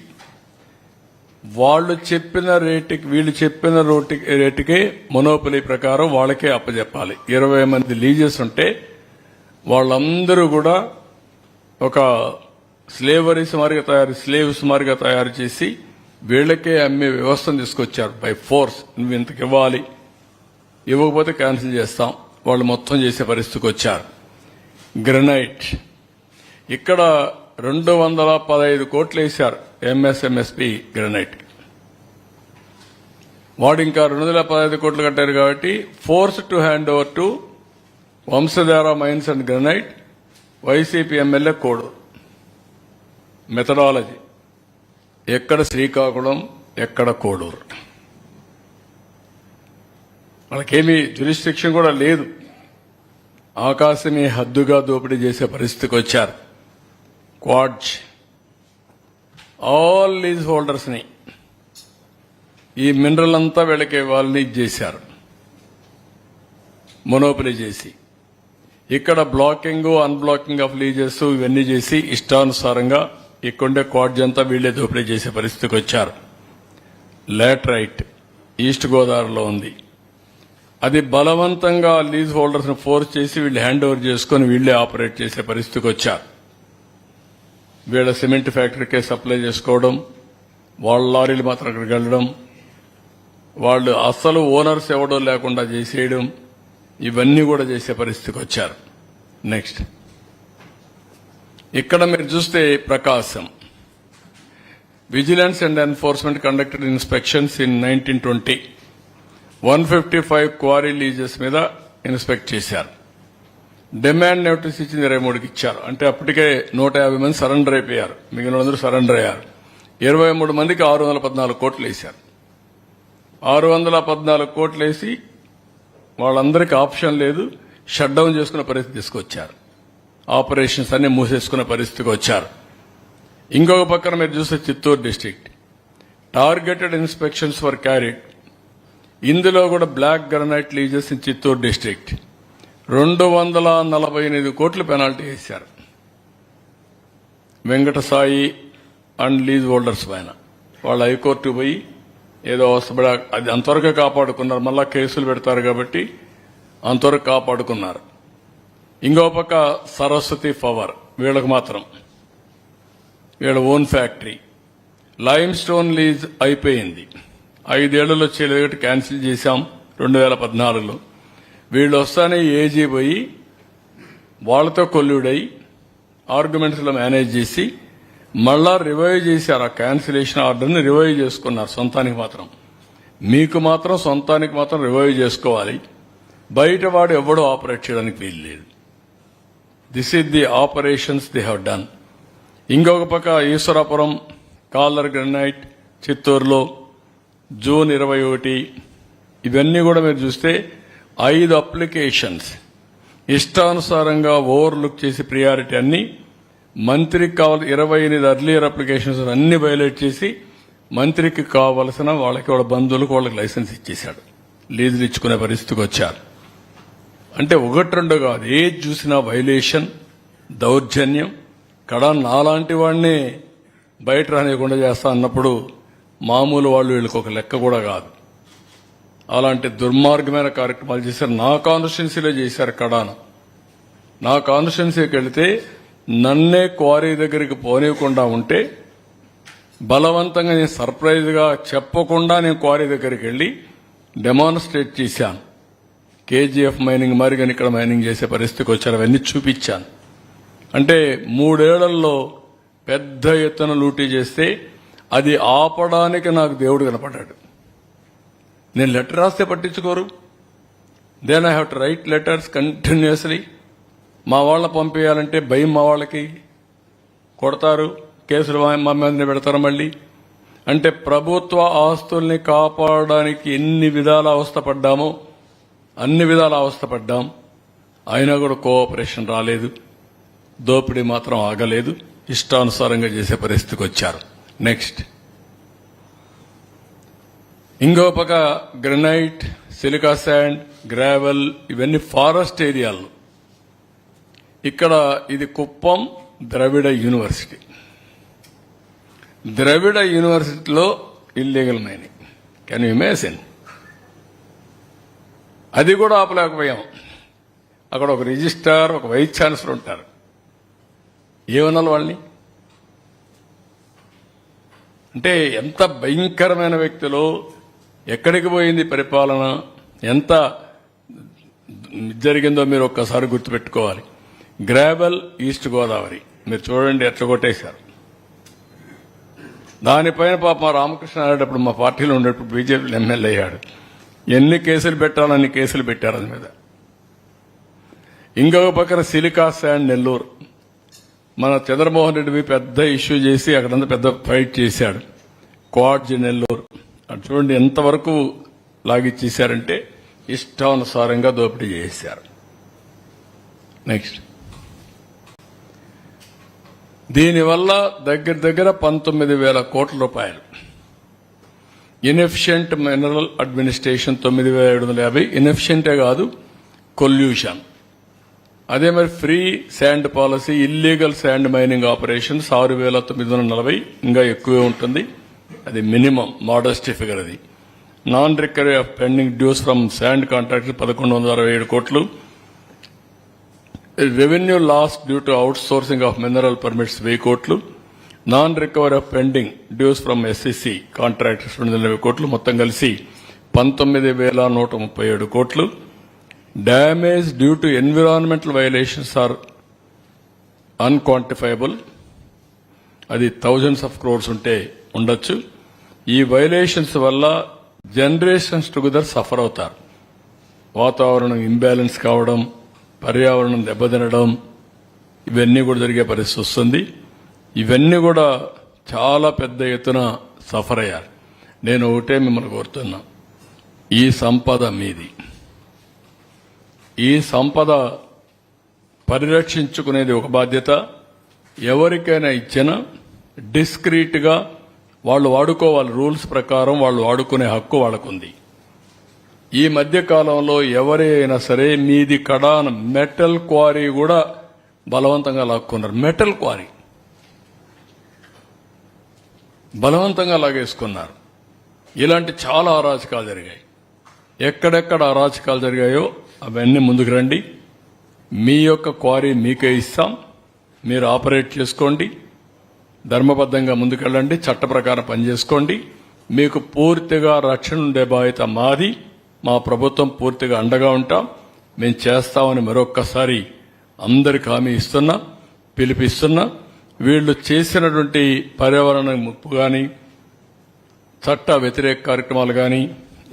వాళ్ళు చెప్పిన రేటుకి వీళ్ళు చెప్పిన రేటుకే మొనోపలి ప్రకారం వాళ్ళకే అప్పచెప్పాలి. 20 మంది లీజెస్ ఉంటే వాళ్ళందరూ కూడా ఒక స్లేవ్స్ మారిగా తయారు చేసి వీళ్ళకే అమ్మే వ్యవస్థను తీసుకొచ్చారు. బై ఫోర్స్ నువ్వు ఇంతకు ఇవ్వాలి, ఇవ్వకపోతే క్యాన్సిల్ చేస్తాం, వాళ్ళు మొత్తం చేసే పరిస్థితికి వచ్చారు. గ్రనైట్ ఇక్కడ 215 కోట్లు వేశారు ఎంఎస్ఎంఎస్పి గ్రనైట్. వాడు ఇంకా 215 కోట్లు కట్టారు కాబట్టి force to hand over to Vamsadhara mines and granite YCP MLA కోడు. మెథడాలజీ ఎక్కడ శ్రీకాకుళం, ఎక్కడ కోడూరు. వాళ్ళకేమీ జ్యూరిస్డిక్షన్ కూడా లేదు. ఆకాశమే హద్దుగా దోపిడీ చేసే పరిస్థితికి వచ్చారు. క్వాడ్జ్ ఆల్ లీజ్ హోల్డర్స్ ని ఈ మినరల్ అంతా వీళ్ళకి వాళ్ళని చేశారు, మొనోపలి చేసి. ఇక్కడ బ్లాకింగ్ అన్బ్లాకింగ్ ఆఫ్ లీజెస్ ఇవన్నీ చేసి ఇష్టానుసారంగా ఇక్కడుండే క్వాడ్జ్ అంతా వీళ్లే దోపిడీ చేసే పరిస్థితికి వచ్చారు. లాటరైట్ ఈస్ట్ గోదావరిలో ఉంది. అది బలవంతంగా లీజ్ హోల్డర్స్ ను ఫోర్స్ చేసి వీళ్ళు హ్యాండ్ ఓవర్ చేసుకుని వీళ్లే ఆపరేట్ చేసే పరిస్థితికి వచ్చారు. వీళ్ళ సిమెంట్ ఫ్యాక్టరీకే సప్లై చేసుకోవడం, వాళ్ళ లారీలు మాత్రం అక్కడికి వెళ్లడం, వాళ్ళు అసలు ఓనర్స్ ఎవడో లేకుండా చేసేయడం, ఇవన్నీ కూడా చేసే పరిస్థితికి వచ్చారు. నెక్స్ట్ ఇక్కడ మీరు చూస్తే Prakasam vigilance and enforcement conducted inspections in 1920 155 quarry leases మీద ఇన్స్పెక్ట్ చేశారు. డిమాండ్ నోటీస్ ఇచ్చింది 23కి ఇచ్చారు. అంటే అప్పటికే 150 మంది సరెండర్ అయిపోయారు, మిగిలిన అందరూ సరెండర్ అయ్యారు. 23 మందికి 614 కోట్లు వేశారు. 614 కోట్లు వేసి వాళ్ళందరికీ ఆప్షన్ లేదు, షట్ డౌన్ చేసుకునే పరిస్థితి తీసుకొచ్చారు. ఆపరేషన్స్ అన్ని మూసేసుకునే పరిస్థితికి వచ్చారు. ఇంకొక పక్కన మీరు చూస్తే Chittoor district targeted inspections for carried. ఇందులో కూడా black granite leases in Chittoor district 248 కోట్లు పెనాల్టీ వేశారు వెంకటసాయి అండ్ లీజ్ హోల్డర్స్ పైన. వాళ్ళు హైకోర్టు పోయి ఏదో అవసరపడ అది అంతవరకు కాపాడుకున్నారు. మళ్ళా కేసులు పెడతారు కాబట్టి అంతవరకు కాపాడుకున్నారు. ఇంకో పక్క సరస్వతి పవర్, వీళ్ళకు మాత్రం వీళ్ళ own factory lime stone lease అయిపోయింది. 5 ఏళ్లలో చేయలేదు, క్యాన్సిల్ చేశాం 2014లో. వీళ్ళు వస్తానే ఏజీ పోయి వాళ్లతో కొల్లుడై ఆర్గ్యుమెంట్స్ లో మేనేజ్ చేసి మళ్ళా రివైవ్ చేశారు. ఆ క్యాన్సిలేషన్ ఆర్డర్ని రివైవ్ చేసుకున్నారు సొంతానికి మాత్రం. మీకు మాత్రం సొంతానికి మాత్రం రివైవ్ చేసుకోవాలి, బయట వాడు ఎవడో ఆపరేట్ చేయడానికి వీలు లేదు. This is the operations they have done. ఇంకొక పక్క ఈశ్వరాపురం కాలర్ గ్రనైట్ చిత్తూరులో జూన్ 21. ఇవన్నీ కూడా మీరు చూస్తే 5 అప్లికేషన్స్ ఇష్టానుసారంగా ఓవర్లుక్ చేసి ప్రియారిటీ అన్ని మంత్రికి కావాలి. 28 అర్లియర్ అప్లికేషన్స్ అన్ని వైలేట్ చేసి మంత్రికి కావలసిన వాళ్ళకి వాళ్ళ బంధువులకు వాళ్ళకి లైసెన్స్ ఇచ్చేశాడు. లీజులు ఇచ్చుకునే పరిస్థితికి వచ్చారు. అంటే 1-2 కాదు, ఏది చూసినా వైలేషన్, దౌర్జన్యం. కడా నాలాంటి వాడిని బయట రానియకుండా చేస్తా అన్నప్పుడు మామూలు వాళ్ళు వీళ్ళకి ఒక లెక్క కూడా కాదు. అలాంటి దుర్మార్గమైన కార్యక్రమాలు చేశారు. నా కాన్స్టిట్యున్సీలో చేశారు. కడాను నా కాన్స్టిట్యున్సీకి వెళితే నన్నే క్వారీ దగ్గరికి పోనీయకుండా ఉంటే బలవంతంగా నేను సర్ప్రైజ్ గా చెప్పకుండా నేను క్వారీ దగ్గరికి వెళ్లి డెమాన్స్ట్రేట్ చేశాను. కేజీఎఫ్ మైనింగ్ మారిగాని ఇక్కడ మైనింగ్ చేసే పరిస్థితికి వచ్చారు. అవన్నీ చూపించాను. అంటే 3 ఏళ్లలో పెద్ద ఎత్తున లూటీ చేస్తే అది ఆపడానికి నాకు దేవుడు కనపడ్డాడు. నేను లెటర్ రాస్తే పట్టించుకోరు. Then I have to write letters continuously. మా వాళ్ళ పంపేయాలంటే భయం, మా వాళ్ళకి కొడతారు, కేసులు మా మీద పెడతారు మళ్ళీ. అంటే ప్రభుత్వ ఆస్తుల్ని కాపాడడానికి ఎన్ని విధాల అవస్థపడ్డామో అన్ని విధాల అవస్థపడ్డాం. అయినా కూడా కోఆపరేషన్ రాలేదు, దోపిడీ మాత్రం ఆగలేదు, ఇష్టానుసారంగా చేసే పరిస్థితికి వచ్చారు. నెక్స్ట్ ఇంకో పక్క గ్రనైట్, సిలికా శాండ్, గ్రావెల్ ఇవన్నీ ఫారెస్ట్ ఏరియాలు. ఇక్కడ ఇది కుప్పం ద్రవిడ యూనివర్సిటీ. ద్రవిడ యూనివర్సిటీలో illegal mining. Can you imagine? అది కూడా ఆపలేకపోయాం. అక్కడ ఒక రిజిస్ట్రార్, ఒక వైస్ ఛాన్సలర్ ఉంటారు. ఏమనాలి వాళ్ళని? అంటే ఎంత భయంకరమైన వ్యక్తులు, ఎక్కడికి పోయింది పరిపాలన, ఎంత జరిగిందో మీరు ఒక్కసారి గుర్తుపెట్టుకోవాలి. గ్రావెల్ ఈస్ట్ గోదావరి మీరు చూడండి ఎట్లా కొట్టేశారు. దానిపైన పాప మా రామకృష్ణ ఆడేటప్పుడు మా పార్టీలో ఉండేటప్పుడు బీజేపీ ఎమ్మెల్యే అయ్యాడు. ఎన్ని కేసులు పెట్టాలని కేసులు పెట్టారు అది మీద. ఇంకొక పక్కన సిలికా శాండ్ నెల్లూరు, మన చంద్రమోహన్ రెడ్డి పెద్ద ఇష్యూ చేసి అక్కడంతా పెద్ద ఫైట్ చేశాడు. క్వాడ్జ్ నెల్లూరు అటు చూడండి ఎంతవరకు లాగిచ్చేశారంటే ఇష్టానుసారంగా దోపిడీ చేశారు. నెక్స్ట్, దీనివల్ల దగ్గర దగ్గర 19,000 కోట్ల రూపాయలు. Inefficient mineral administration 9,750. ఇన్ఎఫిషియంటే కాదు, కొల్యూషన్. అదే మరి free sand policy, illegal sand mining operations 6,940, ఇంకా ఎక్కువే ఉంటుంది. అది మినిమం మోడెస్ట్ ఫిగర్. అది non recovery of pending dues from sand contractor 1,167 కోట్లు. Revenue loss due to outsourcing of mineral permits 1000 కోట్లు. Non recovery of pending dues from SCC contractors 220 కోట్లు. మొత్తం కలిసి 19,137 కోట్లు. Damage due to environmental violations are unquantifiable. అది thousands of crores ఉంటే ఉండొచ్చు. ఈ వైలేషన్స్ వల్ల జనరేషన్స్ టుగెదర్ సఫర్ అవుతారు. వాతావరణం ఇంబ్యాలెన్స్ కావడం, పర్యావరణం దెబ్బతినడం, ఇవన్నీ కూడా జరిగే పరిస్థితి వస్తుంది. ఇవన్నీ కూడా చాలా పెద్ద ఎత్తున సఫర్ అయ్యారు. నేను ఒకటే మిమ్మల్ని కోరుతున్నా, ఈ సంపద మీది. ఈ సంపద పరిరక్షించుకునేది ఒక బాధ్యత. ఎవరికైనా ఇచ్చినా డిస్క్రీట్ గా వాళ్ళు వాడుకోవాలి. రూల్స్ ప్రకారం వాళ్ళు వాడుకునే హక్కు వాళ్ళకుంది. ఈ మధ్య కాలంలో ఎవరైనా సరే మీది కడాన మెటల్ క్వారీ కూడా బలవంతంగా లాక్కున్నారు. మెటల్ క్వారీ బలవంతంగా లాగేసుకున్నారు. ఇలాంటి చాలా అరాచకాలు జరిగాయి. ఎక్కడెక్కడ అరాచకాలు జరిగాయో అవన్నీ ముందుకు రండి. మీ యొక్క క్వారీ మీకే ఇస్తాం, మీరు ఆపరేట్ చేసుకోండి, ధర్మబద్ధంగా ముందుకెళ్ళండి, చట్ట ప్రకారం పనిచేసుకోండి. మీకు పూర్తిగా రక్షణ ఉండే బాధ్యత మాది. మా ప్రభుత్వం పూర్తిగా అండగా ఉంటాం. మేము చేస్తామని మరొక్కసారి అందరికి హామీ ఇస్తున్నా, పిలిపిస్తున్నా. వీళ్లు చేసినటువంటి పర్యావరణ ముప్పు కానీ, చట్ట వ్యతిరేక కార్యక్రమాలు కానీ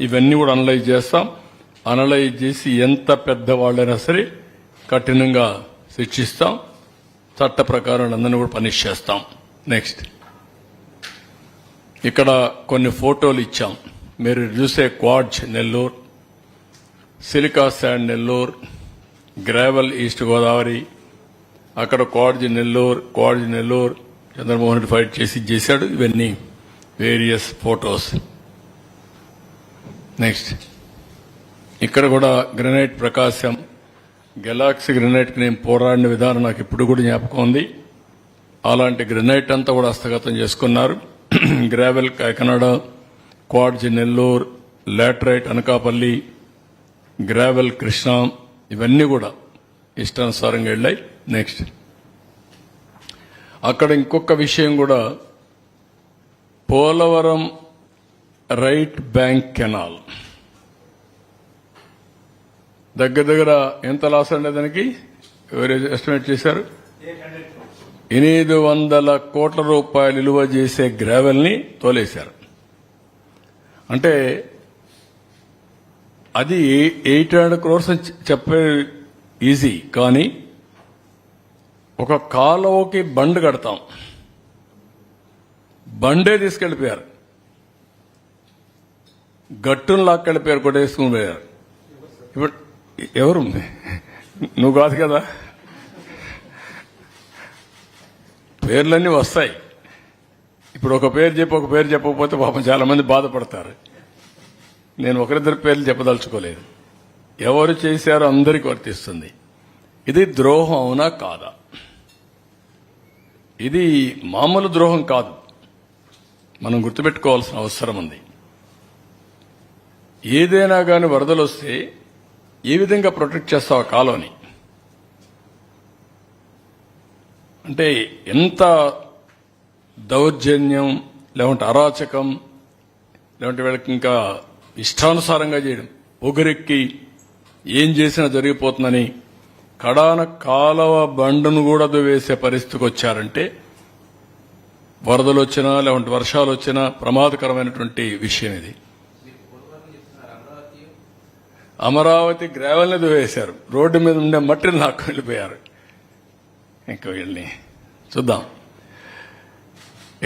ఇవన్నీ కూడా అనలైజ్ చేస్తాం. అనలైజ్ చేసి ఎంత పెద్దవాళ్ళైనా సరే కఠినంగా శిక్షిస్తాం. చట్ట ప్రకారం అందరినీ కూడా పనిష్ చేస్తాం. నెక్స్ట్, ఇక్కడ కొన్ని ఫోటోలు ఇచ్చాం. మీరు చూసే quartz Nellore, silica sand Nellore, gravel east Godavari, అక్కడ క్వాడ్జ్ నెల్లూరు చంద్రమోహన్ రెడ్డి ఫైట్ చేసి చేశాడు. ఇవన్నీ వేరియస్ ఫోటోస్. నెక్స్ట్, ఇక్కడ కూడా గ్రెనైట్ ప్రకాశం, గెలాక్సీ గ్రెనైట్కి నేను పోరాడిన విధానం నాకు ఇప్పుడు కూడా జ్ఞాపకం ఉంది. అలాంటి గ్రెనైట్ అంతా కూడా హస్తగతం చేసుకున్నారు. Gravel Kakinada, quartz Nellore, laterite Anakapalli, gravel Krishna, ఇవన్నీ కూడా ఇష్టానుసారంగా వెళ్ళాయి. నెక్స్ట్, అక్కడ ఇంకొక విషయం కూడా, పోలవరం రైట్ బ్యాంక్ కెనాల్ దగ్గర దగ్గర ఎంత లాస్ అండి దానికి ఎవరు ఎస్టిమేట్ చేశారు? 800 కోట్ల రూపాయలు విలువ చేసే గ్రావెల్ ని తోలేశారు. అంటే అది 800 crores అని చెప్పే ఈజీ, కానీ ఒక కాలువకి బండ్ కడతాం, బండే తీసుకెళ్లిపోయారు, గట్టును లాక్కెళ్ళిపోయారు, కొట్టేసుకుని పోయారు. ఇప్పుడు ఎవరు? నువ్వు కాదు కదా. పేర్లన్నీ వస్తాయి. ఇప్పుడు ఒక పేరు చెప్పి ఒక పేరు చెప్పకపోతే పాపం చాలా మంది బాధపడతారు. నేను ఒకరిద్దరు పేర్లు చెప్పదలుచుకోలేదు. ఎవరు చేశారో అందరికీ వర్తిస్తుంది. ఇది ద్రోహం అవునా కాదా? ఇది మామూలు ద్రోహం కాదు. మనం గుర్తుపెట్టుకోవాల్సిన అవసరం ఉంది. ఏదైనా కానీ వరదలు వస్తే ఏ విధంగా ప్రొటెక్ట్ చేస్తావు ఆ కాలువని? అంటే ఎంత దౌర్జన్యం, లేకుంటే అరాచకం, లేకుంటే వీళ్ళకి ఇంకా ఇష్టానుసారంగా చేయడం, పొగరెక్కి ఏం చేసినా జరిగిపోతుందని కడాన కాలువ బండను కూడా వేసే పరిస్థితికి వచ్చారంటే వరదలు వచ్చినా లేకుంటే వర్షాలు వచ్చినా ప్రమాదకరమైనటువంటి విషయం ఇది. అమరావతి గ్రావెల్ని వేశారు, రోడ్డు మీద ఉండే మట్టిని నాకు వెళ్ళిపోయారు. ఇంకా వీళ్ళని చూద్దాం.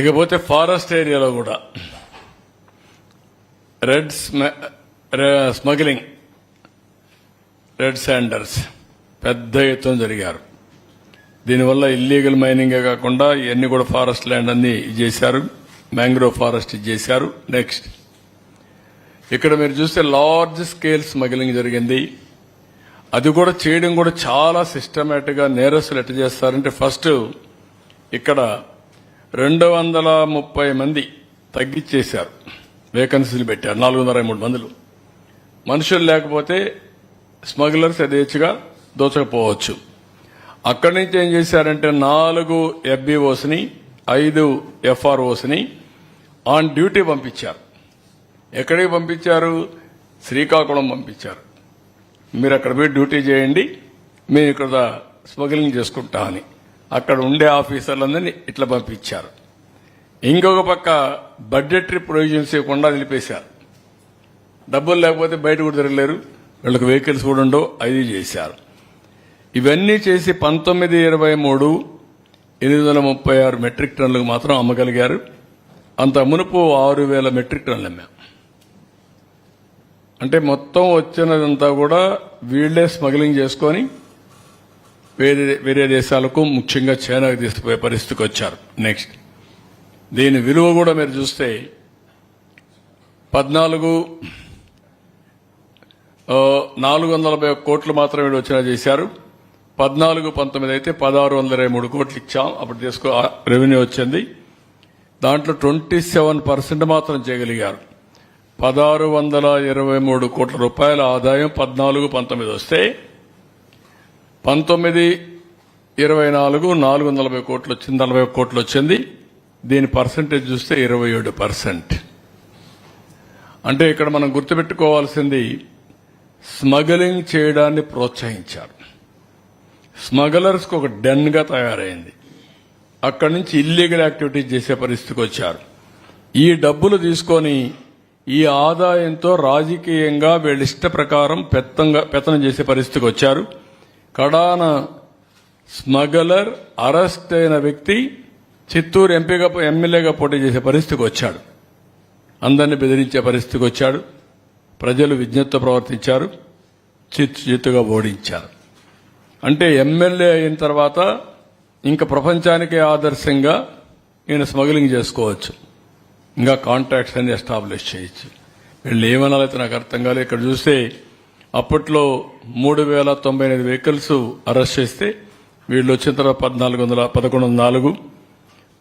ఇకపోతే ఫారెస్ట్ ఏరియాలో కూడా స్మగ్లింగ్, రెడ్ శాండర్స్ పెద్ద ఎత్తున జరిగారు. దీనివల్ల ఇల్లీగల్ మైనింగే కాకుండా ఇవన్నీ కూడా ఫారెస్ట్ ల్యాండ్ అన్ని చేశారు, మ్యాంగ్రోవ్ ఫారెస్ట్ చేశారు. నెక్స్ట్ ఇక్కడ మీరు చూస్తే లార్జ్ స్కేల్ స్మగ్లింగ్ జరిగింది. అది కూడా చేయడం కూడా చాలా సిస్టమేటిక్ గా నేరస్తులు ఎట్లా చేస్తారంటే, ఫస్ట్ ఇక్కడ 230 మంది తగ్గించేశారు, వేకెన్సీలు పెట్టారు. 423 మందులు మనుషులు లేకపోతే స్మగ్లర్స్ యథేచ్ఛగా దోచకపోవచ్చు. అక్కడి నుంచి ఏం చేశారంటే 4 FBOsని 5 FROsని ఆన్ డ్యూటీ పంపించారు. ఎక్కడికి పంపించారు? శ్రీకాకుళం పంపించారు. మీరు అక్కడ పోయి డ్యూటీ చేయండి, మేము ఇక్కడ స్మగ్లింగ్ చేసుకుంటా అని అక్కడ ఉండే ఆఫీసర్లందరినీ ఇట్లా పంపించారు. ఇంకొక పక్క బడ్జెటరీ ప్రొవిజన్స్ ఇవ్వకుండా నిలిపేశారు. డబ్బులు లేకపోతే బయట కూడా తిరగలేరు, వీళ్ళకి వెహికల్స్ కూడా ఉండవు, అది చేశారు. ఇవన్నీ చేసి 1923 836 మెట్రిక్ టన్నులకు మాత్రం అమ్మగలిగారు. అంత మునుపు 6000 మెట్రిక్ టన్నులు అమ్మాం. అంటే మొత్తం వచ్చినదంతా కూడా వీళ్లే స్మగ్లింగ్ చేసుకొని వేరే దేశాలకు, ముఖ్యంగా చైనాకు తీసుకుపోయే పరిస్థితికి వచ్చారు. నెక్స్ట్ దీని విలువ కూడా మీరు చూస్తే 440 కోట్లు మాత్రం వీళ్ళు వచ్చినా చేశారు. 14-19 అయితే 1623 కోట్లు ఇచ్చాం. అప్పుడు రెవెన్యూ వచ్చింది. దాంట్లో 27% మాత్రం చేయగలిగారు. 1623 కోట్ల రూపాయల ఆదాయం 14-19 వస్తే 19-24 440 కోట్లు వచ్చింది, 40 కోట్లు వచ్చింది. దీని పర్సంటేజ్ చూస్తే 27%. అంటే ఇక్కడ మనం గుర్తుపెట్టుకోవాల్సింది, స్మగ్లింగ్ చేయడాన్ని ప్రోత్సహించారు. స్మగ్లర్స్ కు ఒక డెన్ గా తయారైంది. అక్కడి నుంచి ఇల్లీగల్ యాక్టివిటీస్ చేసే పరిస్థితికి వచ్చారు. ఈ డబ్బులు తీసుకొని ఈ ఆదాయంతో రాజకీయంగా వీళ్ళ ఇష్ట ప్రకారం పెత్తనం చేసే పరిస్థితికి వచ్చారు. కడాన స్మగ్లర్ అరెస్ట్ అయిన వ్యక్తి చిత్తూరు ఎమ్మెల్యేగా పోటీ చేసే పరిస్థితికి వచ్చాడు. అందరినీ బెదిరించే పరిస్థితికి వచ్చాడు. ప్రజలు విజ్ఞతతో ప్రవర్తించారు, చిత్తుగా ఓడించారు. అంటే ఎమ్మెల్యే అయిన తర్వాత ఇంకా ప్రపంచానికే ఆదర్శంగా ఈయన స్మగ్లింగ్ చేసుకోవచ్చు, ఇంకా కాంట్రాక్ట్స్ అన్ని ఎస్టాబ్లిష్ చేయొచ్చు. వీళ్ళు ఏమనాలైతే నాకు అర్థం కాలేదు. ఇక్కడ చూస్తే అప్పట్లో 3098 వెహికల్స్ అరెస్ట్ చేస్తే వీళ్ళు వచ్చిన తర్వాత 1104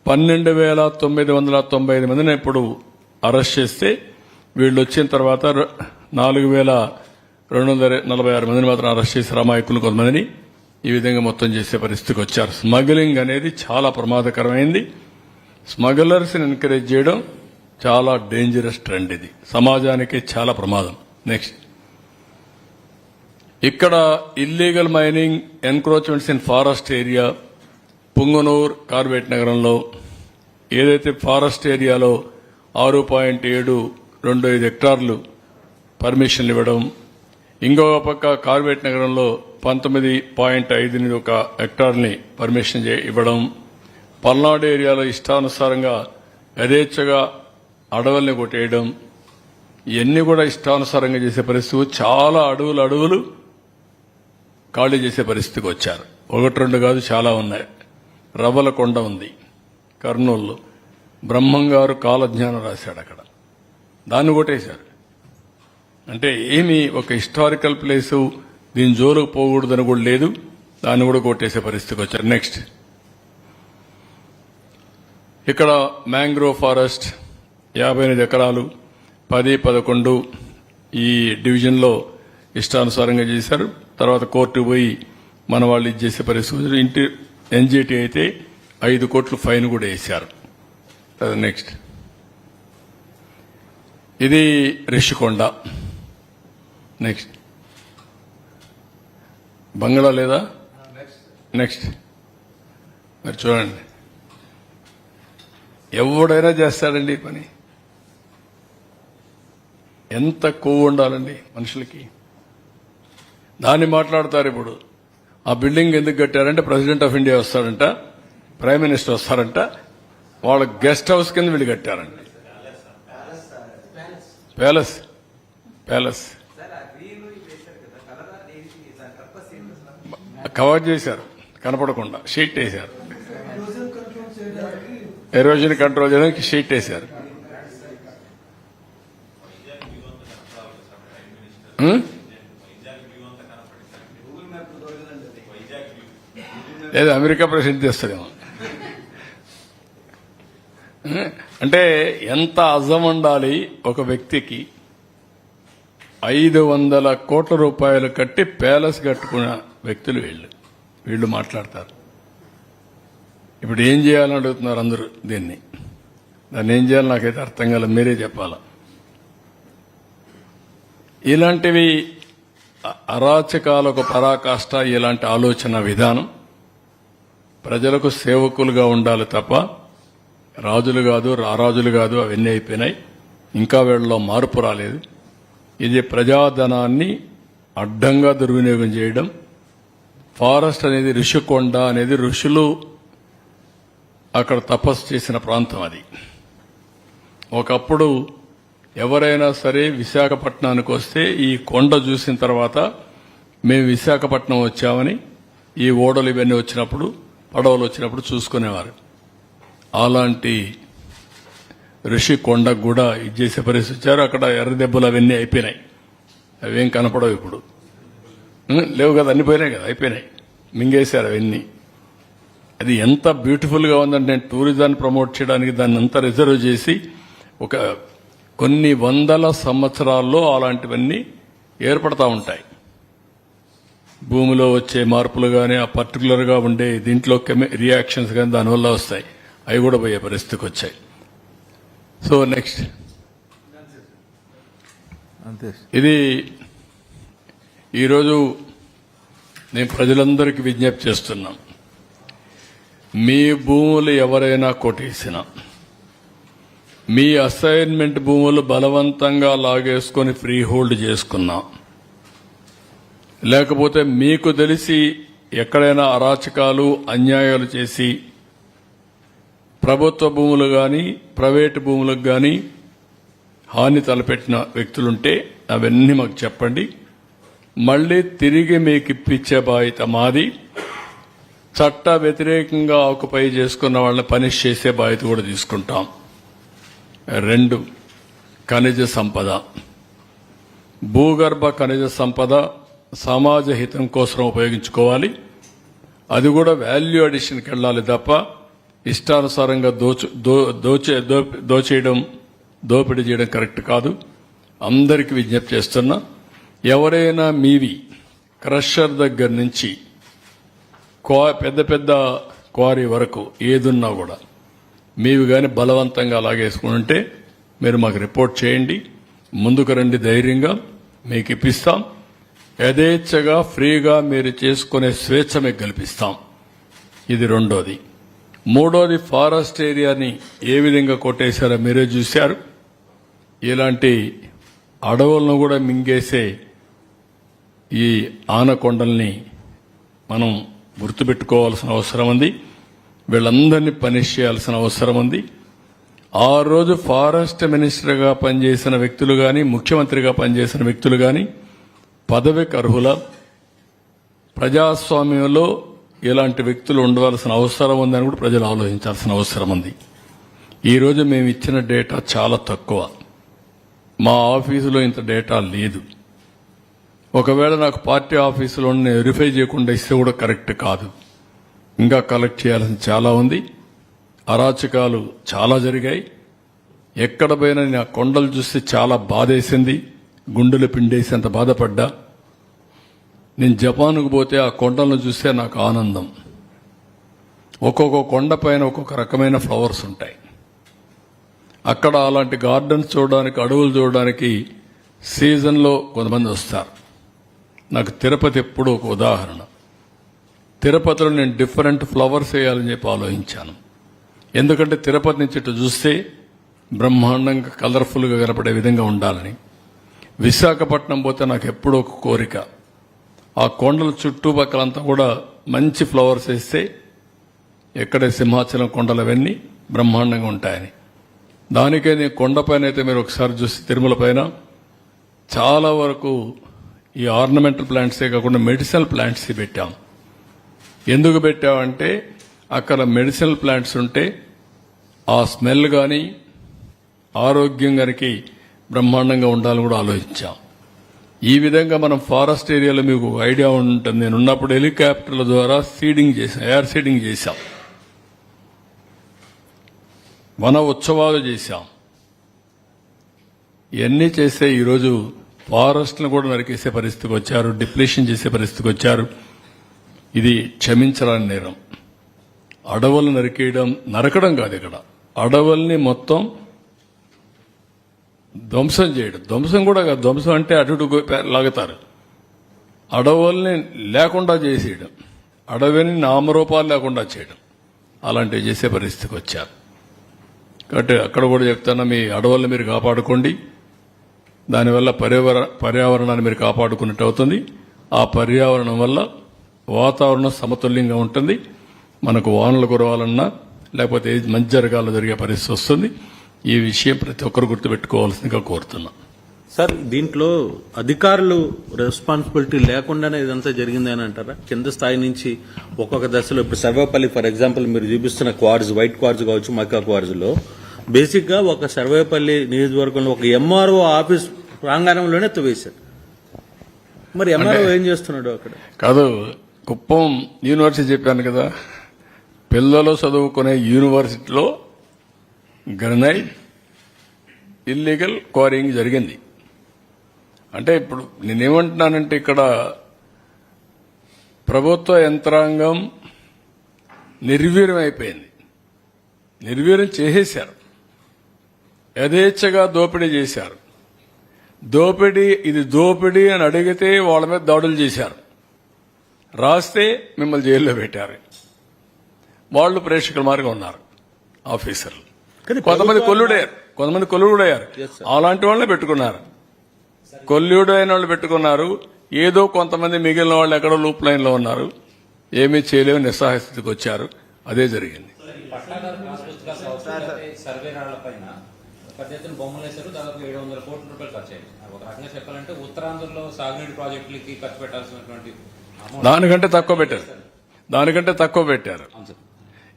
12,995 మందిని ఇప్పుడు అరెస్ట్ చేస్తే వీళ్ళు వచ్చిన తర్వాత 4,246 మందిని మాత్రం అరెస్ట్ చేసి అమాయకులు కొంతమందిని ఈ విధంగా మొత్తం చేసే పరిస్థితికి వచ్చారు. స్మగ్లింగ్ అనేది చాలా ప్రమాదకరమైంది. స్మగ్లర్స్ ని ఎంకరేజ్ చేయడం చాలా డేంజరస్ ట్రెండ్. ఇది సమాజానికి చాలా ప్రమాదం. నెక్స్ట్ ఇక్కడ illegal mining, encroachments in forest area, Punganur, కార్బేట్ నగరంలో ఏదైతే ఫారెస్ట్ ఏరియాలో 6.725 హెక్టార్లు పర్మిషన్లు ఇవ్వడం, ఇంకొక పక్క కార్బేట్ నగరంలో 19.5 హెక్టార్ని పర్మిషన్ ఇవ్వడం, పల్నాడు ఏరియాలో ఇష్టానుసారంగా యథేచ్ఛగా అడవుల్ని కొట్టేయడం, ఇవన్నీ కూడా ఇష్టానుసారంగా చేసే పరిస్థితి. చాలా అడవులు ఖాళీ చేసే పరిస్థితికి వచ్చారు. 1-2 కాదు, చాలా ఉన్నాయి. రవ్వలకొండ ఉంది కర్నూలులో, బ్రహ్మంగారు కాలజ్ఞానం రాశాడు, అక్కడ దాన్ని కొట్టేశారు. అంటే ఏమి ఒక హిస్టారికల్ ప్లేసు దీని జోలుకు పోకూడదని కూడా లేదు, దాన్ని కూడా కొట్టేసే పరిస్థితికి వచ్చారు. నెక్స్ట్, ఇక్కడ మ్యాంగ్రోవ్ ఫారెస్ట్ 58 ఎకరాలు 10-11 ఈ డివిజన్లో ఇష్టానుసారంగా చేశారు. తర్వాత కోర్టుకు పోయి మన వాళ్ళు ఇది చేసే పరిస్థితి. ఇంటి ఎన్జిటి అయితే 5 కోట్లు ఫైన్ కూడా వేశారు. నెక్స్ట్, ఇది రిషికొండ. నెక్స్ట్, బంగ్లా లేదా? నెక్స్ట్, మరి చూడండి, ఎవడైనా చేస్తాడండి ఈ పని. ఎంత కొవ్వు ఉండాలండి మనుషులకి. దాన్ని మాట్లాడతారు. ఇప్పుడు ఆ బిల్డింగ్ ఎందుకు కట్టారంటే ప్రెసిడెంట్ ఆఫ్ ఇండియా వస్తాడంట, ప్రైమ్ మినిస్టర్ వస్తారంట, వాళ్ళ గెస్ట్ హౌస్ కింద వీళ్ళు కట్టారండి. ప్యాలెస్ ప్యాలెస్ కవర్ చేశారు, కనపడకుండా షీట్ వేశారు. ఎరోజన్ కంట్రోల్ చేయడానికి షీట్ వేశారు. లేదా అమెరికా ప్రెసిడెంట్ చేస్తాడేమో. అంటే ఎంత అజం ఉండాలి ఒక వ్యక్తికి. 500 కోట్ల రూపాయలు కట్టి ప్యాలెస్ కట్టుకున్న వ్యక్తులు వీళ్ళు మాట్లాడతారు. ఇప్పుడు ఏం చేయాలని అడుగుతున్నారు అందరూ. దాన్ని ఏం చేయాలి నాకైతే అర్థం కాలేదు, మీరే చెప్పాలా. ఇలాంటివి అరాచకాలకు పరాకాష్ట. ఇలాంటి ఆలోచన విధానం ప్రజలకు సేవకులుగా ఉండాలి తప్ప రాజులు కాదు, రారాజులు కాదు. అవన్నీ అయిపోయినాయి, ఇంకా వీళ్ళలో మార్పు రాలేదు. ఇది ప్రజాధనాన్ని అడ్డంగా దుర్వినియోగం చేయడం. ఫారెస్ట్ అనేది ఋషికొండ అనేది ఋషులు అక్కడ తపస్సు చేసిన ప్రాంతం. అది ఒకప్పుడు ఎవరైనా సరే విశాఖపట్నానికి వస్తే ఈ కొండ చూసిన తర్వాత మేము విశాఖపట్నం వచ్చామని ఈ ఓడలు ఇవన్నీ వచ్చినప్పుడు, పడవలు వచ్చినప్పుడు చూసుకునేవారు. అలాంటి ఋషి కొండకు కూడా ఇది చేసే పరిస్థితి వచ్చారు. అక్కడ ఎర్ర దెబ్బలు అవన్నీ అయిపోయినాయి, అవేం కనపడవు ఇప్పుడు. లేవు కదా, అన్ని పోయినాయి కదా, అయిపోయినాయి, మింగేశారు అవన్నీ. అది ఎంత బ్యూటిఫుల్ గా ఉందంటే, నేను టూరిజాన్ని ప్రమోట్ చేయడానికి దాన్ని అంతా రిజర్వ్ చేసి ఒక కొన్ని వందల సంవత్సరాల్లో అలాంటివన్నీ ఏర్పడతా ఉంటాయి. భూమిలో వచ్చే మార్పులు కానీ, ఆ పర్టికులర్ గా ఉండే దీంట్లో రియాక్షన్స్ కానీ దానివల్ల వస్తాయి. అవి కూడా పోయే పరిస్థితికి వచ్చాయి. సో నెక్స్ట్, ఇది ఈరోజు నేను ప్రజలందరికీ విజ్ఞప్తి చేస్తున్నాం. మీ భూములు ఎవరైనా కొట్టేసినా, మీ అసైన్మెంట్ భూములు బలవంతంగా లాగేసుకొని ఫ్రీ హోల్డ్ చేసుకున్నా, లేకపోతే మీకు తెలిసి ఎక్కడైనా అరాచకాలు అన్యాయాలు చేసి ప్రభుత్వ భూములు కానీ ప్రైవేటు భూములకు కానీ హాని తలపెట్టిన వ్యక్తులుంటే అవన్నీ మాకు చెప్పండి. మళ్లీ తిరిగి మీకు ఇప్పించే బాధ్యత మాది. చట్ట వ్యతిరేకంగా ఆకుపై చేసుకున్న వాళ్ళని పనిష్ చేసే బాధ్యత కూడా తీసుకుంటాం. 2, ఖనిజ సంపద. భూగర్భ ఖనిజ సంపద సమాజ హితం కోసం ఉపయోగించుకోవాలి. అది కూడా వాల్యూ అడిషన్కి వెళ్ళాలి తప్ప ఇష్టానుసారంగా దోపిడీ చేయడం కరెక్ట్ కాదు. అందరికీ విజ్ఞప్తి చేస్తున్నా, ఎవరైనా మీవి క్రషర్ దగ్గర నుంచి పెద్ద పెద్ద క్వారీ వరకు ఏదున్నా కూడా మీవి కానీ బలవంతంగా లాగేసుకుంటే మీరు మాకు రిపోర్ట్ చేయండి. ముందుకు రండి, ధైర్యంగా మీకు ఇప్పిస్తాం. యథేచ్ఛగా ఫ్రీగా మీరు చేసుకునే స్వేచ్ఛ మీకు కల్పిస్తాం. ఇది 2ది. 3వది, ఫారెస్ట్ ఏరియాని ఏ విధంగా కొట్టేశారో మీరే చూశారు. ఇలాంటి అడవులను కూడా మింగేసే ఈ ఆనకొండల్ని మనం గుర్తుపెట్టుకోవాల్సిన అవసరం ఉంది. వీళ్ళందరినీ పనిష్ చేయాల్సిన అవసరం ఉంది. ఆ రోజు ఫారెస్ట్ మినిస్టర్గా పనిచేసిన వ్యక్తులు కానీ, ముఖ్యమంత్రిగా పనిచేసిన వ్యక్తులు కానీ పదవికి అర్హుల. ప్రజాస్వామ్యంలో ఇలాంటి వ్యక్తులు ఉండవలసిన అవసరం ఉందని కూడా ప్రజలు ఆలోచించాల్సిన అవసరం ఉంది. ఈరోజు మేము ఇచ్చిన డేటా చాలా తక్కువ. మా ఆఫీసులో ఇంత డేటా లేదు. ఒకవేళ నాకు పార్టీ ఆఫీసులో వెరిఫై చేయకుండా ఇస్తే కూడా కరెక్ట్ కాదు. ఇంకా కలెక్ట్ చేయాల్సింది చాలా ఉంది. అరాచకాలు చాలా జరిగాయి. ఎక్కడ పోయినా నా కొండలు చూస్తే చాలా బాధేసింది. గుండెలు పిండేసేంత బాధపడ్డా. నేను జపాన్కు పోతే ఆ కొండలను చూస్తే నాకు ఆనందం. ఒక్కొక్క కొండ పైన ఒక్కొక్క రకమైన ఫ్లవర్స్ ఉంటాయి. అక్కడ అలాంటి గార్డెన్స్ చూడడానికి, అడవులు చూడడానికి సీజన్లో కొంతమంది వస్తారు. నాకు తిరుపతి ఎప్పుడూ ఒక ఉదాహరణ. తిరుపతిలో నేను డిఫరెంట్ ఫ్లవర్స్ వేయాలని చెప్పి ఆలోచించాను. ఎందుకంటే తిరుపతి నుంచి ఇటు చూస్తే బ్రహ్మాండంగా కలర్ఫుల్గా కనపడే విధంగా ఉండాలని. విశాఖపట్నం పోతే నాకు ఎప్పుడూ ఒక కోరిక, ఆ కొండల చుట్టుపక్కలంతా కూడా మంచి ఫ్లవర్స్ వేస్తే ఎక్కడ సింహాచలం కొండలు అవన్నీ బ్రహ్మాండంగా ఉంటాయని. దానికే నేను కొండపైన అయితే మీరు ఒకసారి చూస్తే తిరుమల పైన చాలా వరకు ఈ ఆర్నమెంటల్ ప్లాంట్సే కాకుండా మెడిసినల్ ప్లాంట్స్ పెట్టాం. ఎందుకు పెట్టామంటే అక్కడ మెడిసినల్ ప్లాంట్స్ ఉంటే ఆ స్మెల్ కానీ ఆరోగ్యం గారికి బ్రహ్మాండంగా ఉండాలని కూడా ఆలోచించాం. ఈ విధంగా మనం ఫారెస్ట్ ఏరియాలో మీకు ఐడియా ఉంటుంది. నేను ఉన్నప్పుడు హెలికాప్టర్ల ద్వారా సీడింగ్ చేశాం, ఎయిర్ సీడింగ్ చేశాం, వన ఉత్సవాలు చేశాం. ఇవన్నీ చేస్తే ఈరోజు ఫారెస్ట్ను కూడా నరికేసే పరిస్థితికి వచ్చారు, డిప్లేషన్ చేసే పరిస్థితికి వచ్చారు. ఇది క్షమించరాని నేరం. అడవులు నరకడం కాదు, ఇక్కడ అడవుల్ని మొత్తం ధ్వంసం చేయడం. ధ్వంసం కూడా కాదు, ధ్వంసం అంటే అటు లాగుతారు. అడవుల్ని లేకుండా చేసేయడం, అడవిని నామరూపాలు లేకుండా చేయడం, అలాంటివి చేసే పరిస్థితికి వచ్చారు. కాబట్టి అక్కడ కూడా చెప్తాను, మీ అడవుల్ని మీరు కాపాడుకోండి. దానివల్ల పర్యావరణాన్ని మీరు కాపాడుకున్నట్టు అవుతుంది. ఆ పర్యావరణం వల్ల వాతావరణం సమతుల్యంగా ఉంటుంది. మనకు వానలు కురవాలన్నా లేకపోతే మంచి జరగాలో జరిగే పరిస్థితి వస్తుంది. ఈ విషయం ప్రతి ఒక్కరు గుర్తుపెట్టుకోవాల్సిందిగా కోరుతున్నాం. సార్, దీంట్లో అధికారులు రెస్పాన్సిబిలిటీ లేకుండానే ఇదంతా జరిగింది అని అంటారా? కింద స్థాయి నుంచి ఒక్కొక్క దశలో, ఇప్పుడు సర్వేపల్లి ఫర్ ఎగ్జాంపుల్ మీరు చూపిస్తున్న క్వార్డ్స్, వైట్ క్వార్డ్స్ కావచ్చు, మక్కా క్వార్డ్స్ లో బేసిక్ గా ఒక సర్వేపల్లి నియోజకవర్గంలో ఒక ఎంఆర్ఓ ఆఫీస్ ప్రాంగణంలోనే తవ్వేశారు. మరి ఎంఆర్ఓ ఏం చేస్తున్నాడు అక్కడ? కాదు, కుప్పం యూనివర్సిటీ చెప్పాను కదా, పిల్లలు చదువుకునే యూనివర్సిటీలో గ్రనైట్ ఇల్లీగల్ క్వారీయింగ్ జరిగింది. అంటే ఇప్పుడు నేనేమంటున్నానంటే ఇక్కడ ప్రభుత్వ యంత్రాంగం నిర్వీర్యం అయిపోయింది. నిర్వీర్యం చేసేశారు, యథేచ్ఛగా దోపిడీ చేశారు. ఇది దోపిడీ అని అడిగితే వాళ్ళ మీద దాడులు చేశారు. రాస్తే మిమ్మల్ని జైల్లో పెట్టారు. వాళ్ళు ప్రేక్షకుల మార్గం ఉన్నారు ఆఫీసర్లు. కొంతమంది కొల్లుడయ్యారు. అలాంటి వాళ్ళని పెట్టుకున్నారు. కొల్లుడు అయిన వాళ్ళు పెట్టుకున్నారు. ఏదో కొంతమంది మిగిలిన వాళ్ళు ఎక్కడో లూప్ లైన్ లో ఉన్నారు. ఏమీ చేయలేని నిస్సహాయ స్థితికి వచ్చారు. అదే జరిగింది. బొమ్మలు వేశారు. దాదాపు 700 కోట్ల రూపాయలు ఖర్చు అయ్యాయి. ఒక రకంగా చెప్పాలంటే ఉత్తరాంధ్రలో సాగునీటి ప్రాజెక్టులకి ఖర్చు పెట్టాల్సినటువంటి దానికంటే తక్కువ పెట్టారు.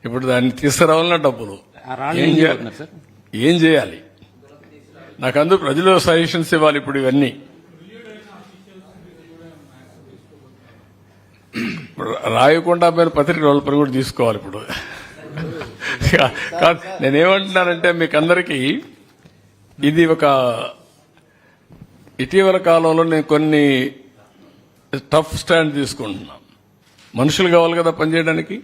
ఇప్పుడు దాన్ని తీసుకురావాలన్న డబ్బులు ఏం చేయాలి? నాకు అందరూ ప్రజలు సజెషన్స్ ఇవ్వాలి. ఇప్పుడు ఇవన్నీ రాయకుండా మీరు పత్రిక వాళ్ళ పని కూడా తీసుకోవాలి. ఇప్పుడు కాదు, నేనేమంటున్నానంటే మీకు అందరికీ ఇది ఒక ఇటీవల కాలంలో నేను కొన్ని టఫ్ స్టాండ్ తీసుకుంటున్నా. మనుషులు కావాలి కదా పనిచేయడానికి.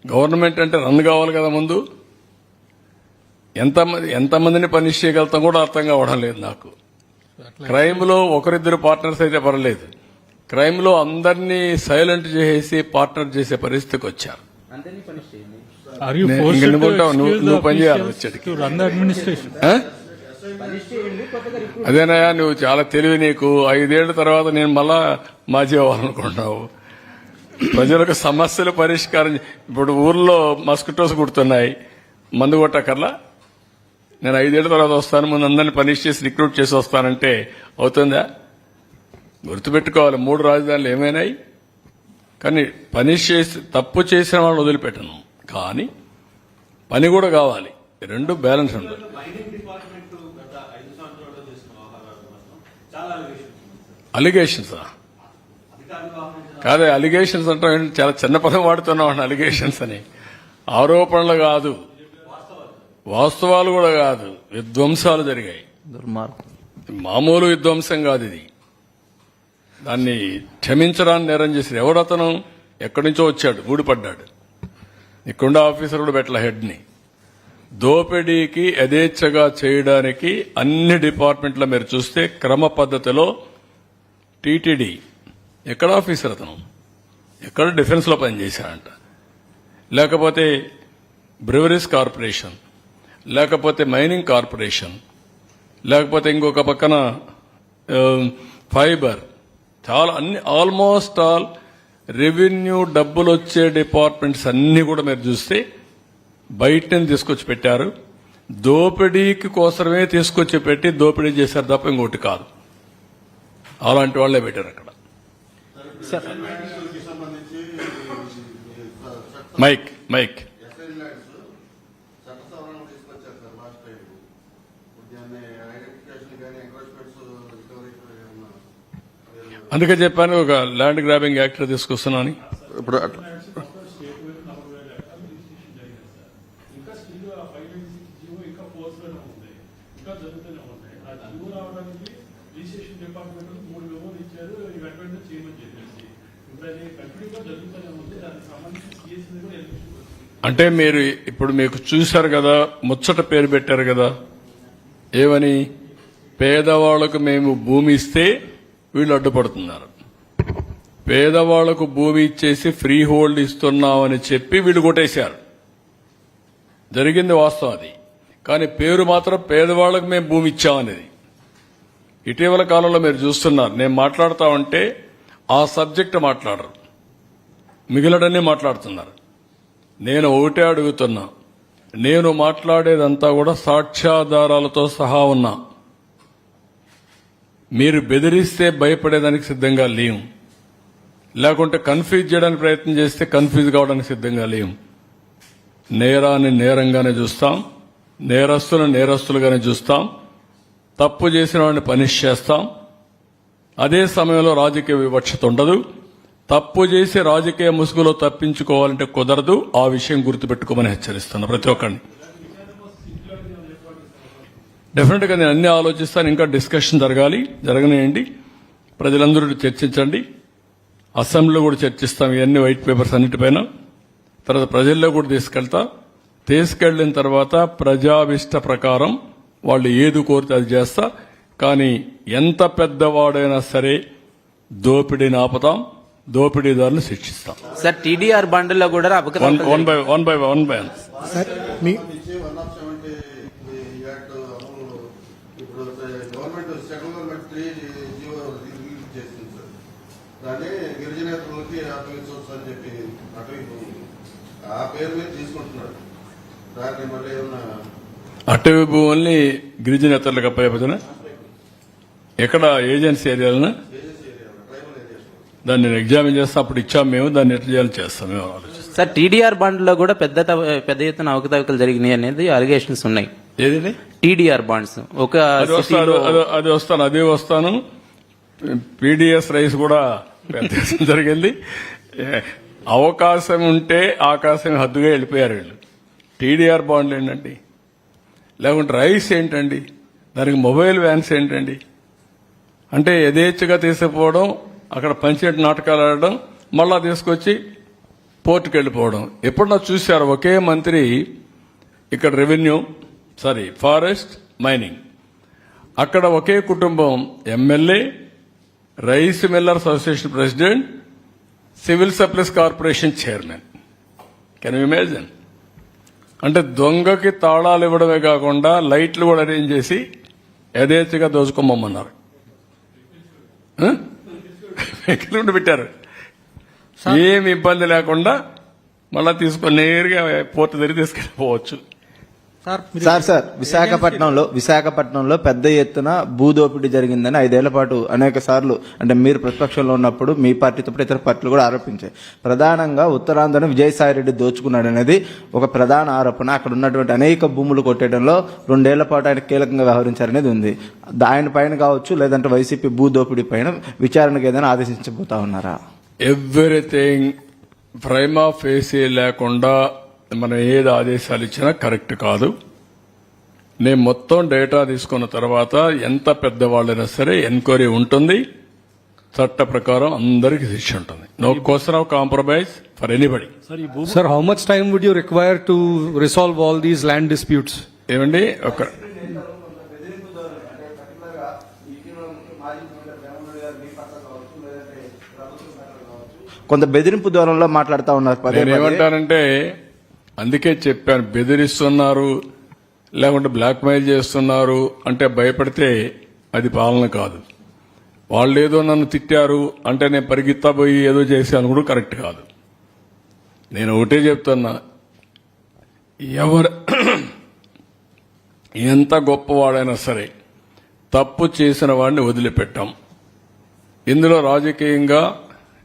గవర్నమెంట్ అంటే రన్ కావాలి కదా ముందు. ఎంతమందిని పనిష్ చేయగలుగుతాం కూడా అర్థం కావడం లేదు నాకు. క్రైమ్ లో ఒకరిద్దరు పార్ట్నర్స్ అయితే పర్లేదు. క్రైమ్ లో అందరినీ సైలెంట్ చేసి పార్ట్నర్ చేసే పరిస్థితికి వచ్చారు. నువ్వు పనిచేయాలి వచ్చేటికి. అదేనయ్యా, నువ్వు చాలా తెలివి. నీకు 5 ఏళ్ల తర్వాత నేను మళ్ళా మాజీ అవ్వాలనుకుంటున్నావు. ప్రజలకు సమస్యలు పరిష్కారం. ఇప్పుడు ఊర్లో మస్కిటోస్ కుడుతున్నాయి, మందు కొట్టకర్లా. నేను 5 ఏళ్ల తర్వాత వస్తాను, ముందు అందరినీ పనిష్ చేసి రిక్రూట్ చేసి వస్తానంటే అవుతుందా? గుర్తుపెట్టుకోవాలి, 3 రాజధానులు ఏమైనాయి. కానీ పనిష్ చేసి తప్పు చేసిన వాళ్ళని వదిలిపెట్టను, కానీ పని కూడా కావాలి. 2 బ్యాలెన్స్ ఉండాలి. అలిగేషన్సా? కాదే, అలిగేషన్స్ అంటే చాలా చిన్న పదం వాడుతున్నాం అలిగేషన్స్ అని. ఆరోపణలు కాదు, వాస్తవాలు కూడా కాదు, విధ్వంసాలు జరిగాయి. మామూలు విధ్వంసం కాదు ఇది. దాన్ని క్షమించడాన్ని నేరం చేశారు. ఎవడతను? ఎక్కడి నుంచో వచ్చాడు, ఊడిపడ్డాడు. ఇక్కడుండే ఆఫీసర్ కూడా పెట్టల హెడ్ని. దోపిడీకి యథేచ్ఛగా చేయడానికి అన్ని డిపార్ట్మెంట్లో మీరు చూస్తే క్రమ పద్ధతిలో టీటీడీ ఎక్కడ ఆఫీసర్ అతను, ఎక్కడ డిఫెన్స్ లో పనిచేశాడంట, లేకపోతే బ్రెవరీస్ కార్పొరేషన్, లేకపోతే మైనింగ్ కార్పొరేషన్, లేకపోతే ఇంకొక పక్కన ఫైబర్, చాలా అన్ని ఆల్మోస్ట్ ఆల్ రెవెన్యూ డబ్బులు వచ్చే డిపార్ట్మెంట్స్ అన్ని కూడా మీరు చూస్తే బయట నుంచి తీసుకొచ్చి పెట్టారు. దోపిడీకి కోసమే తీసుకొచ్చి పెట్టి దోపిడీ చేశారు తప్ప ఇంకోటి కాదు. అలాంటి వాళ్లే పెట్టారు అక్కడ. మైక్ మైక్ అందుకే చెప్పాను ఒక ల్యాండ్ గ్రాబింగ్ యాక్ట్ తీసుకొస్తున్నాను. ఇప్పుడు అంటే మీరు ఇప్పుడు మీకు చూశారు కదా, ముచ్చట పేరు పెట్టారు కదా, ఏమని? పేదవాళ్లకు మేము భూమి ఇస్తే వీళ్ళు అడ్డుపడుతున్నారు, పేదవాళ్లకు భూమి ఇచ్చేసి ఫ్రీ హోల్డ్ ఇస్తున్నామని చెప్పి వీళ్ళు కొట్టేశారు. జరిగింది వాస్తవం అది. కానీ పేరు మాత్రం పేదవాళ్లకు మేము భూమి ఇచ్చామనేది. ఇటీవల కాలంలో మీరు చూస్తున్నారు, నేను మాట్లాడుతా ఉంటే ఆ సబ్జెక్ట్ మాట్లాడరు, మిగిలినన్నీ మాట్లాడుతున్నారు. నేను ఒకటే అడుగుతున్నా, నేను మాట్లాడేదంతా కూడా సాక్ష్యాధారాలతో సహా ఉన్నా. మీరు బెదిరిస్తే భయపడేదానికి సిద్ధంగా లేం, లేకుంటే కన్ఫ్యూజ్ చేయడానికి ప్రయత్నం చేస్తే కన్ఫ్యూజ్ కావడానికి సిద్ధంగా లేం. నేరాన్ని నేరంగానే చూస్తాం, నేరస్తులను నేరస్తులుగానే చూస్తాం, తప్పు చేసిన వాడిని పనిష్ చేస్తాం. అదే సమయంలో రాజకీయ వివక్షత ఉండదు. తప్పు చేసి రాజకీయ ముసుగులో తప్పించుకోవాలంటే కుదరదు. ఆ విషయం గుర్తుపెట్టుకోమని హెచ్చరిస్తున్నా ప్రతి ఒక్కరిని. డెఫినెట్ గా నేను అన్ని ఆలోచిస్తాను. ఇంకా డిస్కషన్ జరగనియండి, ప్రజలందరూ చర్చించండి. అసెంబ్లీలో కూడా చర్చిస్తాం ఇవన్నీ వైట్ పేపర్స్ అన్నిటిపైన. తర్వాత ప్రజల్లో కూడా తీసుకెళ్లిన తర్వాత ప్రజాభిష్ట ప్రకారం వాళ్ళు ఏది కోరితే అది చేస్తా. కానీ ఎంత పెద్దవాడైనా సరే దోపిడీని ఆపుతాం, దోపిడీదారులను శిక్షిస్తాం. సార్, టీడీఆర్ బండ్లో కూడా వన్ బై వన్. సార్ మీ దాన్ని గిరిజనేతలకి అప్పగించవచ్చు అని చెప్పి అటవీ ఆ పేరు మీద తీసుకుంటున్నాడు. దాన్ని మళ్ళీ ఏమన్నా అటవీ భూముల్ని గిరిజనేతలకు అప్పచెప్తున్నా ఎక్కడ ఏజెన్సీ ఏరియాలను ట్రైబల్ ఏరియాస్ దాన్ని నేను ఎగ్జామిన్ చేస్తాం. అప్పుడు ఇచ్చాం మేము, దాన్ని ఎట్లా చేయాలి చేస్తాం మేము ఆలోచిస్తాం. సార్, టీడీఆర్ బాండ్లో కూడా పెద్ద ఎత్తున అవకతవకలు జరిగినాయి అనేది అలిగేషన్స్ ఉన్నాయి. ఏది టీడీఆర్ బాండ్స్ ఒక అదే వస్తాను. పీడీఎస్ రైస్ కూడా జరిగింది. అవకాశం ఉంటే ఆకాశం హద్దుగా వెళ్ళిపోయారు వీళ్ళు. టీడీఆర్ బాండ్లు ఏంటండి, లేకుంటే రైస్ ఏంటండి, దానికి మొబైల్ వ్యాన్స్ ఏంటండి? అంటే యథేచ్ఛగా తీసుకుపోవడం, అక్కడ పంచాయతీ నాటకాలు ఆడడం, మళ్ళా తీసుకొచ్చి పోర్టుకు వెళ్ళిపోవడం. ఎప్పుడన్నా చూశారు ఒకే మంత్రి ఇక్కడ ఫారెస్ట్, మైనింగ్, అక్కడ ఒకే కుటుంబం MLA, rice millers association president, civil supplies corporation chairman. Can you imagine? అంటే దొంగకి తాళాలు ఇవ్వడమే కాకుండా లైట్లు కూడా అరేంజ్ చేసి యథేచ్ఛగా దోచుకోమన్నారు. ఎక్కడ పెట్టారు, ఏమి ఇబ్బంది లేకుండా మళ్ళా తీసుకొని నేరుగా పోర్టు దగ్గర తీసుకెళ్ళిపోవచ్చు. సార్ విశాఖపట్నంలో పెద్ద ఎత్తున భూదోపిడీ జరిగిందని 5 ఏళ్ల పాటు అనేక సార్లు అంటే మీరు ప్రతిపక్షంలో ఉన్నప్పుడు మీ పార్టీతో పాటు ఇతర పార్టీలు కూడా ఆరోపించాయి. ప్రధానంగా ఉత్తరాంధ్రను విజయసాయి రెడ్డి దోచుకున్నాడు అనేది ఒక ప్రధాన ఆరోపణ. అక్కడ ఉన్నటువంటి అనేక భూములు కొట్టేయడంలో 2 ఏళ్ల పాటు ఆయన కీలకంగా వ్యవహరించారనేది ఉంది. ఆయన పైన కావచ్చు లేదంటే వైసీపీ భూదోపిడీ పైన విచారణకు ఏదైనా ఆదేశించబోతా ఉన్నారా? ఎవ్రీథింగ్ ప్రైమా ఫేసీ లేకుండా మనం ఏది ఆదేశాలు ఇచ్చినా కరెక్ట్ కాదు. నేను మొత్తం డేటా తీసుకున్న తర్వాత ఎంత పెద్దవాళ్ళైనా సరే ఎంక్వైరీ ఉంటుంది, చట్ట ప్రకారం అందరికీ శిక్ష ఉంటుంది. No question of compromise for anybody. Sir, how much time would you require to resolve all these land disputes? ఏమండి ఒక కొంత బెదిరింపు ధోరణిలో మాట్లాడుతూ ఉన్నారు. నేనేమంటానంటే అందుకే చెప్పాను, బెదిరిస్తున్నారు లేకుంటే బ్లాక్మెయిల్ చేస్తున్నారు అంటే భయపడితే అది పాలన కాదు. వాళ్ళు ఏదో నన్ను తిట్టారు అంటే నేను పరిగెత్తా పోయి ఏదో చేశాను కూడా కరెక్ట్ కాదు. నేను ఒకటే చెప్తున్నా, ఎవరు ఎంత గొప్పవాడైనా సరే తప్పు చేసిన వాడిని వదిలిపెట్టాం. ఇందులో రాజకీయంగా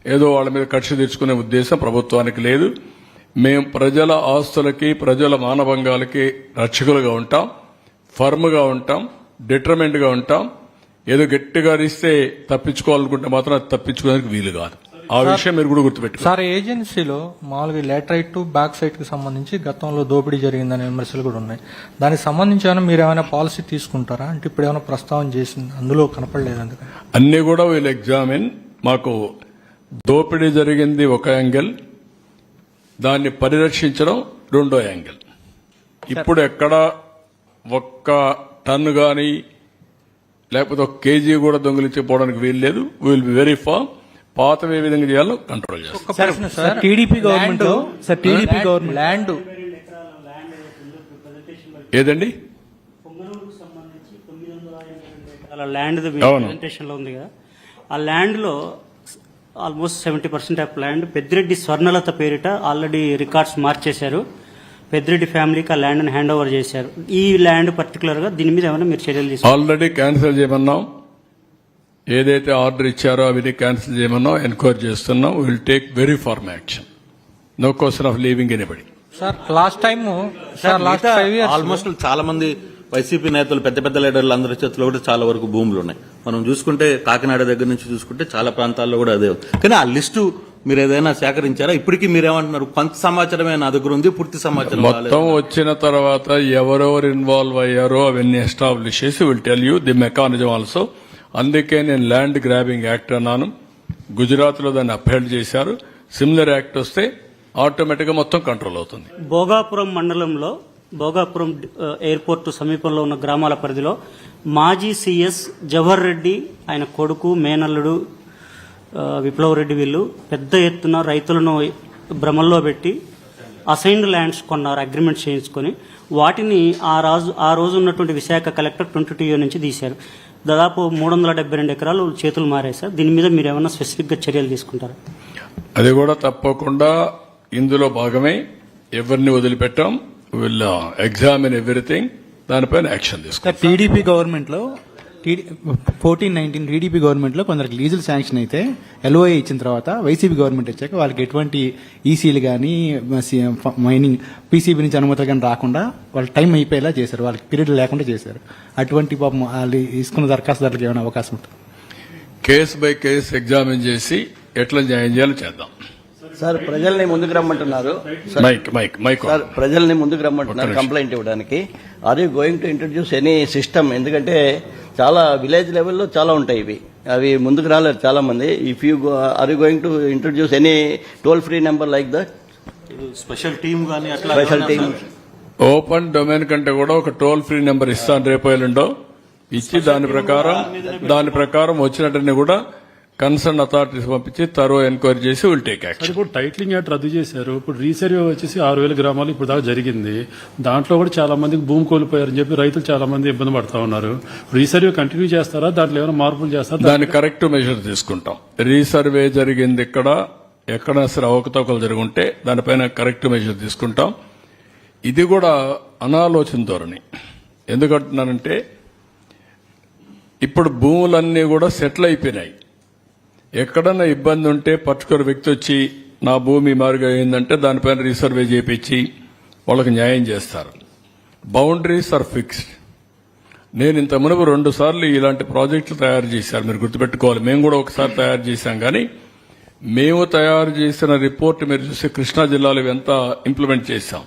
ఏదో వాళ్ళ మీద కక్ష తెచ్చుకునే ఉద్దేశం ప్రభుత్వానికి లేదు. మేము ప్రజల ఆస్తులకి ప్రజల మానభంగాలకి రక్షకులుగా ఉంటాం, ఫర్మ్గా ఉంటాం, డిటర్మెంట్ గా ఉంటాం. ఏదో గట్టిగా ఇస్తే తప్పించుకోవాలనుకుంటే మాత్రం అది తప్పించుకోవడానికి వీలు కాదు. ఆ విషయం మీరు కూడా గుర్తుపెట్టుకోండి. సార్, ఏజెన్సీలో మామూలుగా లేటరైట్ టు బ్యాక్ సైట్ కి సంబంధించి గతంలో దోపిడీ జరిగిందనే విమర్శలు కూడా ఉన్నాయి. దానికి సంబంధించి ఏమైనా మీరు ఏమైనా పాలసీ తీసుకుంటారా? అంటే ఇప్పుడు ఏమైనా ప్రస్తావన చేసింది అందులో కనపడలేదు. అందుకని అన్ని కూడా వీళ్ళు ఎగ్జామిన్. మాకు దోపిడీ జరిగింది ఒక యాంగిల్, దాన్ని పరిరక్షించడం రెండో యాంగిల్. ఇప్పుడు ఎక్కడ ఒక్క టన్ను గాని లేకపోతే ఒక కేజీ కూడా దొంగిలించిపోవడానికి వీలు లేదు. Will be very firm. పాతం ఏ విధంగా చేయాలో కంట్రోల్ చేస్తాం. టీడీపీ గవర్నమెంట్ ల్యాండ్ ఏదండి ల్యాండ్ ప్రెజెంటేషన్ లో ఉంది కదా, ఆ ల్యాండ్ లో almost 70% of land Peddireddy Swarnalatha పేరిట ఆల్రెడీ రికార్డ్స్ మార్చేశారు. పెద్దిరెడ్డి ఫ్యామిలీకి ఆ ల్యాండ్ ని హ్యాండ్ ఓవర్ చేశారు. ఈ ల్యాండ్ పర్టికులర్ గా దీని మీద ఏమైనా మీరు చర్యలు తీసుకుంటారు? ఆల్రెడీ క్యాన్సిల్ చేయమన్నాం. ఏదైతే ఆర్డర్ ఇచ్చారో అవి క్యాన్సిల్ చేయమన్నాం. ఎంక్వైరీ చేస్తున్నాం. Will take very firm action. No question of leaving anybody. Sir, last 5 years almost చాలా మంది వైసీపీ నేతలు పెద్ద పెద్ద లీడర్లు అందరి చేతిలో కూడా చాలా వరకు భూములు ఉన్నాయి. మనం చూసుకుంటే కాకినాడ దగ్గర నుంచి చూసుకుంటే చాలా ప్రాంతాల్లో కూడా అదే. కానీ ఆ లిస్టు మీరు ఏదైనా సేకరించారా? ఇప్పటికీ మీరేమంటున్నారు, కొంత సమాచారమే నా దగ్గర ఉంది, పూర్తి సమాచారం మొత్తం వచ్చిన తర్వాత ఎవరెవరు ఇన్వాల్వ్ అయ్యారో అవన్నీ ఎస్టాబ్లిష్ చేసి will tell you the mechanism also. అందుకే నేను ల్యాండ్ గ్రాబింగ్ యాక్ట్ అన్నాను. గుజరాత్ లో దాన్ని అప్హెల్డ్ చేశారు. సిమిలర్ యాక్ట్ వస్తే ఆటోమేటిక్ గా మొత్తం కంట్రోల్ అవుతుంది. భోగాపురం మండలంలో భోగాపురం ఎయిర్పోర్ట్ సమీపంలో ఉన్న గ్రామాల పరిధిలో మాజీ సీఎస్ జవహర్ రెడ్డి, ఆయన కొడుకు మేనల్లుడు విప్లవ్ రెడ్డి వీళ్ళు పెద్ద ఎత్తున రైతులను భ్రమల్లో పెట్టి అసైన్డ్ ల్యాండ్స్ కొన్నారు, అగ్రిమెంట్ చేయించుకొని. వాటిని ఆ రోజు ఉన్నటువంటి విశాఖ కలెక్టర్ 22 నుంచి తీశారు. దాదాపు 372 ఎకరాలు చేతులు మారేశారు. దీని మీద మీరు ఏమైనా స్పెసిఫిక్ గా చర్యలు తీసుకుంటారా? అది కూడా తప్పకుండా ఇందులో భాగమే. ఎవరిని వదిలిపెట్టాం. Will examine everything. దానిపైన యాక్షన్ తీసుకుంటాం. టీడీపీ గవర్నమెంట్ లో 14-19 టీడీపీ గవర్నమెంట్ లో కొందరికి లీజులు శాంక్షన్ అయితే ఎల్ఓఏ ఇచ్చిన తర్వాత వైసీపీ గవర్నమెంట్ వచ్చాక వాళ్ళకి ఎటువంటి ఈసీలు కానీ మైనింగ్ పీసీబీ నుంచి అనుమతులు కానీ రాకుండా వాళ్ళు టైం అయిపోయేలా చేశారు, వాళ్ళకి పీరియడ్ లేకుండా చేశారు. అటువంటి పాపం వాళ్ళు తీసుకున్న దరఖాస్తుదారులకు ఏమైనా అవకాశం ఉంటుంది? కేసు బై కేసు ఎగ్జామిన్ చేసి ఎట్లా న్యాయం చేయాలో చేద్దాం. సార్, ప్రజల్ని ముందుకు రమ్మంటున్నారు. సార్, ప్రజల్ని ముందుకు రమ్మంటున్నారు కంప్లైంట్ ఇవ్వడానికి. Are you going to introduce any system? ఎందుకంటే చాలా విలేజ్ లెవెల్లో చాలా ఉంటాయి ఇవి, అవి ముందుకు రాలేరు చాలా మంది. If you are you going to introduce any toll free number like that? Special team కానీ అట్లా స్పెషల్ టీమ్ ఓపెన్ డొమైన్ కంటే కూడా ఒక టోల్ ఫ్రీ నెంబర్ ఇస్తాను రేపు ఎల్లుండో ఇచ్చి దాని ప్రకారం వచ్చినట్టని కూడా కన్సర్న్ అథారిటీస్ పంపించి తరో ఎంక్వైరీ చేసి విల్ టేక్ యాక్షన్. ఇప్పుడు టైటిలింగ్ యాక్ట్ రద్దు చేశారు. ఇప్పుడు రీసర్వే వచ్చేసి 6,000 గ్రామాలు ఇప్పుడు దాకా జరిగింది. దాంట్లో కూడా చాలా మందికి భూమి కోల్పోయారని చెప్పి రైతులు చాలా మంది ఇబ్బంది పడతా ఉన్నారు. రీసర్వే కంటిన్యూ చేస్తారా? దాంట్లో ఏమైనా మార్పులు చేస్తారా? దాన్ని కరెక్ట్ మెజర్ తీసుకుంటాం. రీసర్వే జరిగింది ఎక్కడ సరే అవకతవకలు జరుగుంటే దానిపైన కరెక్ట్ మెజర్ తీసుకుంటాం. ఇది కూడా అనాలోచన ధోరణి. ఎందుకంటున్నానంటే ఇప్పుడు భూములన్నీ కూడా సెటిల్ అయిపోయినాయి. ఎక్కడన్నా ఇబ్బంది ఉంటే పర్టికులర్ వ్యక్తి వచ్చి నా భూమి మారుగా అయిందంటే దానిపైన రీసర్వే చేయించి వాళ్ళకి న్యాయం చేస్తారు. Boundaries are fixed. నేను ఇంత మునుపు 2 సార్లు ఇలాంటి ప్రాజెక్టులు తయారు చేశారు, మీరు గుర్తుపెట్టుకోవాలి. మేము కూడా ఒకసారి తయారు చేశాం, కానీ మేము తయారు చేసిన రిపోర్ట్ మీరు చూస్తే కృష్ణా జిల్లాలో ఎంత ఇంప్లిమెంట్ చేశాం.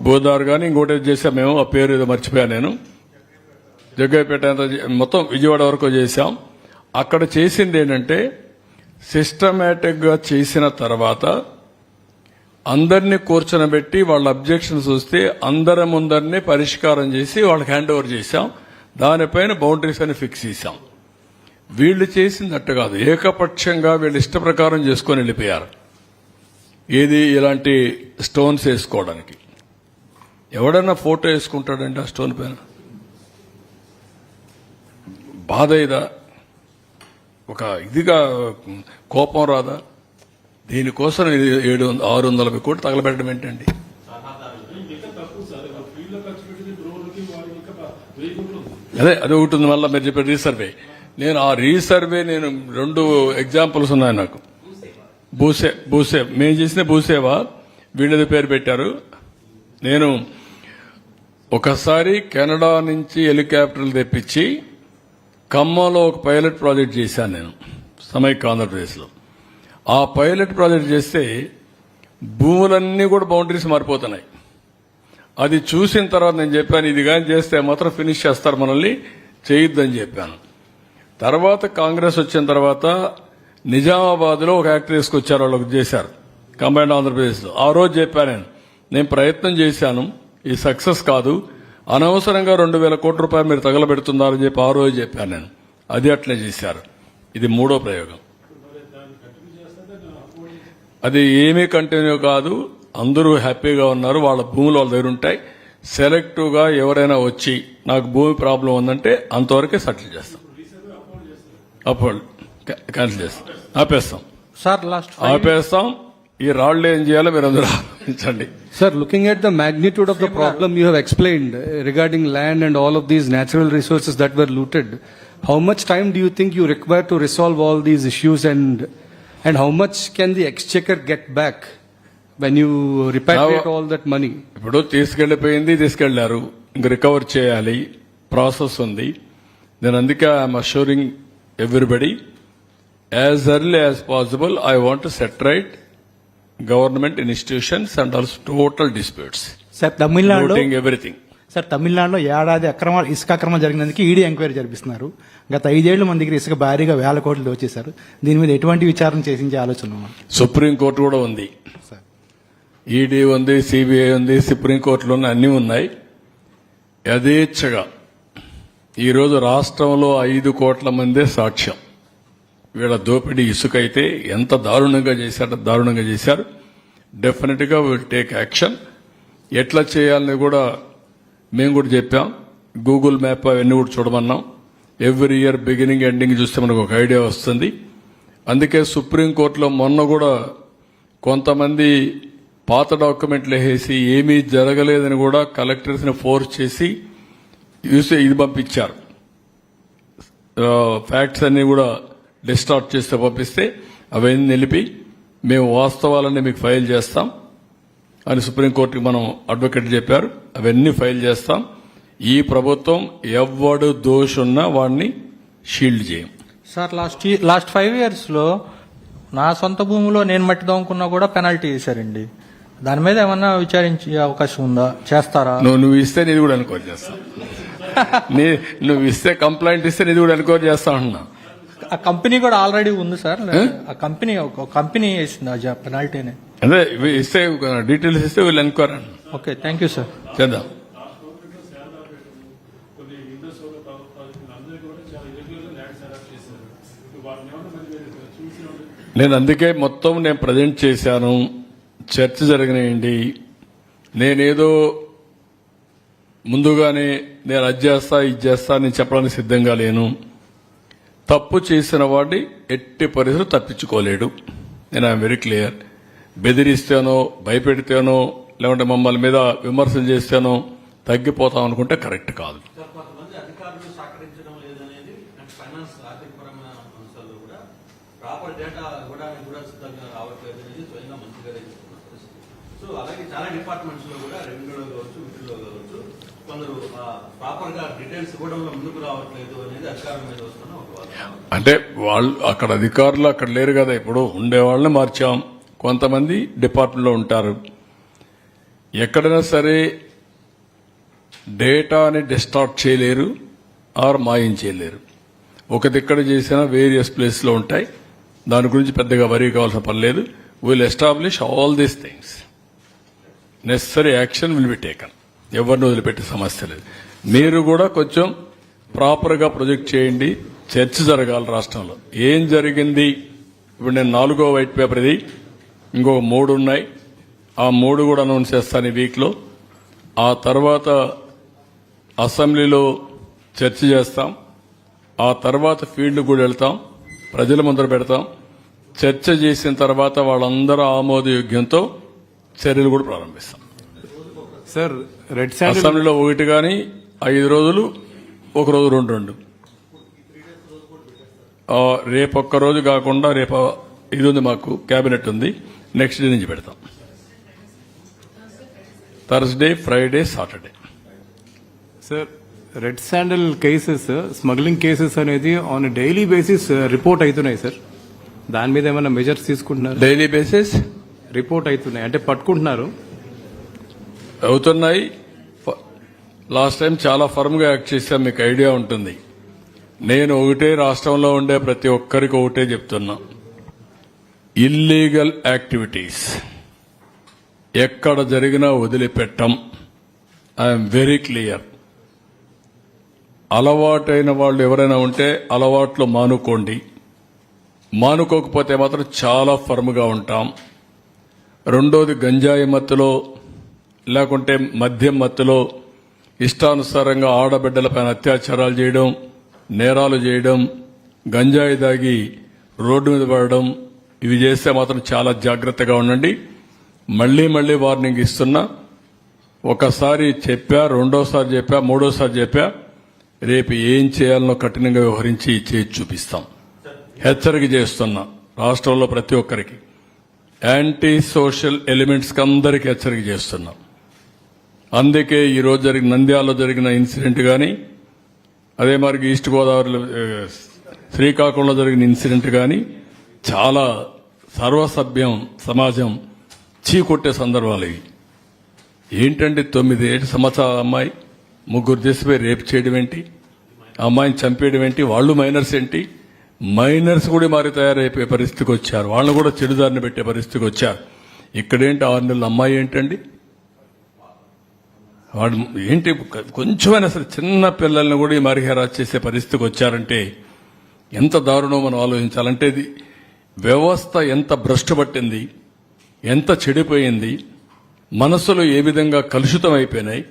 బోదారు కానీ ఇంకోటి చేశాం మేము, ఆ పేరు ఏదో మర్చిపోయాను నేను. జగ్గయ్యపేట మొత్తం విజయవాడ వరకు చేశాం. అక్కడ చేసింది ఏంటంటే సిస్టమేటిక్ గా చేసిన తర్వాత అందరినీ కూర్చొనబెట్టి వాళ్ళ అబ్జెక్షన్స్ వస్తే అందరి ముందరినీ పరిష్కారం చేసి వాళ్ళకి హ్యాండ్ ఓవర్ చేశాం. దానిపైన బౌండరీస్ అని ఫిక్స్ చేశాం. వీళ్ళు చేసింది అట్టు కాదు, ఏకపక్షంగా వీళ్ళు ఇష్ట ప్రకారం చేసుకొని వెళ్ళిపోయారు. ఏది ఇలాంటి స్టోన్స్ వేసుకోవడానికి ఎవడన్నా ఫోటో వేసుకుంటాడంటే ఆ స్టోన్ పైన బాధ ఇదా, ఒక ఇదిగా కోపం రాదా? దీనికోసం 650 కోట్లు తగలబెట్టడం ఏంటండి? అదే ఒకటి ఉంది. మళ్ళీ మీరు చెప్పే రీసర్వే, నేను ఆ రీసర్వే 2 ఎగ్జాంపుల్స్ ఉన్నాయి నాకు. భూసే మేము చేసిన భూసేవా వీళ్ళది పేరు పెట్టారు. నేను ఒకసారి కెనడా నుంచి హెలికాప్టర్లు తెప్పించి ఖమ్మంలో ఒక పైలట్ ప్రాజెక్ట్ చేశాను నేను సమైక్య ఆంధ్రప్రదేశ్లో. ఆ పైలట్ ప్రాజెక్ట్ చేస్తే భూములన్నీ కూడా బౌండరీస్ మారిపోతున్నాయి. అది చూసిన తర్వాత నేను చెప్పాను, ఇది కానీ చేస్తే మాత్రం ఫినిష్ చేస్తారు, మనల్ని చేయొద్దని చెప్పాను. తర్వాత కాంగ్రెస్ వచ్చిన తర్వాత నిజామాబాద్లో ఒక యాక్ట్ తీసుకొచ్చారు, వాళ్ళకి చేశారు కంబైన్డ్ ఆంధ్రప్రదేశ్లో. ఆ రోజు చెప్పాను నేను ప్రయత్నం చేశాను, ఈ సక్సెస్ కాదు, అనవసరంగా 2000 కోట్ల రూపాయలు మీరు తగలబెడుతున్నారని చెప్పి ఆ రోజు చెప్పాను నేను. అది అట్లే చేశారు. ఇది 3వ ప్రయోగం. అది ఏమీ కంటిన్యూ కాదు, అందరూ హ్యాపీగా ఉన్నారు, వాళ్ళ భూములు వాళ్ళ దగ్గర ఉంటాయి. సెలెక్టివ్ గా ఎవరైనా వచ్చి నాకు భూమి ప్రాబ్లం ఉందంటే అంతవరకే సెటిల్ చేస్తాం, అప్పుడు క్యాన్సిల్ చేస్తాం, ఆపేస్తాం. Sir last ఆపేస్తాం. ఈ రాళ్లు ఏం చేయాలో మీరు అందరూ ఆలోచించండి. Sir, looking at the magnitude of the problem you have explained regarding land and all of these natural resources that were looted, how much time do you think you require to resolve all these issues, and how much can the exchequer get back when you repatriate all that money? ఇప్పుడు తీసుకెళ్లారు, ఇంక recover చేయాలి, process ఉంది. నేను అందుకే I'm assuring everybody as early as possible I want to set right government institutions and also total disputes. Sir తమిళనాడులో everything. Sir తమిళనాడులో ఏడాది ఇసుక అక్రమం జరిగినందుకు ఈడీ ఎంక్వైరీ జరిపిస్తున్నారు. గత 5 ఏళ్లు మన దగ్గర ఇసుక భారీగా 1000 కోట్లు దోచేశారు. దీని మీద ఎటువంటి విచారణ చేసించే ఆలోచన ఉంది? సుప్రీంకోర్టు కూడా ఉంది, ఈడీ ఉంది, సిబిఐ ఉంది, సుప్రీంకోర్టులో అన్ని ఉన్నాయి. యథేచ్ఛగా ఈరోజు రాష్ట్రంలో 5 కోట్ల మందే సాక్ష్యం. వీళ్ళ దోపిడీ ఇసుక అయితే ఎంత దారుణంగా చేశారు. డెఫినెట్ గా విల్ టేక్ యాక్షన్. ఎట్లా చేయాలని కూడా మేము కూడా చెప్పాం. గూగుల్ మ్యాప్ అవన్నీ కూడా చూడమన్నాం. ఎవ్రీ ఇయర్ బిగినింగ్ ఎండింగ్ చూస్తే మనకు ఒక ఐడియా వస్తుంది. అందుకే సుప్రీంకోర్టులో మొన్న కూడా కొంతమంది పాత డాక్యుమెంట్లు వేసి ఏమీ జరగలేదని కూడా కలెక్టర్స్ ని ఫోర్స్ చేసి ఇది పంపించారు. ఫ్యాక్ట్స్ అన్ని కూడా డిస్టార్ట్ చేస్తే పంపిస్తే అవన్నీ నిలిపి మేము వాస్తవాలన్నీ మీకు ఫైల్ చేస్తాం అని సుప్రీంకోర్టుకి మనం అడ్వకేట్ చెప్పారు. అవన్నీ ఫైల్ చేస్తాం. ఈ ప్రభుత్వం ఎవడు దోషున్నా వాడిని షీల్డ్ చేయం. సార్ లాస్ట్ 5 years లో నా సొంత భూమిలో నేను మట్టి దొంగకున్నా కూడా పెనాల్టీ వేశారండి. దాని మీద ఏమన్నా విచారించే అవకాశం ఉందా? చేస్తారా? నువ్వు ఇస్తే నేను కూడా ఎన్క్వైరీ చేస్తా. నువ్వు ఇస్తే కంప్లైంట్ ఇస్తే నేను కూడా ఎన్క్వైరీ చేస్తా అంటున్నా. ఆ కంపెనీ కూడా ఆల్రెడీ ఉంది సార్. ఆ కంపెనీ వేసింది ఆ పెనాల్టీని. అదే ఇస్తే డీటెయిల్స్ ఇస్తే వీళ్ళు enquiry. Okay, thank you sir. చేద్దాం. నేను అందుకే మొత్తం నేను ప్రజెంట్ చేశాను. చర్చ జరిగినాయండి. నేనేదో ముందుగానే నేను అది చేస్తా ఇది చేస్తా నేను చెప్పడానికి సిద్ధంగా లేను. తప్పు చేసిన వాడిని ఎట్టి పరిస్థితులు తప్పించుకోలేడు. నేను ఐఎమ్ వెరీ క్లియర్. బెదిరిస్తానో భయపెడితేనో లేకుంటే మమ్మల్ని మీద విమర్శలు చేస్తానో తగ్గిపోతాం అనుకుంటే కరెక్ట్ కాదు. కొంతమంది అధికారులు సహకరించడం లేదనేది ఫైనాన్స్ ఆర్థికపరమైన అంశాల్లో కూడా ప్రాపర్ డేటా కూడా సిద్ధంగా రావట్లేదు అనేది స్వయంగా మంత్రి గారే చెప్తున్నారు. సో అలాగే చాలా డిపార్ట్మెంట్స్ లో కూడా రెవెన్యూలో కావచ్చు, వీటిలో కావచ్చు, కొందరు ప్రాపర్ గా డీటెయిల్స్ కూడా ముందుకు రావట్లేదు అనేది అధికారుల మీద వస్తున్న ఒక వాదన. అంటే వాళ్ళు అక్కడ అధికారులు అక్కడ లేరు కదా, ఇప్పుడు ఉండేవాళ్ళని మార్చాం. కొంతమంది డిపార్ట్మెంట్లో ఉంటారు. ఎక్కడైనా సరే డేటాని డిస్టార్ట్ చేయలేరు ఆర్ మాయం చేయలేరు. ఒక దిక్కడ చేసినా వేరియస్ ప్లేస్లో ఉంటాయి. దాని గురించి పెద్దగా వరీ కావాల్సిన పని లేదు. Will establish all these things. Necessary action will be taken. ఎవరిని వదిలిపెట్టే సమస్య లేదు. మీరు కూడా కొంచెం ప్రాపర్గా ప్రొజెక్ట్ చేయండి. చర్చ జరగాలి రాష్ట్రంలో. ఏం జరిగింది? ఇప్పుడు నేను 4వ వైట్ పేపర్ ఇది, ఇంకొక 3 ఉన్నాయి. ఆ 3 కూడా అనౌన్స్ చేస్తాను ఈ వీక్లో. ఆ తర్వాత అసెంబ్లీలో చర్చ చేస్తాం. ఆ తర్వాత ఫీల్డ్ కూడా వెళ్తాం, ప్రజల ముందర పెడతాం. చర్చ చేసిన తర్వాత వాళ్ళందరూ ఆమోదయోగ్యంతో చర్యలు కూడా ప్రారంభిస్తాం. సార్, రెడ్ శాండిల్ అసెంబ్లీలో 1 కానీ 5 రోజులు, ఒక రోజు 2 రేపు ఒక్క రోజు కాకుండా రేపు ఇది ఉంది, మాకు కేబినెట్ ఉంది, నెక్స్ట్ డే నుంచి పెడతాం. Thursday, Friday, Saturday. Sir, red sandal cases, smuggling cases అనేది ఆన్ డైలీ బేసిస్ రిపోర్ట్ అవుతున్నాయి సార్. దాని మీద ఏమైనా మెజర్స్ తీసుకుంటున్నారు? డైలీ బేసిస్ రిపోర్ట్ అవుతున్నాయి అంటే పట్టుకుంటున్నారు, అవుతున్నాయి. లాస్ట్ టైం చాలా ఫర్మ్ గా యాక్ట్ చేశాం, మీకు ఐడియా ఉంటుంది. నేను ఒకటే రాష్ట్రంలో ఉండే ప్రతి ఒక్కరికి ఒకటే చెప్తున్నా, ఇల్లీగల్ యాక్టివిటీస్ ఎక్కడ జరిగినా వదిలిపెట్టం. I'm very clear. అలవాటైన వాళ్ళు ఎవరైనా ఉంటే అలవాట్లు మానుకోండి. మానుకోకపోతే మాత్రం చాలా ఫర్మ్గా ఉంటాం. రెండోది, గంజాయి మత్తులో లేకుంటే మద్యం మత్తులో ఇష్టానుసారంగా ఆడబిడ్డలపైన అత్యాచారాలు చేయడం, నేరాలు చేయడం, గంజాయి దాగి రోడ్డు మీద పడడం, ఇవి చేస్తే మాత్రం చాలా జాగ్రత్తగా ఉండండి. మళ్లీ మళ్లీ వార్నింగ్ ఇస్తున్నా. ఒకసారి చెప్పా, రెండోసారి చెప్పా, మూడోసారి చెప్పా. రేపు ఏం చేయాలనో కఠినంగా వ్యవహరించి చేసి చూపిస్తాం. హెచ్చరిక చేస్తున్నా రాష్ట్రంలో ప్రతి ఒక్కరికి, యాంటీ సోషల్ ఎలిమెంట్స్ కి అందరికీ హెచ్చరిక చేస్తున్నాం. అందుకే ఈరోజు నంద్యాలలో జరిగిన ఇన్సిడెంట్ కానీ, అదే మరి ఈస్ట్ గోదావరిలో శ్రీకాకుళంలో జరిగిన ఇన్సిడెంట్ కానీ చాలా సర్వసభ్యం సమాజం చీకొట్టే సందర్భాలు ఇవి. ఏంటంటే 9 సంవత్సరాల అమ్మాయి 3 దేశపై రేపు చేయడం ఏంటి, అమ్మాయిని చంపేయడం ఏంటి, వాళ్ళు మైనర్స్ ఏంటి, మైనర్స్ కూడా మారి తయారైపోయే పరిస్థితికి వచ్చారు. వాళ్ళని కూడా చెడుదారిని పెట్టే పరిస్థితికి వచ్చారు. ఇక్కడేంటి 6 నెలల అమ్మాయి ఏంటండి, వాడు ఏంటి, కొంచెమైనా సరే చిన్న పిల్లల్ని కూడా ఈ మరిహేరాజ్ చేసే పరిస్థితికి వచ్చారంటే ఎంత దారుణో మనం ఆలోచించాలంటే, ఇది వ్యవస్థ ఎంత భ్రష్టు పట్టింది, ఎంత చెడిపోయింది, మనసులు ఏ విధంగా కలుషితం అయిపోయినాయి.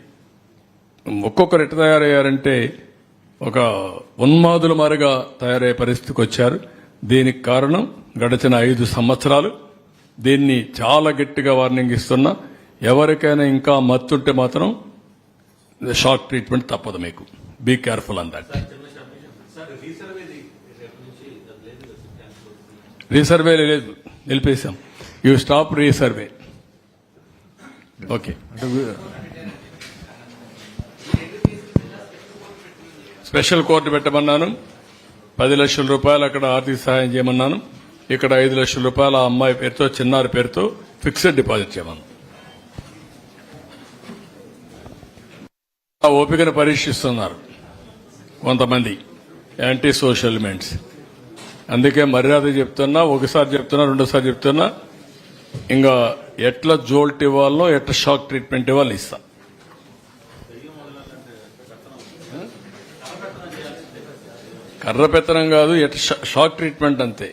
ఒక్కొక్కరు ఎట్లా తయారయ్యారంటే ఒక ఉన్మాదుల మారిగా తయారయ్యే పరిస్థితికి వచ్చారు. దీనికి కారణం గడిచిన 5 సంవత్సరాలు. దీన్ని చాలా గట్టిగా వార్నింగ్ ఇస్తున్నా. ఎవరికైనా ఇంకా మత్తుంటే మాత్రం షాక్ ట్రీట్మెంట్ తప్పదు. మీకు be careful on that. Resurvey లేదు, నిలిపేశాం. You stop resurvey. Okay. Special court పెట్టమన్నాను. 10 లక్షల రూపాయలు అక్కడ ఆర్థిక సహాయం చేయమన్నాను. ఇక్కడ 5 లక్షల రూపాయలు ఆ అమ్మాయి పేరుతో, చిన్నారి పేరుతో ఫిక్స్డ్ డిపాజిట్ చేయమన్నాను. ఆ ఓపికను పరీక్షిస్తున్నారు కొంతమంది యాంటీ సోషల్ ఎలిమెంట్స్. అందుకే మర్యాద చెప్తున్నా, ఒకసారి చెప్తున్నా, రెండోసారి చెప్తున్నా. ఇంకా ఎట్లా జోల్ట్ ఇవ్వాలో, ఎట్లా షాక్ ట్రీట్మెంట్ ఇవ్వాలో ఇస్తా. కర్ర పెత్తనం కాదు, ఎట్లా షాక్ ట్రీట్మెంట్ అంతే.